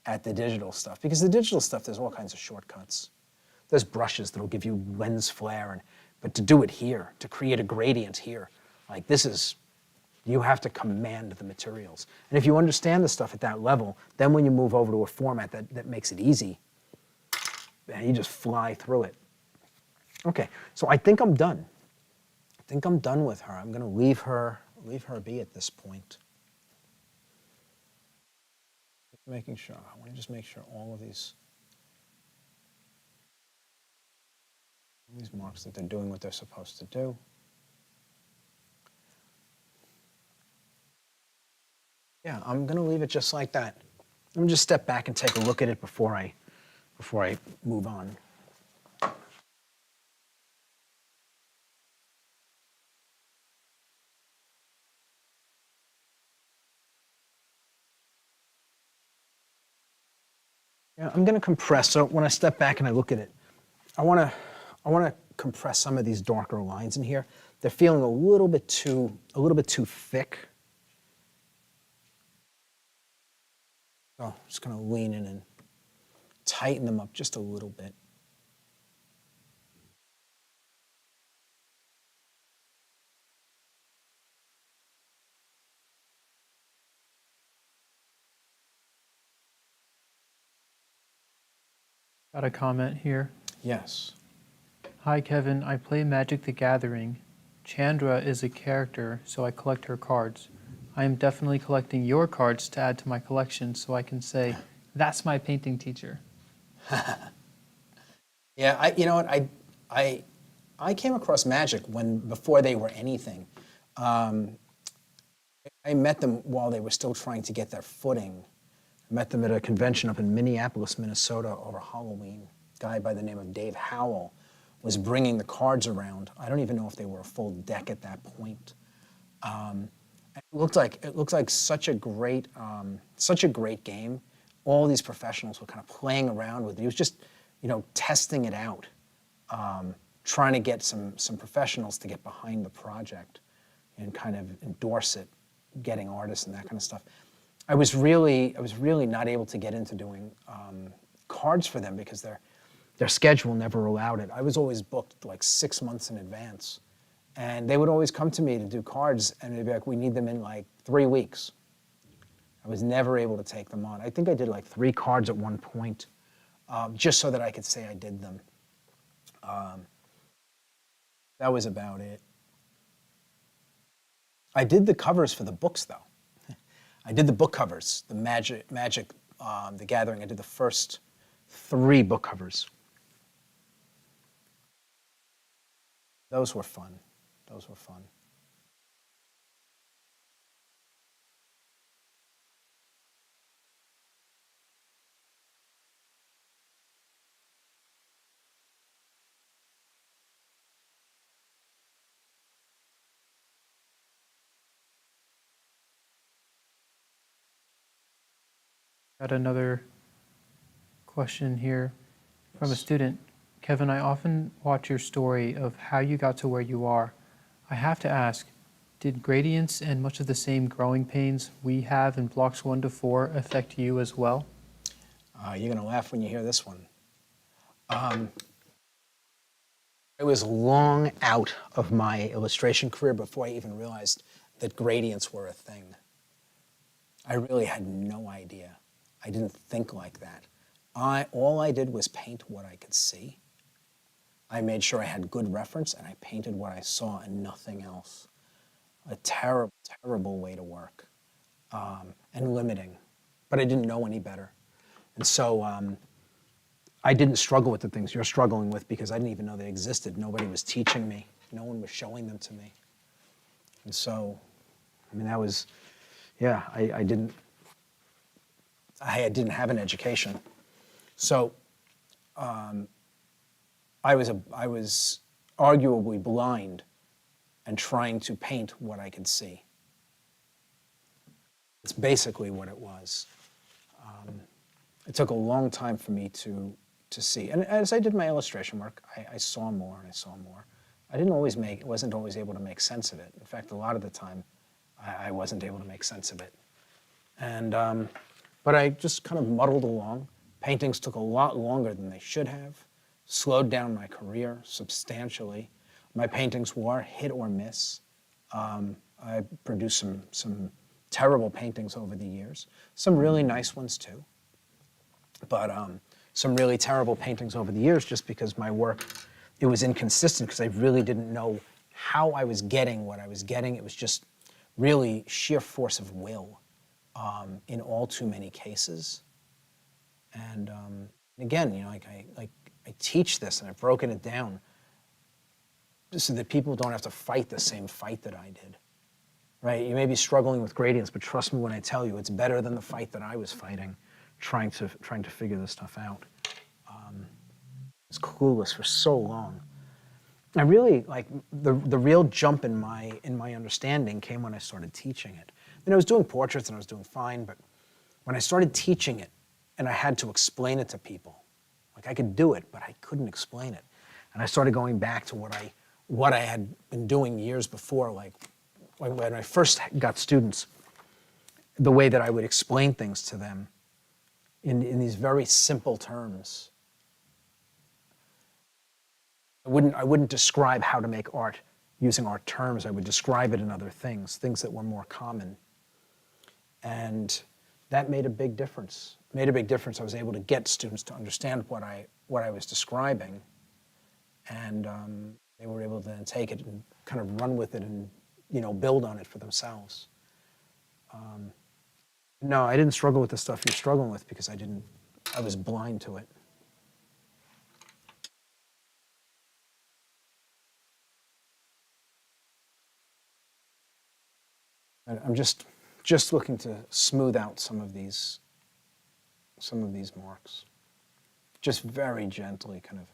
at the digital stuff, because the digital stuff, there's all kinds of shortcuts. There's brushes that'll give you lens flare, but to do it here, to create a gradient here, like this is, you have to command the materials. And if you understand the stuff at that level, then when you move over to a format that makes it easy, man, you just fly through it. Okay, so I think I'm done. I think I'm done with her. I'm gonna leave her be at this point. Making sure, I want to just make sure all of these marks that they're doing what they're supposed to do. Yeah, I'm going to leave it just like that. I'm going to just step back and take a look at it before I move on. Yeah, I'm going to compress. So when I step back and I look at it, I want to compress some of these darker lines in here. They're feeling a little bit too thick. So I'm just going to lean in and tighten them up just a little bit. Got a comment here. Yes. Hi, Kevin. I play Magic the Gathering. Chandra is a character, so I collect her cards. I am definitely collecting your cards to add to my collection so I can say, that's my painting teacher. Yeah, you know what? I came across Magic before they were anything. I met them while they were still trying to get their footing. I met them at a convention up in Minneapolis, Minnesota over Halloween. A guy by the name of Dave Howell was bringing the cards around. I don't even know if they were a full deck at that point. It looked like such a great game. All these professionals were kind of playing around with it. He was just, testing it out, trying to get some professionals to get behind the project and kind of endorse it, getting artists and that kind of stuff. I was really not able to get into doing cards for them because their schedule never allowed it. I was always booked like 6 months in advance. And they would always come to me to do cards, and they'd be like, we need them in like 3 weeks. I was never able to take them on. I think I did like 3 cards at one point, just so that I could say I did them. That was about it. I did the covers for the books, though. I did the book covers, the Magic, the Gathering. I did the first 3 book covers. Those were fun. Those were fun. Got another question here from a student. Kevin, I often watch your story of how you got to where you are. I have to ask, did gradients and much of the same growing pains we have in blocks 1 to 4 affect you as well? You're going to laugh when you hear this one. I was long out of my illustration career before I even realized that gradients were a thing. I really had no idea. I didn't think like that. All I did was paint what I could see. I made sure I had good reference, and I painted what I saw and nothing else. A terrible, terrible way to work, and limiting. But I didn't know any better. And so I didn't struggle with the things you're struggling with because I didn't even know they existed. Nobody was teaching me. No one was showing them to me. And so, I mean, that was, yeah, I didn't have an education. So I was arguably blind and trying to paint what I could see. It's basically what it was. It took a long time for me to see. And as I did my illustration work, I saw more and I saw more. Wasn't always able to make sense of it. In fact, a lot of the time, I wasn't able to make sense of it. And, but I just kind of muddled along. Paintings took a lot longer than they should have, slowed down my career substantially. My paintings were hit or miss. I produced some terrible paintings over the years, some really nice ones too, but some really terrible paintings over the years just because my work, it was inconsistent because I really didn't know how I was getting what I was getting. It was just really sheer force of will in all too many cases. And again, you know, I teach this and I've broken it down so that people don't have to fight the same fight that I did, right? You may be struggling with gradients, but trust me when I tell you, it's better than the fight that I was fighting, trying to figure this stuff out. I was clueless for so long. I really, like, the real jump in my understanding came when I started teaching it. I mean, I was doing portraits and I was doing fine, but when I started teaching it and I had to explain it to people, like I could do it, but I couldn't explain it. And I started going back to what I had been doing years before, like when I first got students, the way that I would explain things to them in these very simple terms. I wouldn't describe how to make art using art terms. I would describe it in other things that were more common. And that made a big difference. Made a big difference. I was able to get students to understand what I was describing, and they were able to then take it and kind of run with it and, you know, build on it for themselves. No, I didn't struggle with the stuff you're struggling with because I was blind to it. I'm just looking to smooth out some of these marks. Just very gently kind of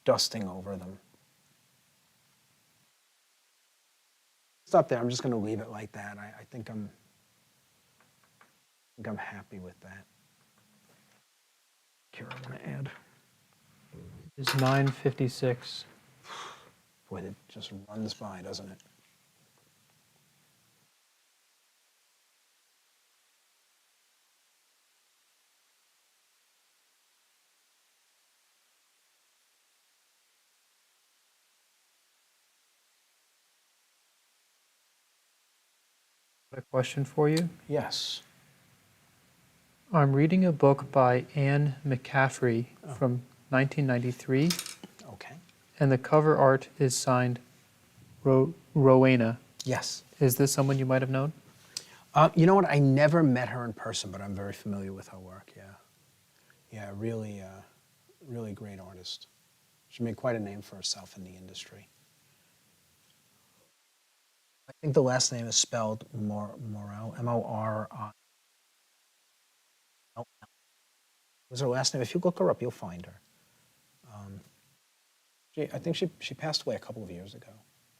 dusting over them. Stop there. I'm just going to leave it like that. I think I'm happy with that. Here, I want to add. It's 9:56. Boy, it just runs by, doesn't it? A question for you. Yes. I'm reading a book by Anne McCaffrey from 1993, Okay. and the cover art is signed Rowena. Yes. Is this someone you might have known? You know what? I never met her in person, but I'm very familiar with her work. Yeah. Yeah, really, really great artist. She made quite a name for herself in the industry. I think the last name is spelled Morel, M-O-R-I. Was her last name? If you look her up, you'll find her. I think she passed away a couple of years ago,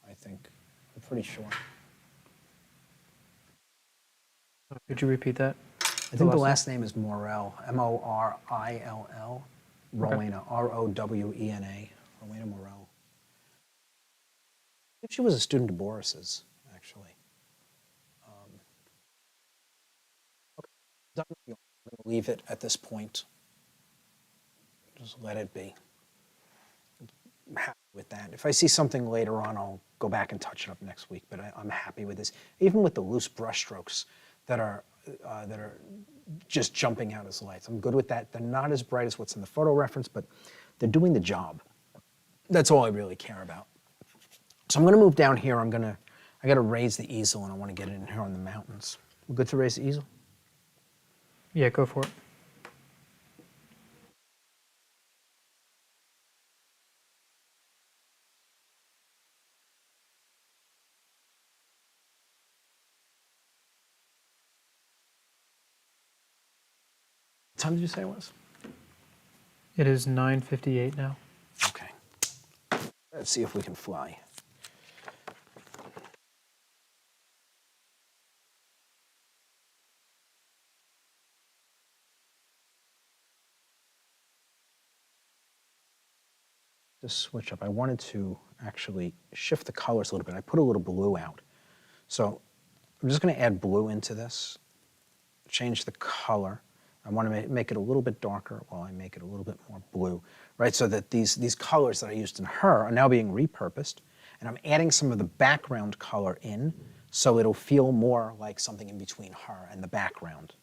I think. I'm pretty sure. Could you repeat that? I think the last name is Morel, M-O-R-I-L-L, Rowena, R-O-W-E-N-A, Rowena Morel. I think she was a student of Boris's, actually. Okay, I'm going to leave it at this point. Just let it be. I'm happy with that. If I see something later on, I'll go back and touch it up next week, but I'm happy with this. Even with the loose brush strokes that are just jumping out as lights, I'm good with that. They're not as bright as what's in the photo reference, but they're doing the job. That's all I really care about. So I'm going to move down here. I got to raise the easel, and I want to get it in here on the mountains. We're good to raise the easel? Yeah, go for it. What time did you say it was? It is 9:58 now. Okay. Let's see if we can fly. Just switch up. I wanted to actually shift the colors a little bit. I put a little blue out. So I'm just going to add blue into this, change the color. I want to make it a little bit darker while I make it a little bit more blue, right? So that these colors that I used in her are now being repurposed, and I'm adding some of the background color in so it'll feel more like something in between her and the background.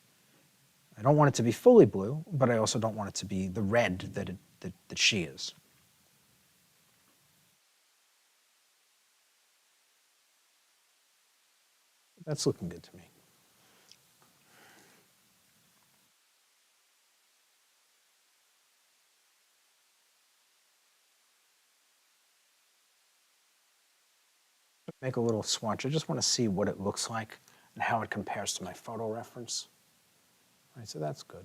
I don't want it to be fully blue, but I also don't want it to be the red that she is. That's looking good to me. Make a little swatch. I just want to see what it looks like and how it compares to my photo reference. All right, so that's good.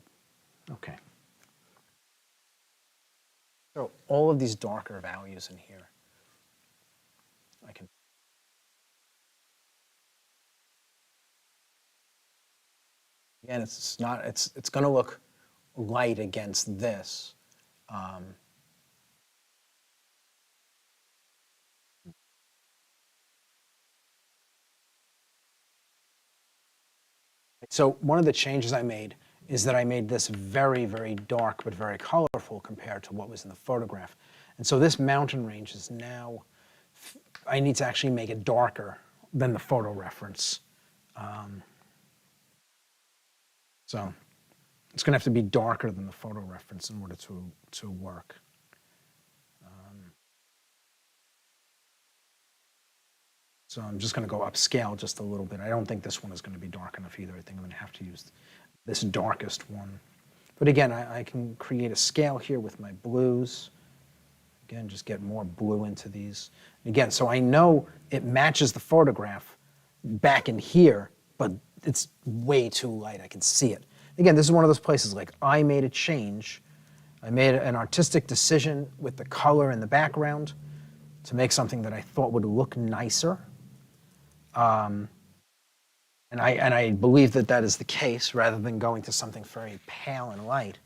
Okay. So all of these darker values in here, I can. Again, it's not. It's going to look light against this. So one of the changes I made is that I made this very, very dark but very colorful compared to what was in the photograph. And so this mountain range is now, I need to actually make it darker than the photo reference. So it's going to have to be darker than the photo reference in order to work. So I'm just going to go upscale just a little bit. I don't think this one is going to be dark enough either. I think I'm going to have to use this darkest one. But again, I can create a scale here with my blues. Again, just get more blue into these. Again, so I know it matches the photograph back in here, but it's way too light. I can see it. Again, this is one of those places like I made a change. I made an artistic decision with the color in the background to make something that I thought would look nicer. And I believe that that is the case rather than going to something very pale and light.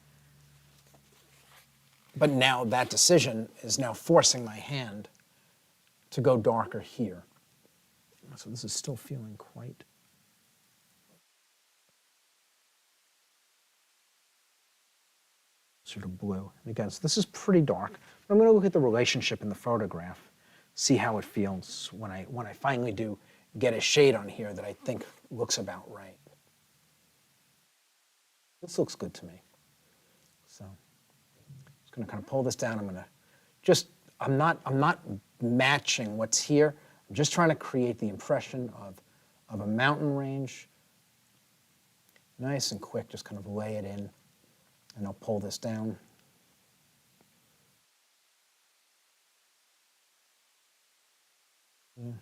But now that decision is now forcing my hand to go darker here. So this is still feeling quite sort of blue. And again, so this is pretty dark. But I'm going to look at the relationship in the photograph, see how it feels when I finally do get a shade on here that I think looks about right. This looks good to me. So I'm just going to kind of pull this down. I'm going to just, I'm not matching what's here. I'm just trying to create the impression of a mountain range. Nice and quick, just kind of lay it in. And I'll pull this down. Yeah.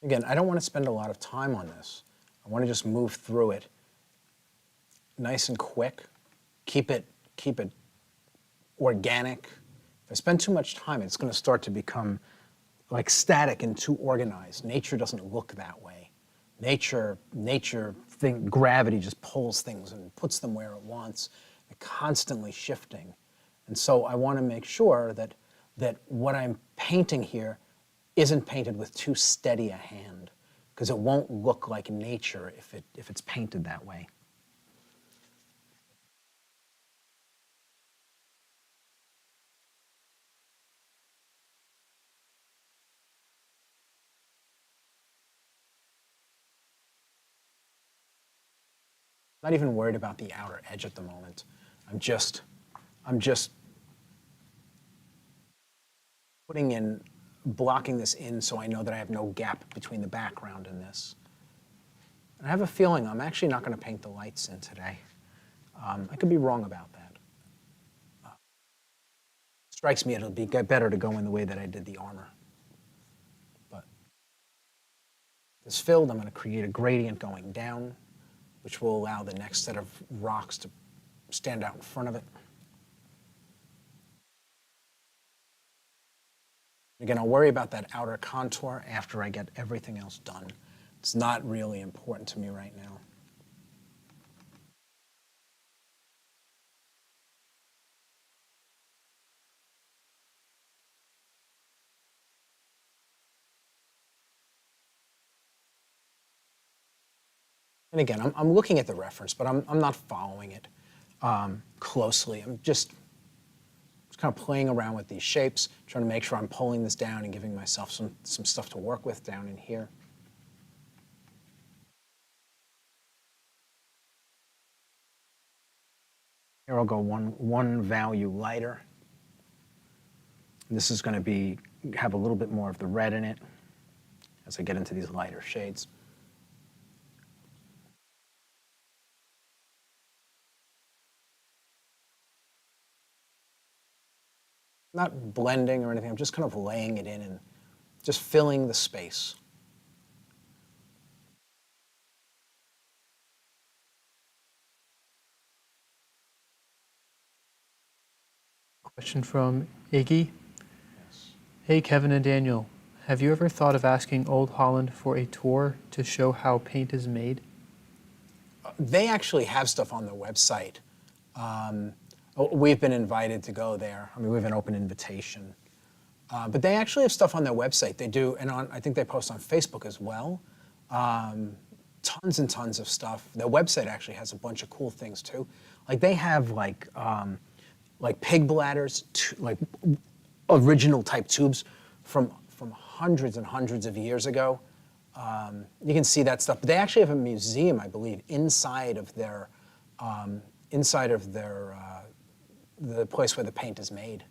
Again, I don't want to spend a lot of time on this. I want to just move through it nice and quick. keep it organic. If I spend too much time, it's going to start to become like static and too organized. Nature doesn't look that way. Gravity just pulls things and puts them where it wants. They're constantly shifting. And so I want to make sure that what I'm painting here isn't painted with too steady a hand, because it won't look like nature if it's painted that way. Not even worried about the outer edge at the moment. I'm just blocking this in so I know that I have no gap between the background and this. And I have a feeling I'm actually not going to paint the lights in today. I could be wrong about that. Strikes me it'll be better to go in the way that I did the armor. But this filled, I'm going to create a gradient going down, which will allow the next set of rocks to stand out in front of it. Again, I'll worry about that outer contour after I get everything else done. It's not really important to me right now. And again, I'm looking at the reference, but I'm not following it closely. I'm just kind of playing around with these shapes, trying to make sure I'm pulling this down and giving myself some stuff to work with down in here. Here I'll go one value lighter. And this is going to have a little bit more of the red in it as I get into these lighter shades. Not blending or anything, I'm just kind of laying it in and just filling the space. Question from Iggy. Yes. Hey, Kevin and Daniel. Have you ever thought of asking Old Holland for a tour to show how paint is made? They actually have stuff on their website. We've been invited to go there. I mean, we have an open invitation. But they actually have stuff on their website. They do, and I think they post on Facebook as well. Tons and tons of stuff. Their website actually has a bunch of cool things too. Like they have like pig bladders, like original type tubes from hundreds and hundreds of years ago. You can see that stuff. But they actually have a museum, I believe, inside of their the place where the paint is made.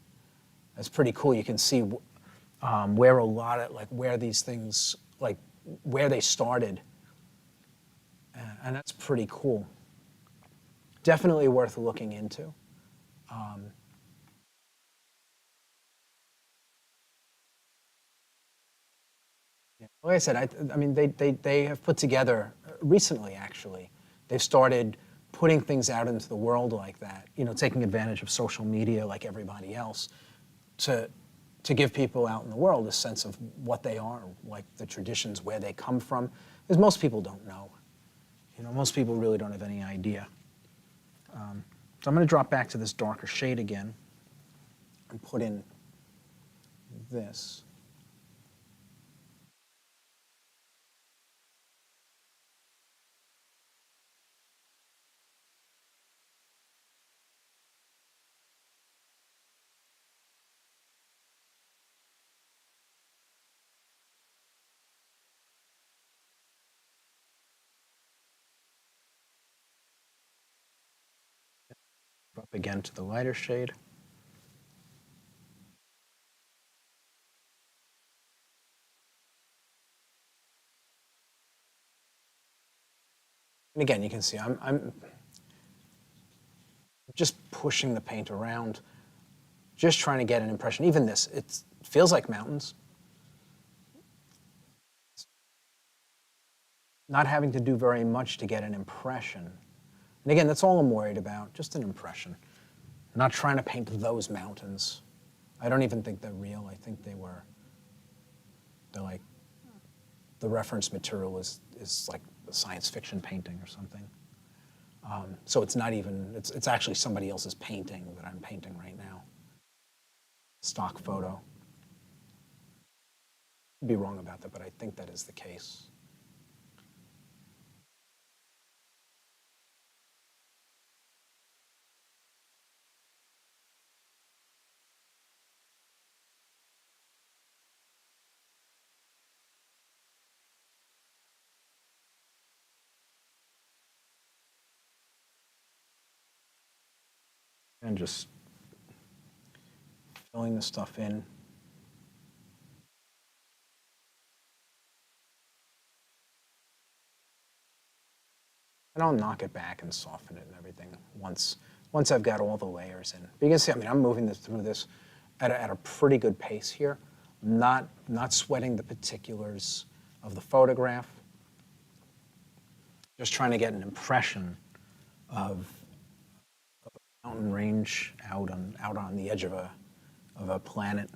That's pretty cool. You can see where a lot of where these things where they started, and that's pretty cool. Definitely worth looking into. Like I said, I mean, they have put together recently, actually. They've started putting things out into the world like that, taking advantage of social media like everybody else to give people out in the world a sense of what they are, like the traditions, where they come from, because most people don't know. Most people really don't have any idea. So I'm going to drop back to this darker shade again and put in this. Up again to the lighter shade. And again, you can see I'm just pushing the paint around, just trying to get an impression. Even this, it feels like mountains. Not having to do very much to get an impression And again, that's all I'm worried about, just an impression. I'm not trying to paint those mountains. I don't even think they're real. I think they're like, the reference material is like a science fiction painting or something. So it's not even, it's actually somebody else's painting that I'm painting right now. Stock photo. I'd be wrong about that, but I think that is the case. And just filling the stuff in. And I'll knock it back and soften it and everything once I've got all the layers in. But you can see, I mean, I'm moving through this at a pretty good pace here. Not sweating the particulars of the photograph. Just trying to get an impression of a mountain range out on the edge of a planet.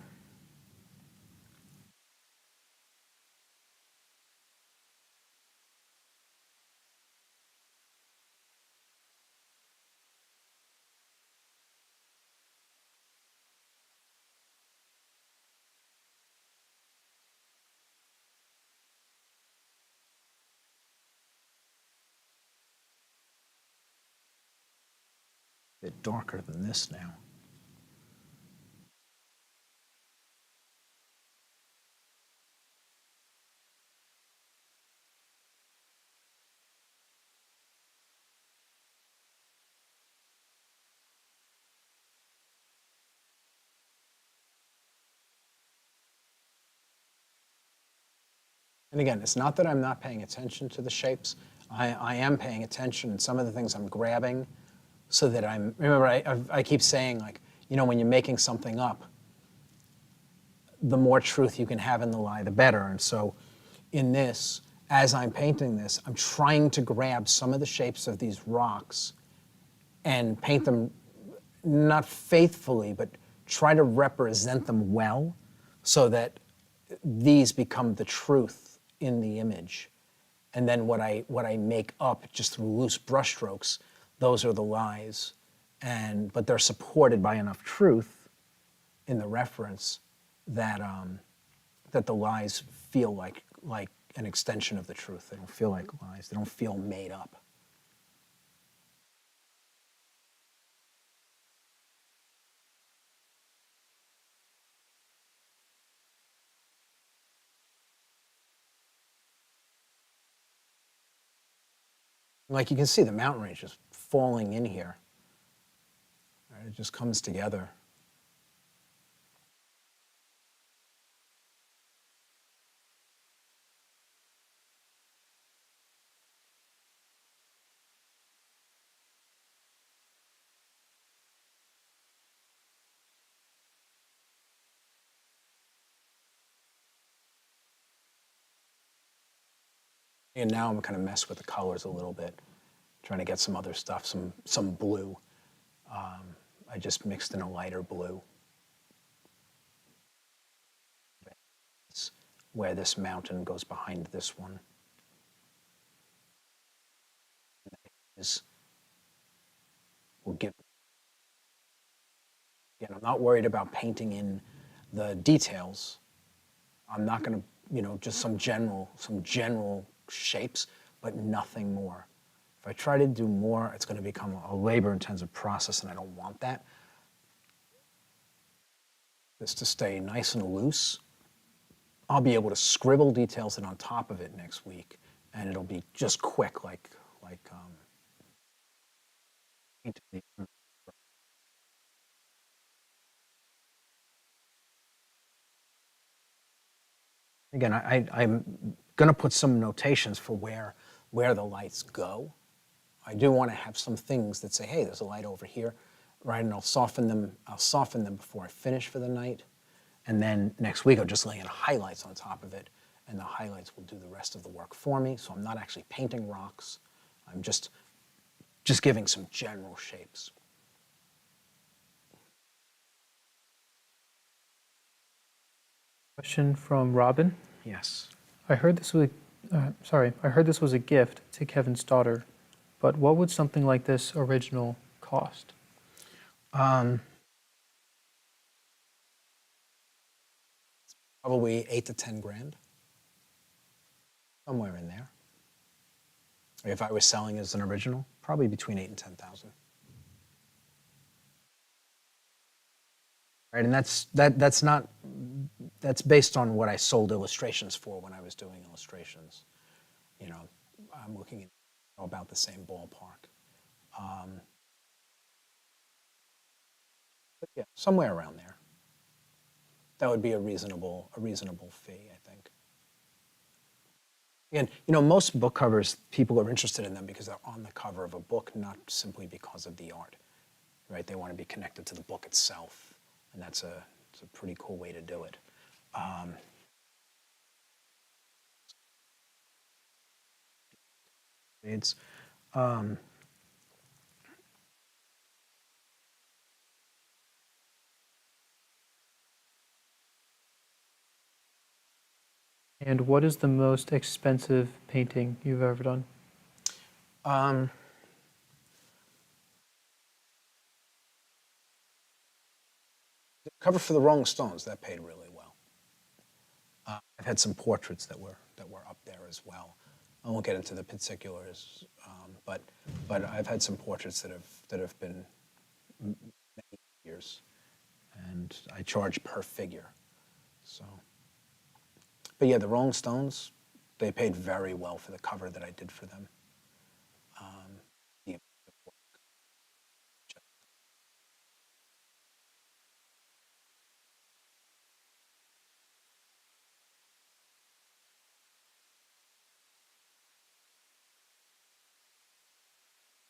A bit darker than this now. And again, it's not that I'm not paying attention to the shapes. I am paying attention, and some of the things I'm grabbing so that remember, I keep saying, like, when you're making something up, the more truth you can have in the lie, the better. And so in this, as I'm painting this, I'm trying to grab some of the shapes of these rocks and paint them not faithfully, but try to represent them well so that these become the truth in the image. And then what I make up just through loose brushstrokes, those are the lies. But they're supported by enough truth in the reference that the lies feel like an extension of the truth. They don't feel like lies. They don't feel made up. Like you can see, the mountain range is falling in here. Right, it just comes together. And now I'm kind of mess with the colors a little bit, trying to get some other stuff, some blue. I just mixed in a lighter blue. It's where this mountain goes behind this one. We'll give. Again, I'm not worried about painting in the details. I'm not going to, just some general shapes, but nothing more. If I try to do more, it's going to become a labor-intensive process, and I don't want that. Just to stay nice and loose, I'll be able to scribble details in on top of it next week, and it'll be just quick, like again, I'm going to put some notations for where the lights go. I do want to have some things that say, hey, there's a light over here, right? And I'll soften them before I finish for the night. And then next week, I'll just lay in highlights on top of it, and the highlights will do the rest of the work for me. So I'm not actually painting rocks. I'm just just giving some general shapes. Question from Robin. Yes. I heard this was a gift to Kevin's daughter, but what would something like this original cost? Probably 8 to 10 grand, somewhere in there. If I was selling as an original, probably between 8 and 10,000. Right, and that's based on what I sold illustrations for when I was doing illustrations. You know, I'm looking at about the same ballpark. But yeah, somewhere around there. That would be a reasonable fee, I think. And most book covers, people are interested in them because they're on the cover of a book, not simply because of the art, right? They want to be connected to the book itself, and it's a pretty cool way to do it. It's And what is the most expensive painting you've ever done? the cover for the Rolling Stones, that paid really well. I've had some portraits that were up there as well. I won't get into the particulars, but I've had some portraits that have been many years, and I charge per figure. So, but yeah, the Rolling Stones, they paid very well for the cover that I did for them. The-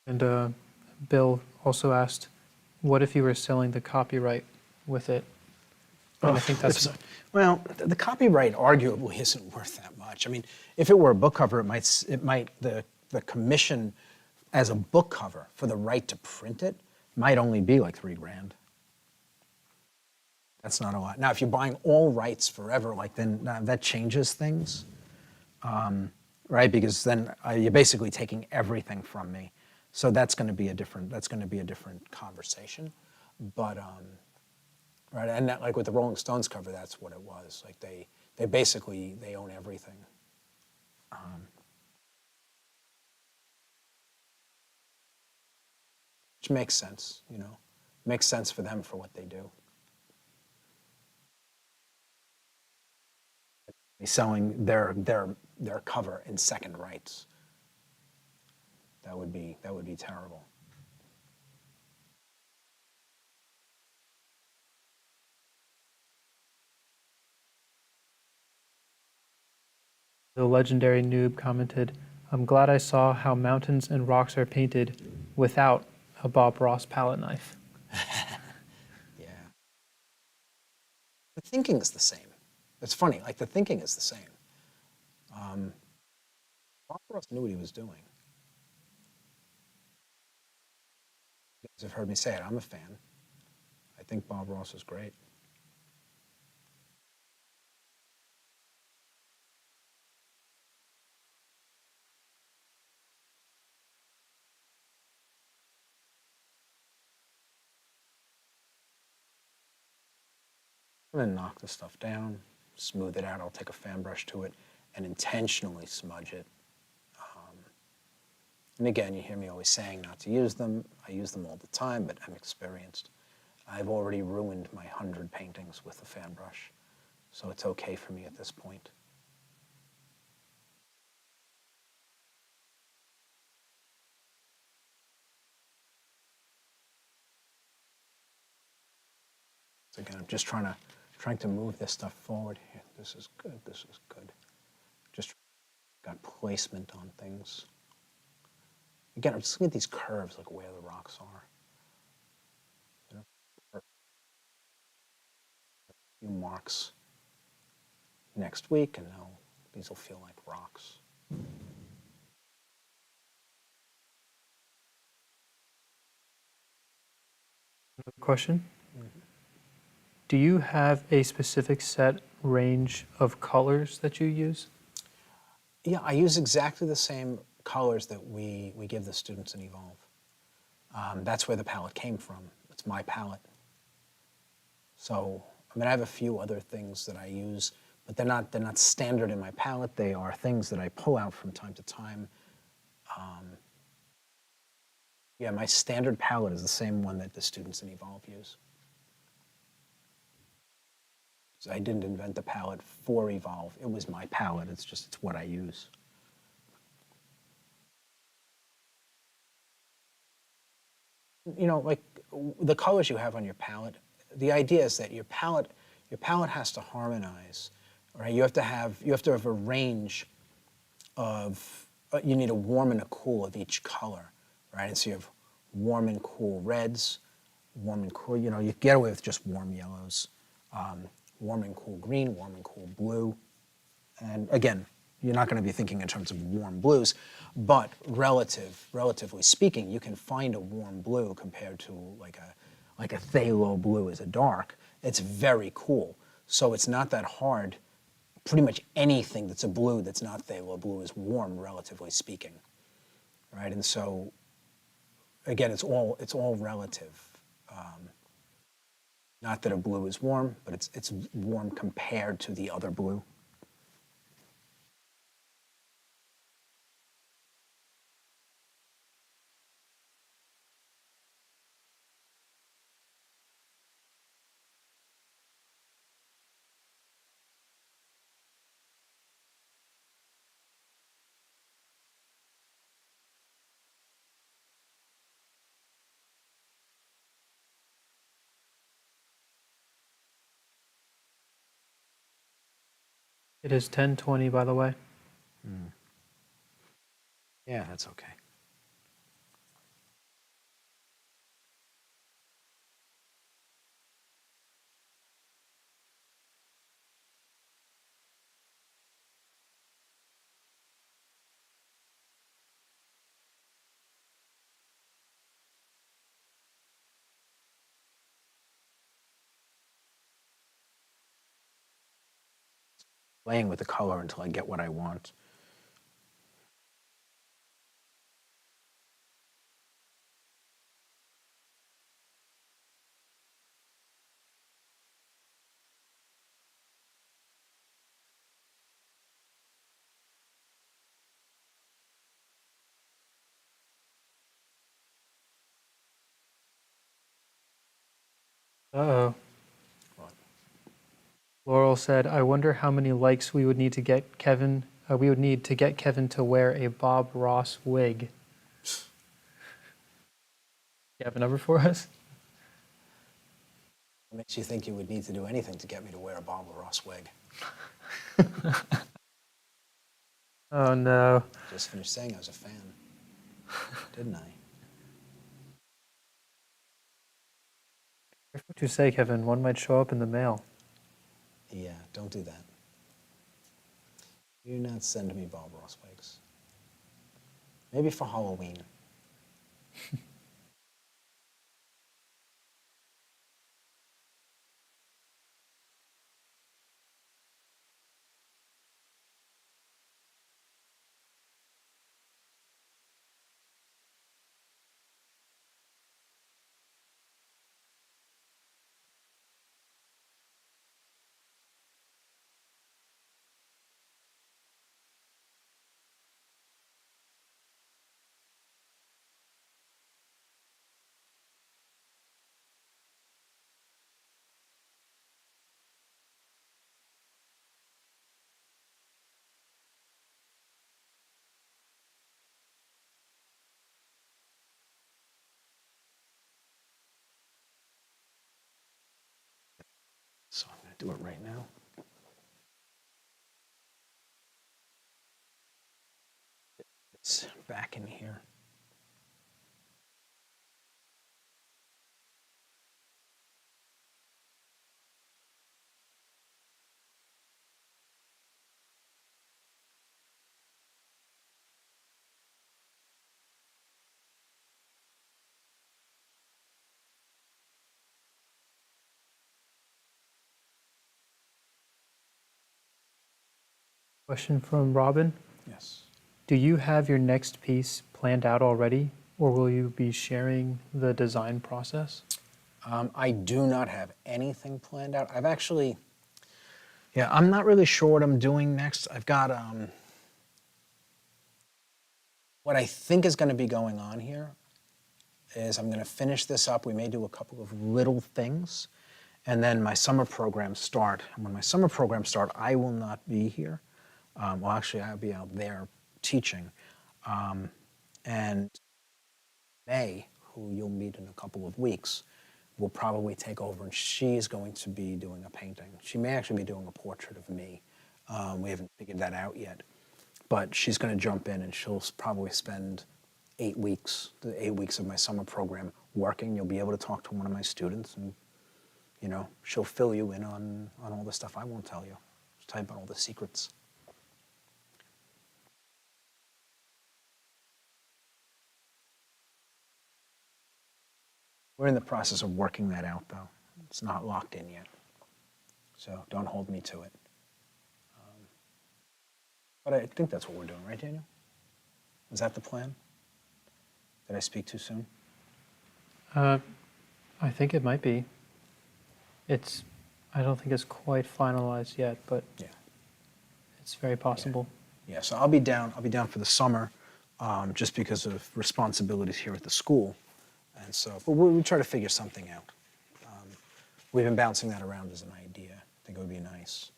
And Bill also asked, what if you were selling the copyright with it? And I think that's Well, the copyright arguably isn't worth that much. I mean, if it were a book cover, the commission as a book cover for the right to print it might only be like $3 grand. That's not a lot. Now, if you're buying all rights forever, then that changes things, right? Because then you're basically taking everything from me. So that's going to be a different conversation. But right, and that, like with the Rolling Stones cover, that's what it was. Like they basically own everything. Which makes sense, makes sense for them for what they do. Selling their cover in second rights. That would be terrible. the legendary noob commented, I'm glad I saw how mountains and rocks are painted without a Bob Ross palette knife. Yeah. The thinking is the same. It's funny, like the thinking is the same. Bob Ross knew what he was doing. You guys have heard me say it, I'm a fan. I think Bob Ross is great. I'm gonna knock the stuff down, smooth it out. I'll take a fan brush to it and intentionally smudge it. And again, you hear me always saying not to use them. I use them all the time, but I'm experienced. I've already ruined my 100 paintings with a fan brush, so it's okay for me at this point. So again, I'm just trying to move this stuff forward here. This is good. This is good. Just got placement on things. Again, I'm just looking at these curves, like where the rocks are. A few marks next week, and now these will feel like rocks. question. Do you have a specific set range of colors that you use? Yeah, I use exactly the same colors that we give the students in Evolve. That's where the palette came from. It's my palette. So, I mean, I have a few other things that I use, but they're not standard in my palette. They are things that I pull out from time to time. Yeah, my standard palette is the same one that the students in Evolve use. So I didn't invent the palette for Evolve. It was my palette. It's what I use. You know, like the colors you have on your palette, the idea is that your palette has to harmonize, right? You have to have a range of, you need a warm and a cool of each color, right? And so you have warm and cool reds, warm and cool, you know, you get away with just warm yellows, warm and cool green, warm and cool blue. And again, you're not going to be thinking in terms of warm blues, but relatively speaking, you can find a warm blue compared to like a phthalo blue is a dark. It's very cool. So it's not that hard. Pretty much anything that's a blue that's not phthalo blue is warm, relatively speaking, right? And so, again, it's all relative. Not that a blue is warm, but it's warm compared to the other blue. It is 10:20, by the way. Yeah, that's okay. Playing with the color until I get what I want. Uh-oh. Laurel said, "I wonder how many likes we would need to get Kevin. We would need to get Kevin to wear a Bob Ross wig." You have a number for us? What makes you think you would need to do anything to get me to wear a Bob Ross wig? Oh no. Just finished saying I was a fan, didn't I? Careful what you say, Kevin. One might show up in the mail. Yeah, don't do that. Do not send me Bob Ross wigs. Maybe for Halloween. So I'm going to do it right now. It's back in here. Question from Robin. Yes. Do you have your next piece planned out already, or will you be sharing the design process? I do not have anything planned out. I've actually, yeah, I'm not really sure what I'm doing next. I've got what I think is going to be going on here is I'm going to finish this up. We may do a couple of little things, and then my summer programs start. And when my summer programs start, I will not be here. Well, actually, I'll be out there teaching. And May, who you'll meet in a couple of weeks, will probably take over, and she's going to be doing a painting. She may actually be doing a portrait of me. We haven't figured that out yet. But she's going to jump in, and she'll probably spend 8 weeks, the 8 weeks of my summer program working. You'll be able to talk to one of my students, and she'll fill you in on all the stuff I won't tell you. She'll tell you about all the secrets. We're in the process of working that out, though. It's not locked in yet. So don't hold me to it. But I think that's what we're doing, right, Daniel? Was that the plan? Did I speak too soon? I think it might be. I don't think it's quite finalized yet, but Yeah. it's very possible. Yeah, so I'll be down for the summer just because of responsibilities here at the school. And so, but we'll try to figure something out. We've been bouncing that around as an idea. I think it would be nice.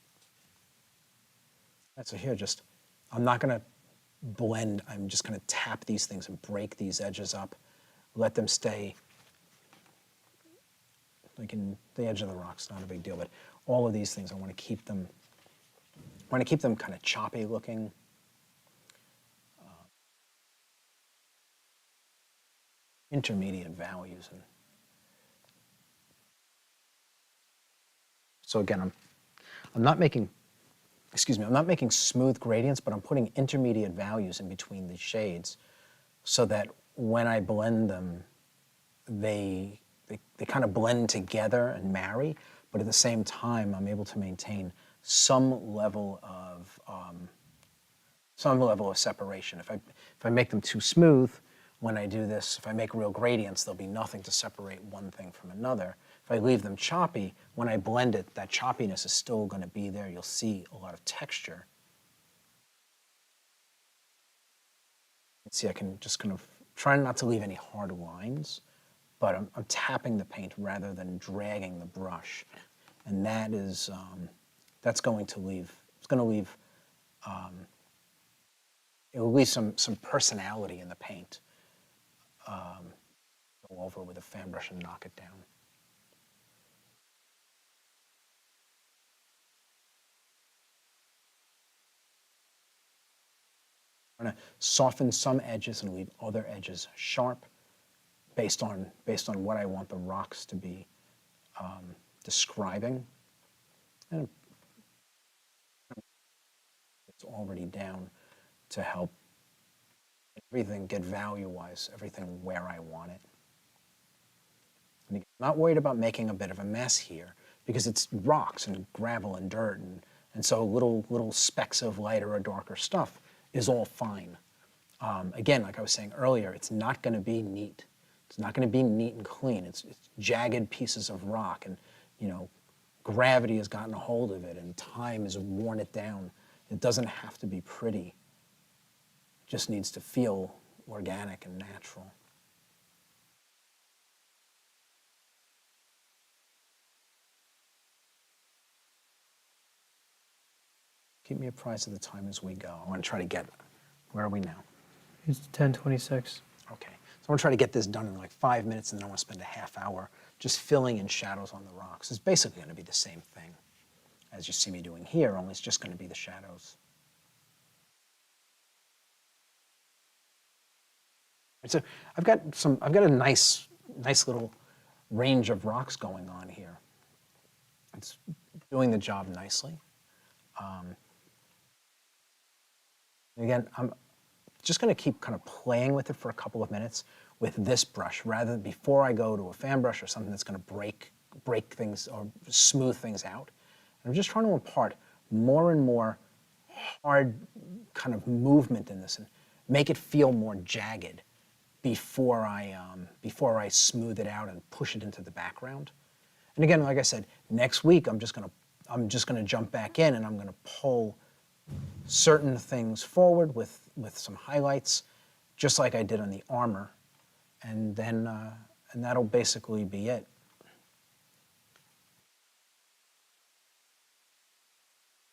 And so here, I'm not going to blend. I'm just going to tap these things and break these edges up, let them stay like in the edge of the rock's not a big deal, but all of these things, I want to keep them kind of choppy looking. Intermediate values. And so again, I'm not making smooth gradients, but I'm putting intermediate values in between the shades so that when I blend them, they kind of blend together and marry, but at the same time, I'm able to maintain some level of separation. If I make them too smooth, when I do this, if I make real gradients, there'll be nothing to separate one thing from another. If I leave them choppy, when I blend it, that choppiness is still going to be there. You'll see a lot of texture. See, I can just kind of try not to leave any hard lines, but I'm tapping the paint rather than dragging the brush. And that is, that's going to leave, it'll leave some personality in the paint. Go over with a fan brush and knock it down. I'm going to soften some edges and leave other edges sharp based on what I want the rocks to be describing. And it's already down to help everything get value-wise, everything where I want it. And again, I'm not worried about making a bit of a mess here because it's rocks and gravel and dirt, and so little specks of lighter or darker stuff is all fine. Again, like I was saying earlier, it's not going to be neat. It's not going to be neat and clean. It's jagged pieces of rock, and gravity has gotten a hold of it, and time has worn it down. It doesn't have to be pretty. It just needs to feel organic and natural. Keep me apprised of the time as we go. I want to try to get, where are we now? It's 10:26. Okay, so I want to try to get this done in like 5 minutes, and then I want to spend a half hour just filling in shadows on the rocks. It's basically going to be the same thing as you see me doing here, only it's just going to be the shadows. So I've got a nice little range of rocks going on here. It's doing the job nicely. Again, I'm just going to keep kind of playing with it for a couple of minutes with this brush, rather than before I go to a fan brush or something that's going to break things or smooth things out. And I'm just trying to impart more and more hard kind of movement in this and make it feel more jagged before I smooth it out and push it into the background. And again, like I said, next week I'm just gonna jump back in and I'm gonna pull certain things forward with some highlights, just like I did on the armor, and then and that'll basically be it.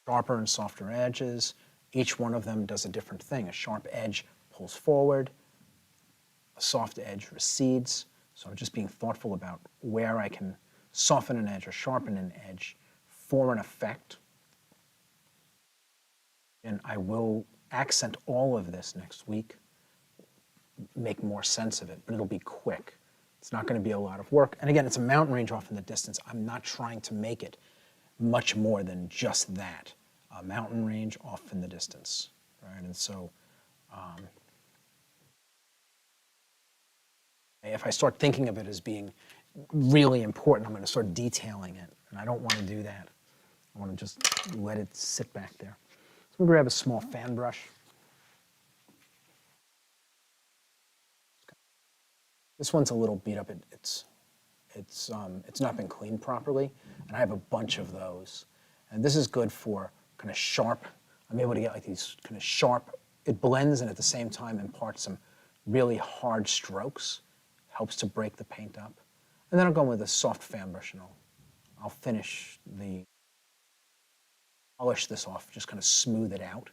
Sharper and softer edges. Each one of them does a different thing. A sharp edge pulls forward, a soft edge recedes. So just being thoughtful about where I can soften an edge or sharpen an edge for an effect. And I will accent all of this next week, make more sense of it, but it'll be quick. It's not going to be a lot of work. And again, it's a mountain range off in the distance. I'm not trying to make it much more than just that. A mountain range off in the distance, right? And so if I start thinking of it as being really important, I'm going to start detailing it, and I don't want to do that. I want to just let it sit back there. So I'm going to grab a small fan brush. This one's a little beat up. It's not been cleaned properly, and I have a bunch of those. And this is good for kind of sharp. I'm able to get like these kind of sharp. It blends and at the same time imparts some really hard strokes. Helps to break the paint up. And then I'll go with a soft fan brush and I'll polish this off, just kind of smooth it out.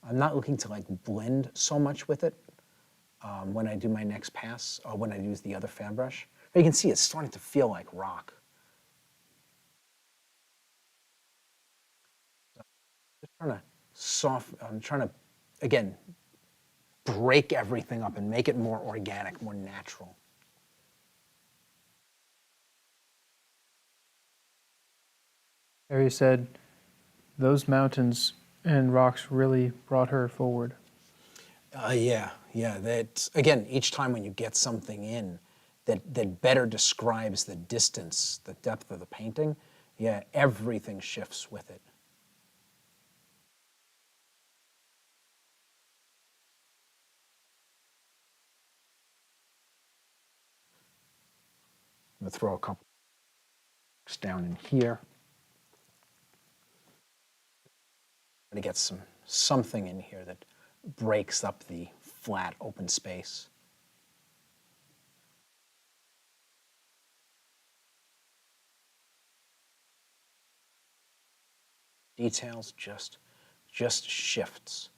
I'm not looking to like blend so much with it when I do my next pass or when I use the other fan brush. But you can see it's starting to feel like rock. I'm trying to, again, break everything up and make it more organic, more natural. Harry said those mountains and rocks really brought her forward. Yeah. That, again, each time when you get something in that better describes the distance, the depth of the painting, yeah, everything shifts with it. I'm going to throw a couple down in here. To get something in here that breaks up the flat open space. Details just shifts.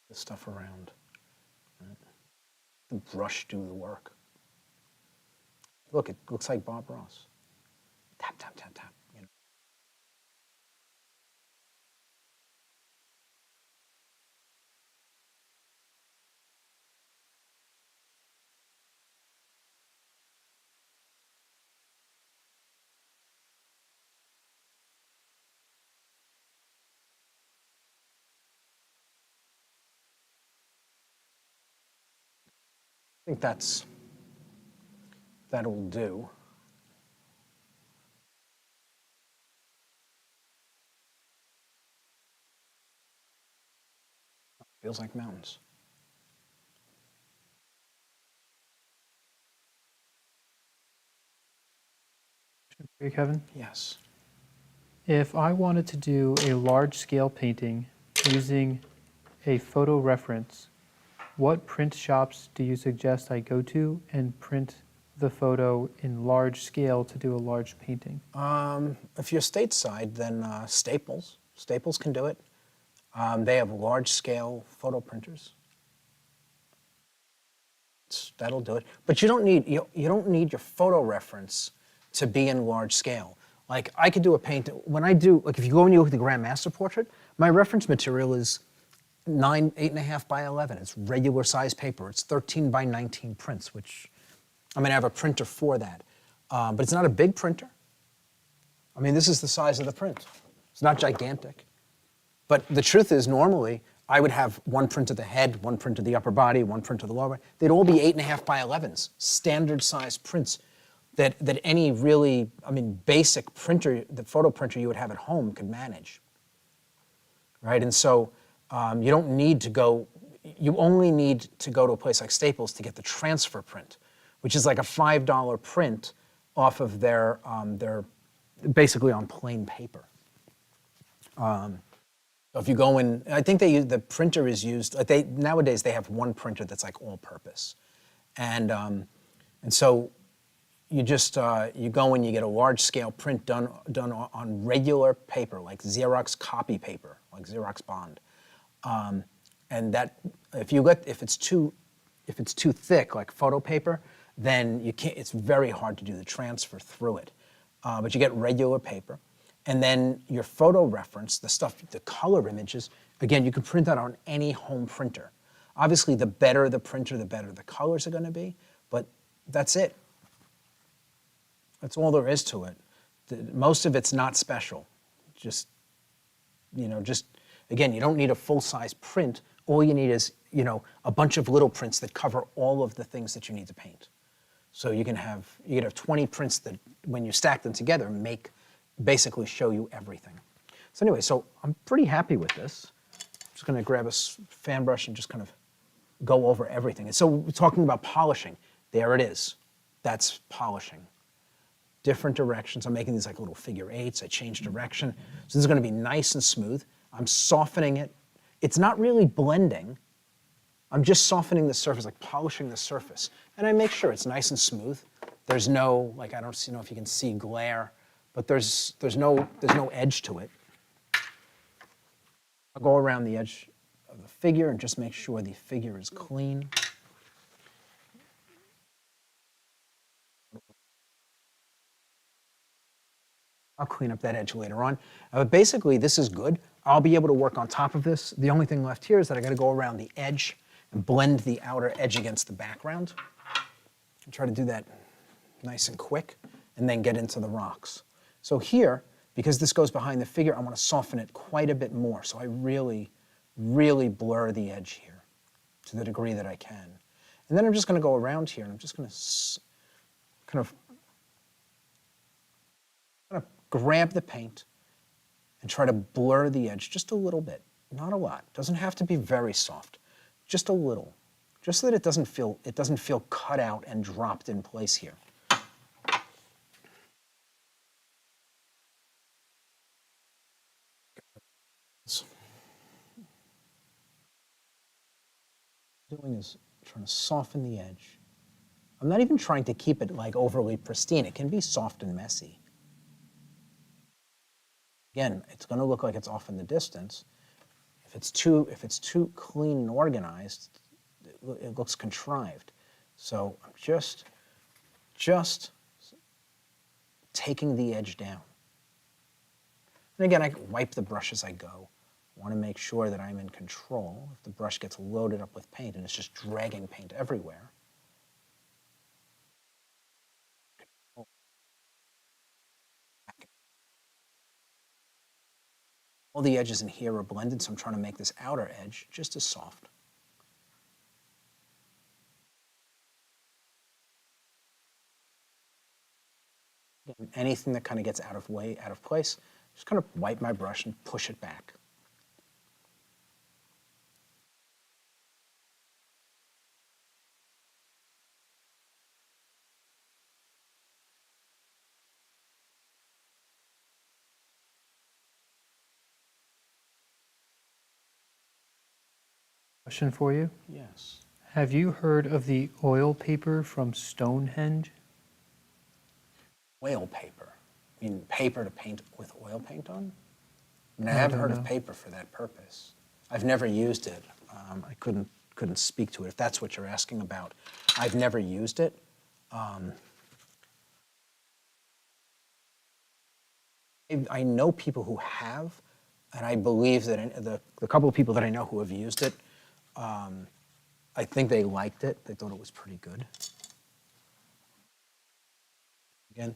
The stuff around. Right? The brush do the work. Look, it looks like Bob Ross. Tap, tap, tap, tap. You know. I think that'll do. Feels like mountains. Hey, Kevin? Yes. If I wanted to do a large-scale painting using a photo reference, what print shops do you suggest I go to and print the photo in large scale to do a large painting? If you're stateside, then Staples. Staples can do it. They have large-scale photo printers. That'll do it. But you don't need your photo reference to be in large scale. Like I could do a painting when I do, like if you go and you look at the Grand Master portrait, my reference material is 8.5 by 11. It's regular size paper. It's 13 by 19 prints, which I have a printer for that. But it's not a big printer. I mean, this is the size of the print. It's not gigantic. But the truth is, normally, I would have one print of the head, one print of the upper body, one print of the lower body. They'd all be 8.5 by 11s, standard size prints that any really, I mean, basic printer, the photo printer you would have at home could manage, right? And so you don't need to go, you only need to go to a place like Staples to get the transfer print, which is like a $5 print off of their basically on plain paper. So if you go in, I think they use, the printer is used, like nowadays they have one printer that's like all purpose. And so you just, you go in, you get a large scale print done on regular paper, like Xerox copy paper, like Xerox Bond. And that, if it's too thick, like photo paper, then you can't, it's very hard to do the transfer through it. But you get regular paper. And then your photo reference, the stuff, the color images, again, you can print that on any home printer. Obviously, the better the printer, the better the colors are going to be, but that's it. That's all there is to it. Most of it's not special. Just, again, you don't need a full-size print. All you need is, a bunch of little prints that cover all of the things that you need to paint. So you can have 20 prints that, when you stack them together, basically show you everything. So anyway, so I'm pretty happy with this. I'm just going to grab a fan brush and just kind of go over everything. And so we're talking about polishing. There it is. That's polishing. Different directions. I'm making these like little figure eights. I change direction. So this is going to be nice and smooth. I'm softening it. It's not really blending. I'm just softening the surface, like polishing the surface. And I make sure it's nice and smooth. There's no, like, I don't know if you can see glare, but there's no edge to it. I'll go around the edge of the figure and just make sure the figure is clean. I'll clean up that edge later on. But basically, this is good. I'll be able to work on top of this. The only thing left here is that I got to go around the edge and blend the outer edge against the background. And try to do that nice and quick, and then get into the rocks. So here, because this goes behind the figure, I want to soften it quite a bit more. So I really, really blur the edge here to the degree that I can. And then I'm just going to go around here, and I'm just going to kind of grab the paint and try to blur the edge just a little bit, not a lot. Doesn't have to be very soft, just a little, just so that it doesn't feel cut out and dropped in place here. What I'm doing is trying to soften the edge. I'm not even trying to keep it like overly pristine. It can be soft and messy. Again, it's going to look like it's off in the distance. If it's too clean and organized, it looks contrived. So I'm just taking the edge down. And again, I can wipe the brush as I go. I want to make sure that I'm in control. If the brush gets loaded up with paint and it's just dragging paint everywhere, all the edges in here are blended, so I'm trying to make this outer edge just as soft. Again, anything that kind of gets out of place, just kind of wipe my brush and push it back. Question for you. Yes. Have you heard of the oil paper from Stonehenge? Oil paper? You mean paper to paint with oil paint on? I mean, I I haven't don't heard know. of paper for that purpose. I've never used it. I couldn't speak to it if that's what you're asking about. I've never used it. I know people who have, and I believe that the couple of people that I know who have used it, I think they liked it. They thought it was pretty good. Again,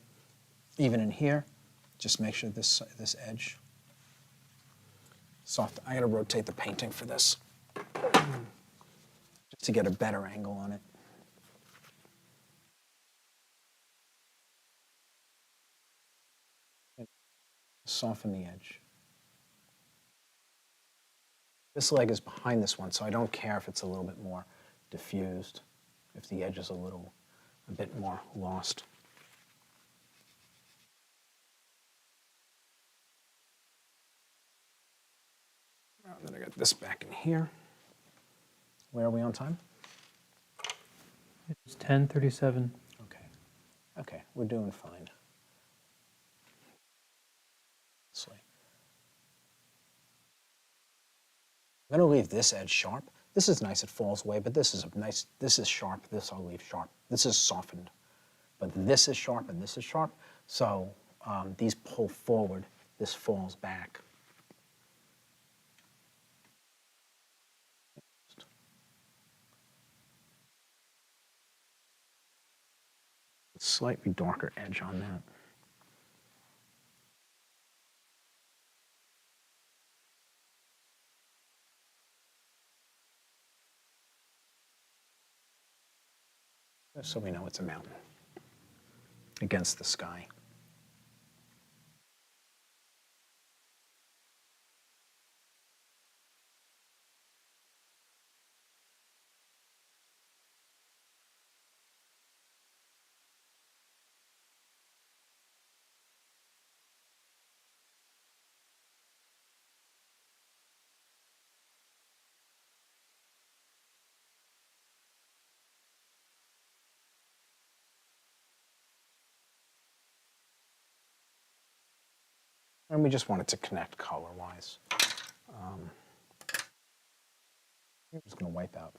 even in here, just make sure this edge soft. I gotta rotate the painting for this, just to get a better angle on it. Soften the edge. This leg is behind this one, so I don't care if it's a little bit more diffused, if the edge is a bit more lost. And then I got this back in here. Where are we on time? It's 10:37. Okay. Okay, we're doing fine. I'm going to leave this edge sharp. This is nice, it falls away, but this is sharp, this I'll leave sharp. This is softened, but this is sharp and this is sharp, so these pull forward, this falls back. Slightly darker edge on that. Just so we know it's a mountain against the sky. And we just want it to connect color-wise. I'm just going to wipe out.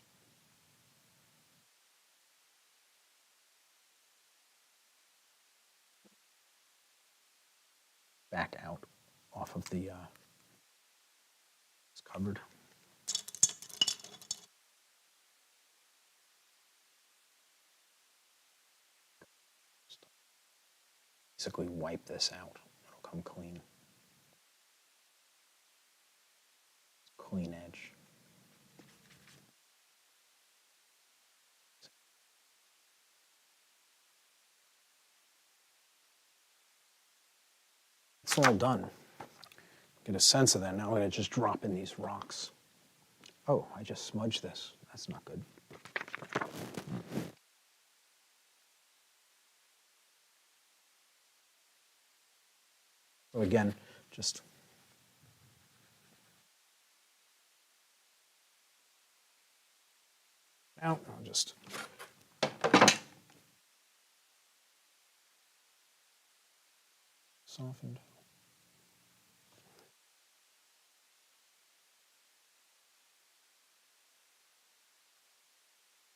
Back out off of the it's covered. Basically wipe this out. It'll come clean. Clean edge. It's all done. Get a sense of that. Now I'm going to just drop in these rocks. Oh, I just smudged this. That's not good. So again, just out. I'll just softened.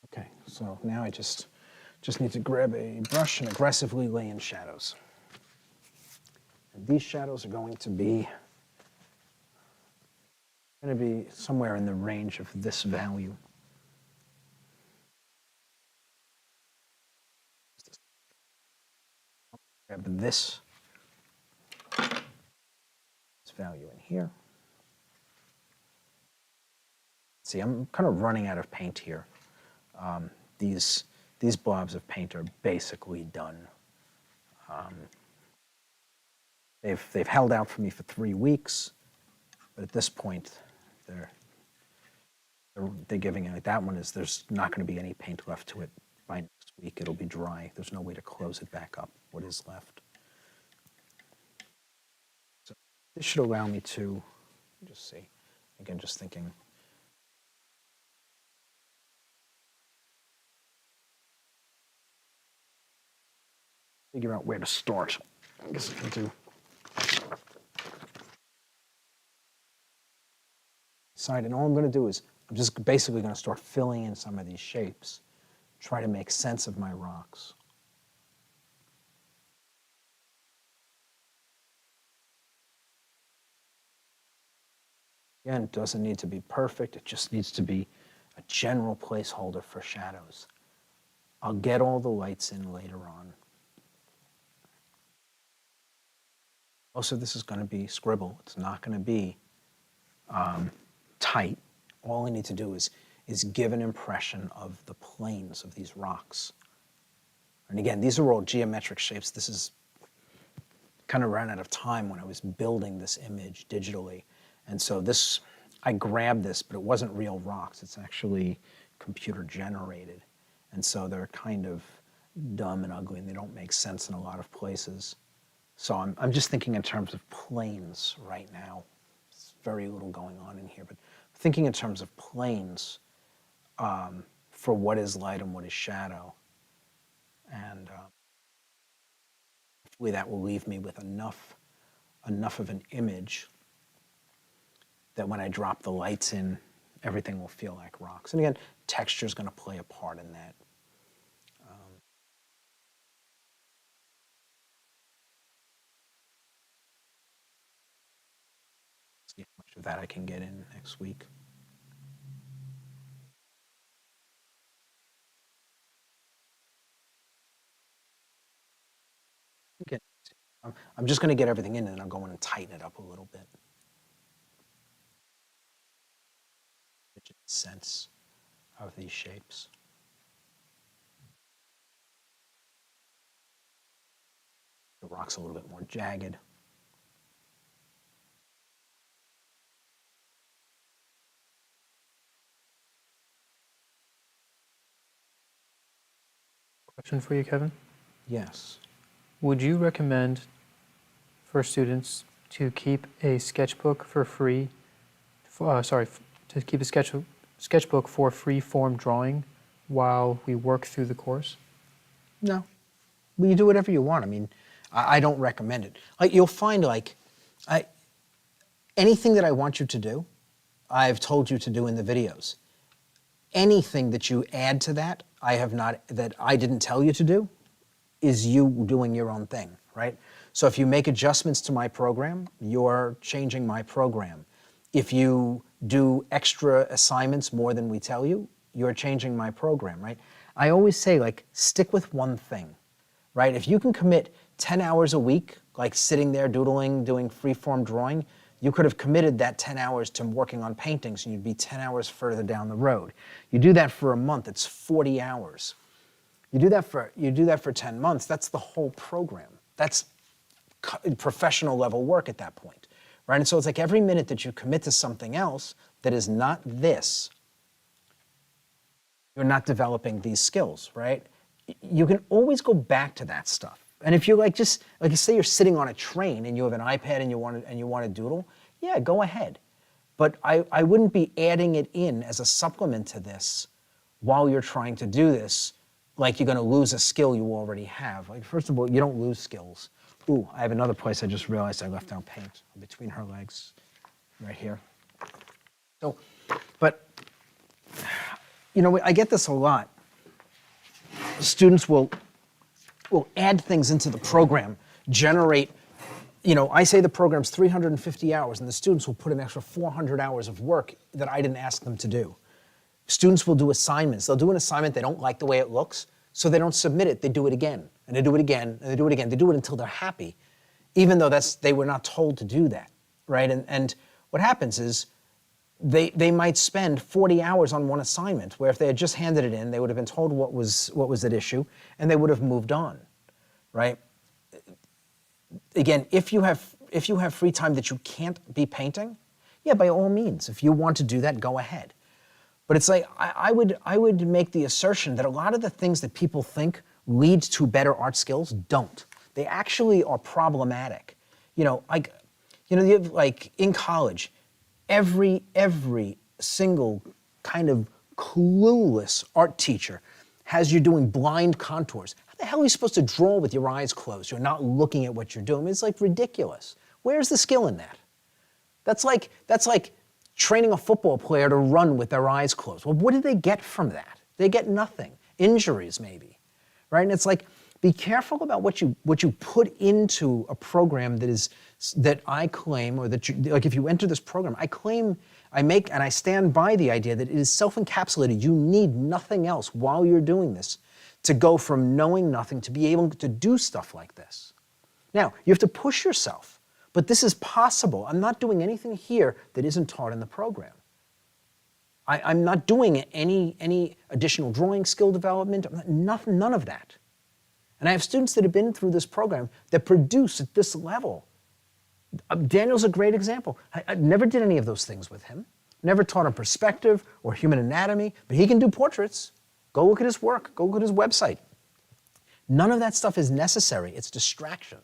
Okay, so now I just need to grab a brush and aggressively lay in shadows. And these shadows are going to be somewhere in the range of this value. Grab this value in here. See, I'm kind of running out of paint here. These blobs of paint are basically done. They've held out for me for 3 weeks, but at this point, they're giving it. Like that one is, there's not going to be any paint left to it by next week. It'll be dry. There's no way to close it back up, what is left. So this should allow me to, just see, again, just thinking. Figure out where to start. I guess I can do. Side, and all I'm going to do is, I'm just basically going to start filling in some of these shapes, try to make sense of my rocks. Again, it doesn't need to be perfect, it just needs to be a general placeholder for shadows. I'll get all the lights in later on. Most of this is going to be scribble. It's not going to be tight. All I need to do is give an impression of the planes of these rocks. And again, these are all geometric shapes. This is kind of ran out of time when I was building this image digitally. And so this, I grabbed this, but it wasn't real rocks. It's actually computer generated. And so they're kind of dumb and ugly and they don't make sense in a lot of places. So I'm just thinking in terms of planes right now. There's very little going on in here, but thinking in terms of planes for what is light and what is shadow. And hopefully that will leave me with enough of an image that when I drop the lights in, everything will feel like rocks. And again, texture is going to play a part in that. See how much of that I can get in next week. Okay. I'm just going to get everything in and then I'll go in and tighten it up a little bit. Get a sense of these shapes. The rock's a little bit more jagged. Question for you, Kevin. Yes. Would you recommend for students to keep a sketchbook for free, to keep a sketchbook for free form drawing while we work through the course? No. Well, you do whatever you want. I mean, I don't recommend it. Like, you'll find, like, anything that I want you to do, I've told you to do in the videos. Anything that you add to that, that I didn't tell you to do, is you doing your own thing, right? So if you make adjustments to my program, you're changing my program. If you do extra assignments more than we tell you, you're changing my program, right? I always say, like, stick with one thing, right? If you can commit 10 hours a week, like sitting there doodling, doing free-form drawing, you could have committed that 10 hours to working on paintings and you'd be 10 hours further down the road. You do that for a month, it's 40 hours. You do that for 10 months, that's the whole program. That's professional level work at that point, right? And so it's like every minute that you commit to something else that is not this, you're not developing these skills, right? You can always go back to that stuff. And if you just you say you're sitting on a train and you have an iPad and you want to doodle, yeah, go ahead. But I wouldn't be adding it in as a supplement to this while you're trying to do this, like you're going to lose a skill you already have. Like, first of all, you don't lose skills. Ooh, I have another place I just realized I left out paint between her legs, right here. So, but, I get this a lot. Students will add things into the program, generate, I say the program's 350 hours, and the students will put an extra 400 hours of work that I didn't ask them to do. Students will do assignments. They'll do an assignment, they don't like the way it looks, so they don't submit it, they do it again, and they do it again, and they do it again. They do it until they're happy, even though they were not told to do that, right? And what happens is they might spend 40 hours on one assignment, where if they had just handed it in, they would have been told what was at issue, and they would have moved on, right? Again, if you have free time that you can't be painting, yeah, by all means, if you want to do that, go ahead. But it's like, I would make the assertion that a lot of the things that people think lead to better art skills don't. They actually are problematic. Like in college, every single kind of clueless art teacher has you doing blind contours. How the hell are you supposed to draw with your eyes closed? You're not looking at what you're doing. It's like ridiculous. Where's the skill in that? That's like training a football player to run with their eyes closed. Well, what do they get from that? They get nothing. Injuries, maybe, right? And it's like, be careful about what you put into a program that I claim, or that like if you enter this program, I stand by the idea that it is self-encapsulated. You need nothing else while you're doing this to go from knowing nothing to be able to do stuff like this. Now, you have to push yourself, But this is possible. I'm not doing anything here that isn't taught in the program. I'm not doing any additional drawing skill development, none of that. And I have students that have been through this program that produce at this level. Daniel's a great example. I never did any of those things with him. Never taught him perspective or human anatomy, but he can do portraits. Go look at his work. Go look at his website. None of that stuff is necessary. It's distraction.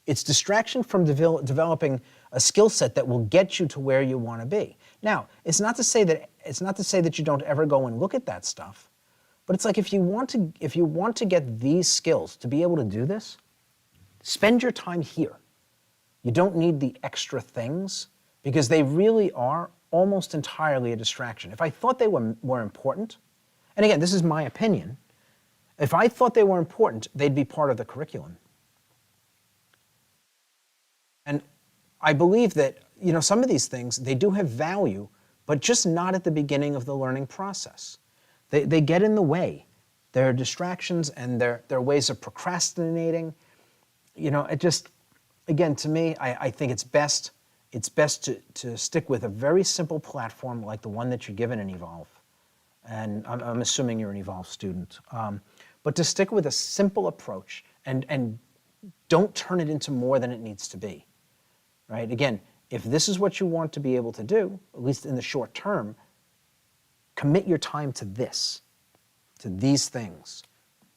It's distraction from developing a skill set that will get you to where you want to be. Now, it's not to say that you don't ever go and look at that stuff, but it's like if you want to get these skills to be able to do this, spend your time here. You don't need the extra things because they really are almost entirely a distraction. If I thought they were important, and again, this is my opinion, if I thought they were important, they'd be part of the curriculum. And I believe that, some of these things, they do have value, but just not at the beginning of the learning process. They get in the way. They're distractions and they're ways of procrastinating. It just, again, to me, I think it's best to stick with a very simple platform like the one that you're given in Evolve. And I'm assuming you're an Evolve student. But to stick with a simple approach and don't turn it into more than it needs to be. Right? Again, if this is what you want to be able to do, at least in the short term, commit your time to this, to these things.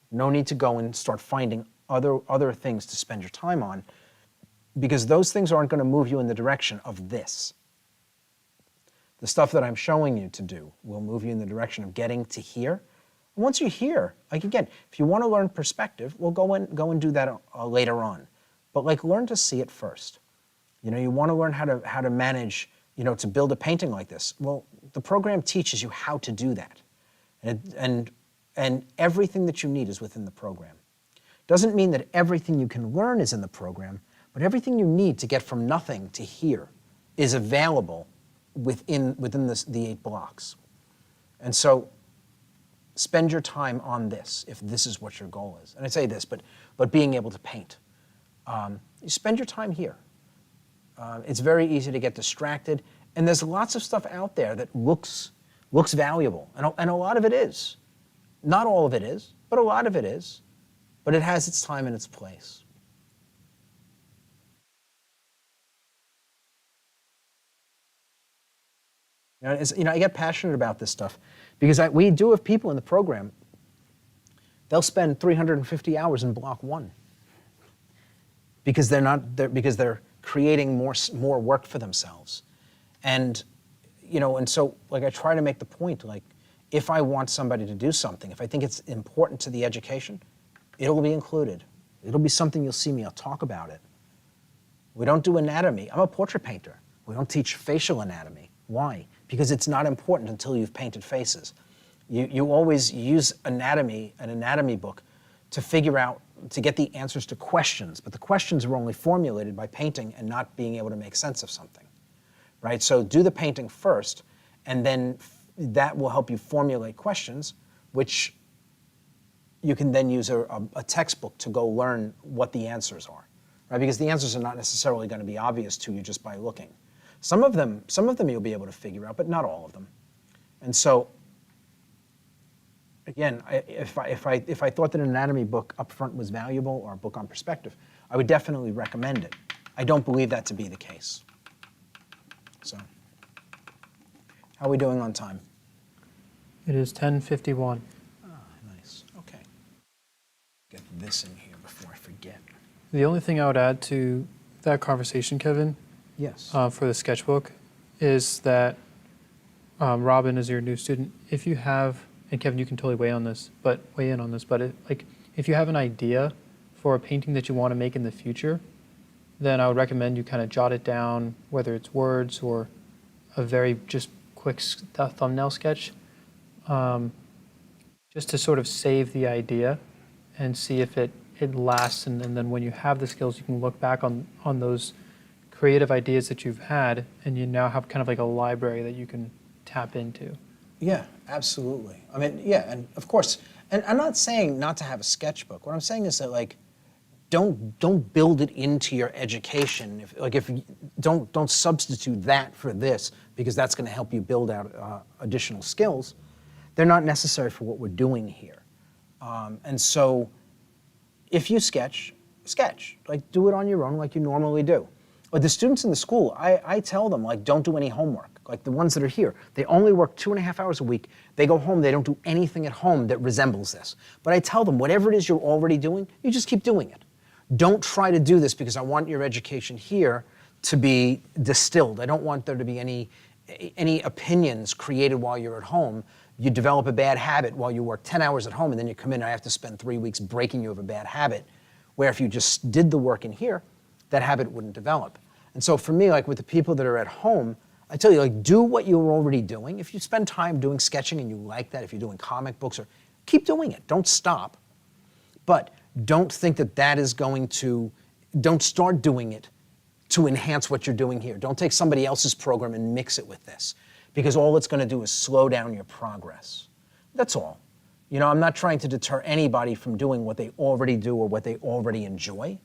No need to go and start finding other things to spend your time on, because those things aren't going to move you in the direction of this. The stuff that I'm showing you to do will move you in the direction of getting to here. And once you're here, like again, if you want to learn perspective, we'll go and do that later on. But learn to see it first. You want to learn how to manage, to build a painting like this. Well, the program teaches you how to do that. And everything that you need is within the program. Doesn't mean that everything you can learn is in the program, but everything you need to get from nothing to here is available within the 8 blocks. And so spend your time on this if this is what your goal is. And I say this, but being able to paint. You spend your time here. It's very easy to get distracted, and there's lots of stuff out there that looks valuable, and a lot of it is. Not all of it is, but a lot of it is. But it has its time and its place. I get passionate about this stuff because we do have people in the program. They'll spend 350 hours in block 1 because they're creating more work for themselves. And so I try to make the point, if I want somebody to do something, if I think it's important to the education, it'll be included. It'll be something you'll see me, I'll talk about it. We don't do anatomy. I'm a portrait painter. We don't teach facial anatomy. Why? Because it's not important until you've painted faces. You always use an anatomy book to get the answers to questions, but the questions are only formulated by painting and not being able to make sense of something, right? So do the painting first, and then that will help you formulate questions, which you can then use a textbook to go learn what the answers are, right? Because the answers are not necessarily going to be obvious to you just by looking. Some of them you'll be able to figure out, but not all of them. And so, again, if I thought that an anatomy book up front was valuable, or a book on perspective, I would definitely recommend it. I don't believe that to be the case. So, how are we doing on time? It is 10:51. Ah, nice. Okay. Get this in here before I forget. The only thing I would add to that conversation, Kevin, yes, for the sketchbook, is that Robin is your new student. If you have, and Kevin, you can totally weigh in on this, but if you have an idea for a painting that you want to make in the future, then I would recommend you kind of jot it down, whether it's words or a very just quick thumbnail sketch, just to sort of save the idea and see if it lasts. And then when you have the skills, you can look back on those creative ideas that you've had, and you now have kind of like a library that you can tap into. Yeah, absolutely. I mean, yeah, and of course, and I'm not saying not to have a sketchbook. What I'm saying is that don't build it into your education. Don't substitute that for this, because that's going to help you build out additional skills. They're not necessary for what we're doing here. And so if you sketch, like do it on your own like you normally do. But the students in the school, I tell them, like, don't do any homework. Like the ones that are here, they only work 2.5 hours a week. They go home, they don't do anything at home that resembles this. But I tell them, whatever it is you're already doing, you just keep doing it. Don't try to do this because I want your education here to be distilled. I don't want there to be any opinions created while you're at home. You develop a bad habit while you work 10 hours at home, and then you come in and I have to spend 3 weeks breaking you of a bad habit, where if you just did the work in here, that habit wouldn't develop. And so for me, like with the people that are at home, I tell you, like, do what you're already doing. If you spend time doing sketching and you like that, if you're doing comic books, or keep doing it. Don't stop. But don't think that that is going to, don't start doing it to enhance what you're doing here. Don't take somebody else's program and mix it with this, because all it's going to do is slow down your progress. That's all. You know, I'm not trying to deter anybody from doing what they already do or what they already enjoy.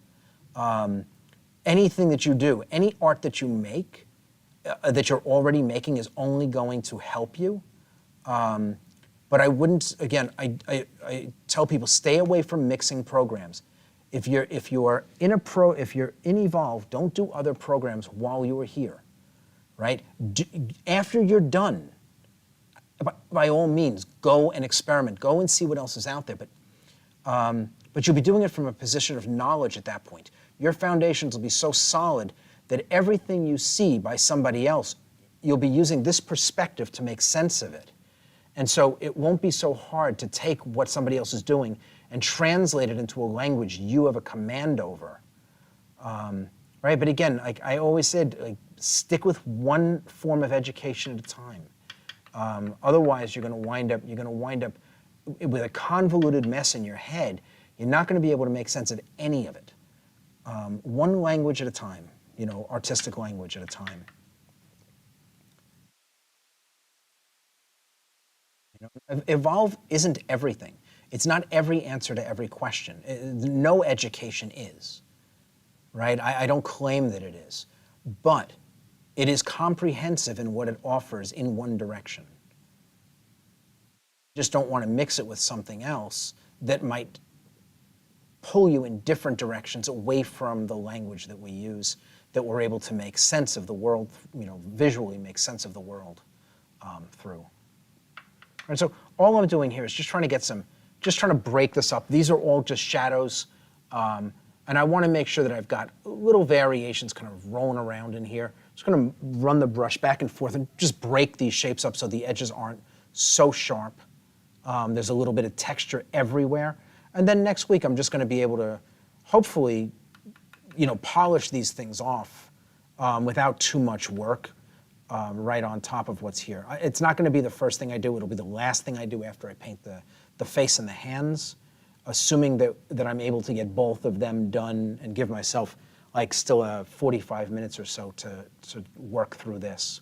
Anything that you do, any art that you make, that you're already making is only going to help you. But I wouldn't, again, I tell people, stay away from mixing programs. If you're in Evolve, don't do other programs while you're here, right? After you're done, by all means, go and experiment. Go and see what else is out there. But you'll be doing it from a position of knowledge at that point. Your foundations will be so solid that everything you see by somebody else, you'll be using this perspective to make sense of it. And so it won't be so hard to take what somebody else is doing and translate it into a language you have a command over. Right? But again, like I always said, like, stick with one form of education at a time. Otherwise, you're going to wind up with a convoluted mess in your head. You're not going to be able to make sense of any of it. One language at a time, you know, artistic language at a time. You know, Evolve isn't everything. It's not every answer to every question. No education is, right? I don't claim that it is, but it is comprehensive in what it offers in one direction. You just don't want to mix it with something else that might pull you in different directions away from the language that we use, that we're able to make sense of the world, you know, visually make sense of the world through. And so all I'm doing here is just trying to break this up. These are all just shadows, and I want to make sure that I've got little variations kind of rolling around in here. Just going to run the brush back and forth and just break these shapes up so the edges aren't so sharp. There's a little bit of texture everywhere. And then next week, I'm just going to be able to, hopefully, you know, polish these things off without too much work right on top of what's here. It's not going to be the first thing I do. It'll be the last thing I do after I paint the face and the hands, assuming that I'm able to get both of them done and give myself like still 45 minutes or so to work through this.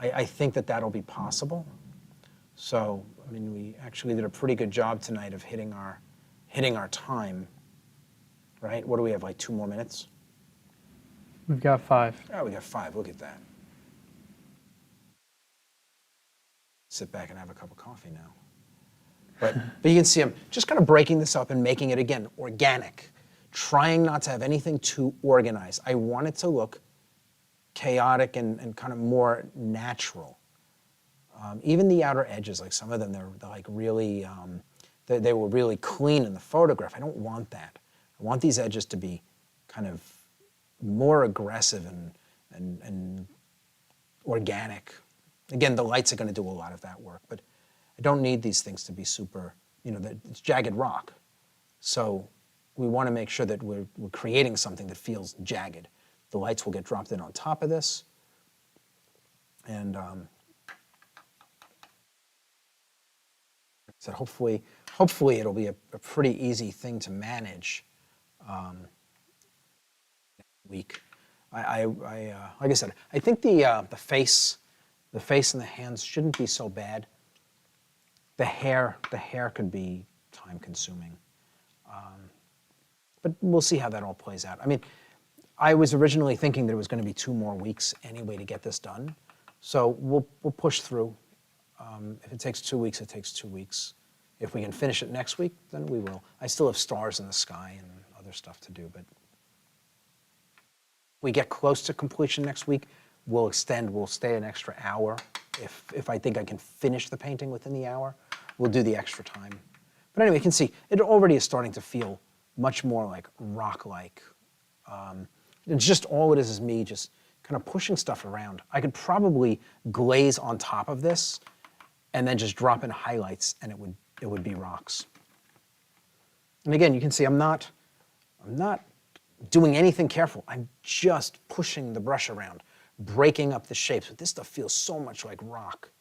I think that that'll be possible. So, I mean, we actually did a pretty good job tonight of hitting our time, right? What do we have, like 2 more minutes? We've got 5. Oh, we got 5, look at that. Sit back and have a cup of coffee now. But you can see I'm just kind of breaking this up and making it, again, organic, trying not to have anything too organized. I want it to look chaotic and kind of more natural. Even the outer edges, like some of them, they're like really, they were really clean in the photograph. I don't want that. I want these edges to be kind of more aggressive and organic. Again, the lights are going to do a lot of that work, but I don't need these things to be super, you know, it's jagged rock. So we want to make sure that we're creating something that feels jagged. The lights will get dropped in on top of this. And so hopefully it'll be a pretty easy thing to manage week. Like I said, I think the face and the hands shouldn't be so bad. The hair could be time consuming. but we'll see how that all plays out. I mean, I was originally thinking that it was going to be 2 more weeks anyway to get this done. So we'll push through. If it takes 2 weeks, it takes 2 weeks. If we can finish it next week, then we will. I still have stars in the sky and other stuff to do, but if we get close to completion next week, we'll stay an extra hour. If I think I can finish the painting within the hour, we'll do the extra time. But anyway, you can see it already is starting to feel much more like rock-like. It's just all it is me just kind of pushing stuff around. I could probably glaze on top of this and then just drop in highlights and it would be rocks. And again, you can see I'm not doing anything careful. I'm just pushing the brush around, breaking up the shapes. But this stuff feels so much like rock.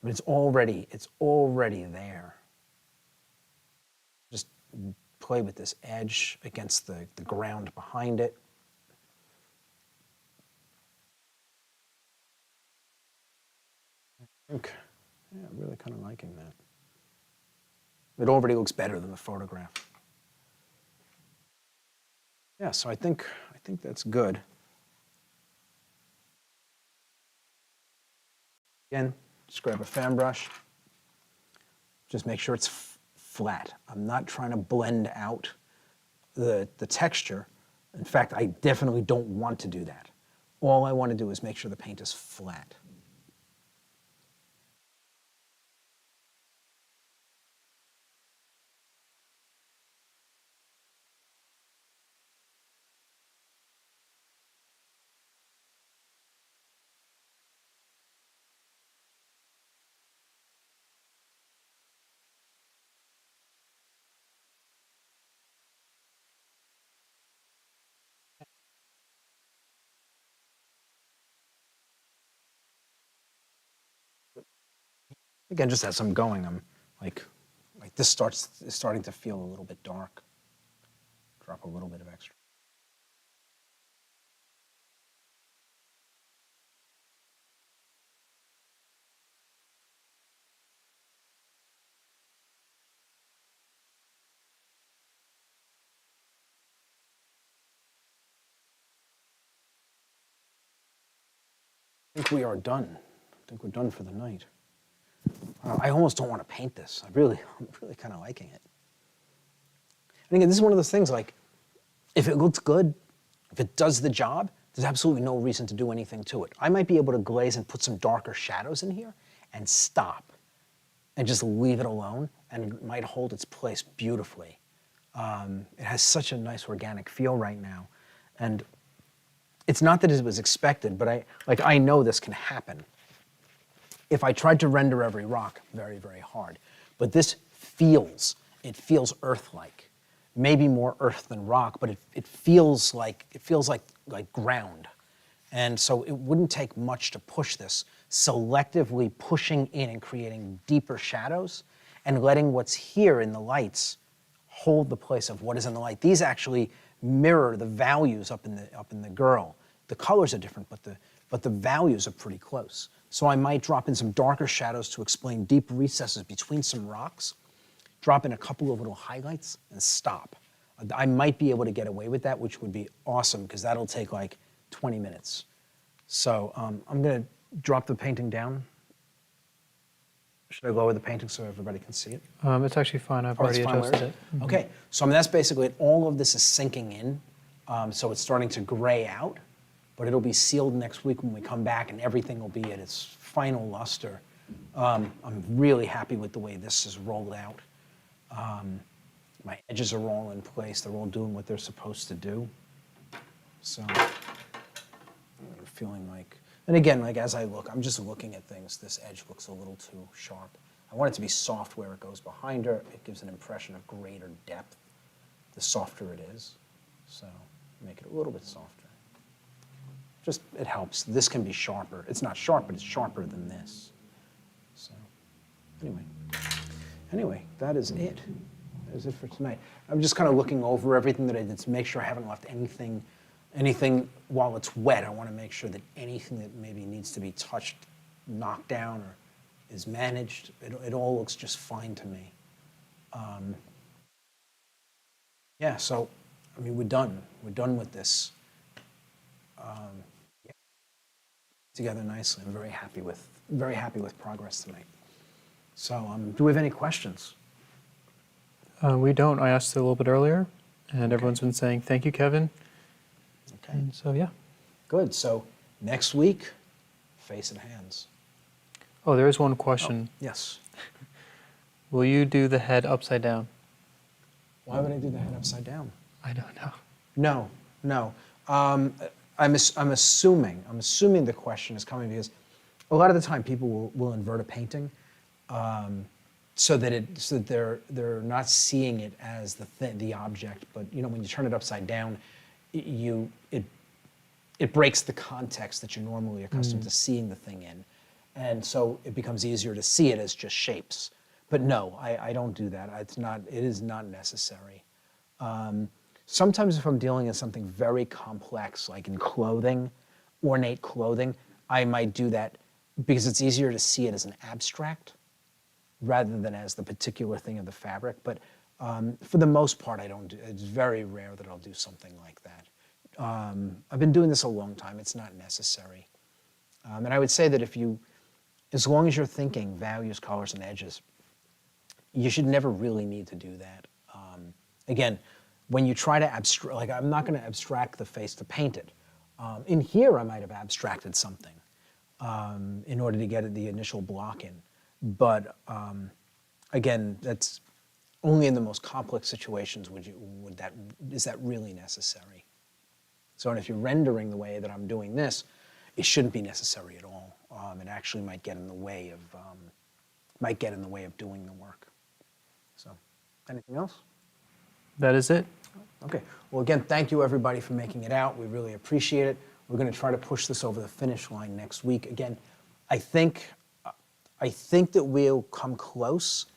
But it's already there. Just play with this edge against the ground behind it. Okay. Yeah, I'm really kind of liking that. It already looks better than the photograph. Yeah, so I think that's good. Again, just grab a fan brush. Just make sure it's flat. I'm not trying to blend out the texture. In fact, I definitely don't want to do that. All I want to do is make sure the paint is flat. Again, just as I'm going, I'm like this is starting to feel a little bit dark. Drop a little bit of extra. I think we are done. I think we're done for the night. I almost don't want to paint this. I'm really kind of liking it. And again, this is one of those things like, if it looks good, if it does the job, there's absolutely no reason to do anything to it. I might be able to glaze and put some darker shadows in here and stop and just leave it alone, and it might hold its place beautifully. It has such a nice organic feel right now. And it's not that it was expected, but I know this can happen. If I tried to render every rock, very, very hard. But this feels earth-like. Maybe more earth than rock, but it feels like ground. And so it wouldn't take much to push this, selectively pushing in and creating deeper shadows and letting what's here in the lights hold the place of what is in the light. These actually mirror the values up in the girl. The colors are different, but the values are pretty close. So I might drop in some darker shadows to explain deep recesses between some rocks, drop in a couple of little highlights, and stop. I might be able to get away with that, which would be awesome, because that'll take like 20 minutes. So I'm going to drop the painting down. Should I lower the painting so everybody can see it? It's actually fine. I've already adjusted it. Mm-hmm. Okay, so that's basically it. All of this is sinking in, so it's starting to gray out, but it'll be sealed next week when we come back, and everything will be at its final luster. I'm really happy with the way this is rolled out. My edges are all in place. They're all doing what they're supposed to do. So I'm feeling like, and again, like as I look, I'm just looking at things. This edge looks a little too sharp. I want it to be soft where it goes behind her. It gives an impression of greater depth the softer it is. So make it a little bit softer. Just, it helps. This can be sharper. It's not sharp, but it's sharper than this. So anyway, that is it. That is it for tonight. I'm just kind of looking over everything that I did to make sure I haven't left anything while it's wet. I want to make sure that anything that maybe needs to be touched, knocked down, or is managed, it all looks just fine to me. Yeah, so I mean, we're done. We're done with this. Yeah. Together nicely. I'm very happy with progress tonight. So, do we have any questions? We don't. I asked a little bit earlier, and Okay. everyone's been saying, thank you, Kevin. Okay. And so, yeah. Good. So next week, face and hands. Oh, there is one question. Yes. Will you do the head upside down? Why would I do the head upside down? I don't know. No, no. I'm assuming the question is coming because a lot of the time people will invert a painting so that they're not seeing it as the object, but when you turn it upside down, it breaks the context that you're normally accustomed to seeing the thing in, and so it becomes easier to see it as just shapes. But no, I don't do that. It is not necessary. Sometimes if I'm dealing in something very complex, like in clothing, ornate clothing, I might do that because it's easier to see it as an abstract rather than as the particular thing of the fabric. But for the most part, I don't do, it's very rare that I'll do something like that. I've been doing this a long time. It's not necessary. And I would say that as long as you're thinking values, colors, and edges, you should never really need to do that. Again, when you try to abstract, like I'm not going to abstract the face to paint it. In here, I might have abstracted something in order to get the initial block in. But again, that's only in the most complex situations is that really necessary. So if you're rendering the way that I'm doing this, it shouldn't be necessary at all. It actually might get in the way of doing the work. So, anything else? That is it. Okay. Well, again, thank you everybody for making it out. We really appreciate it. We're going to try to push this over the finish line next week. Again, I think that we'll come close,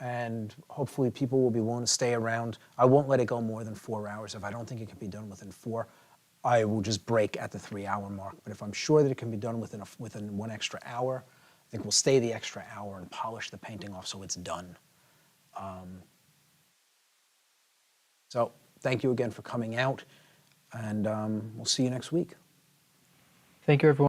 and hopefully people will be willing to stay around. I won't let it go more than 4 hours. If I don't think it can be done within 4, I will just break at the 3-hour mark. But if I'm sure that it can be done within 1 extra hour, I think we'll stay the extra hour and polish the painting off so it's done. So thank you again for coming out, and we'll see you next week. Thank you, everyone.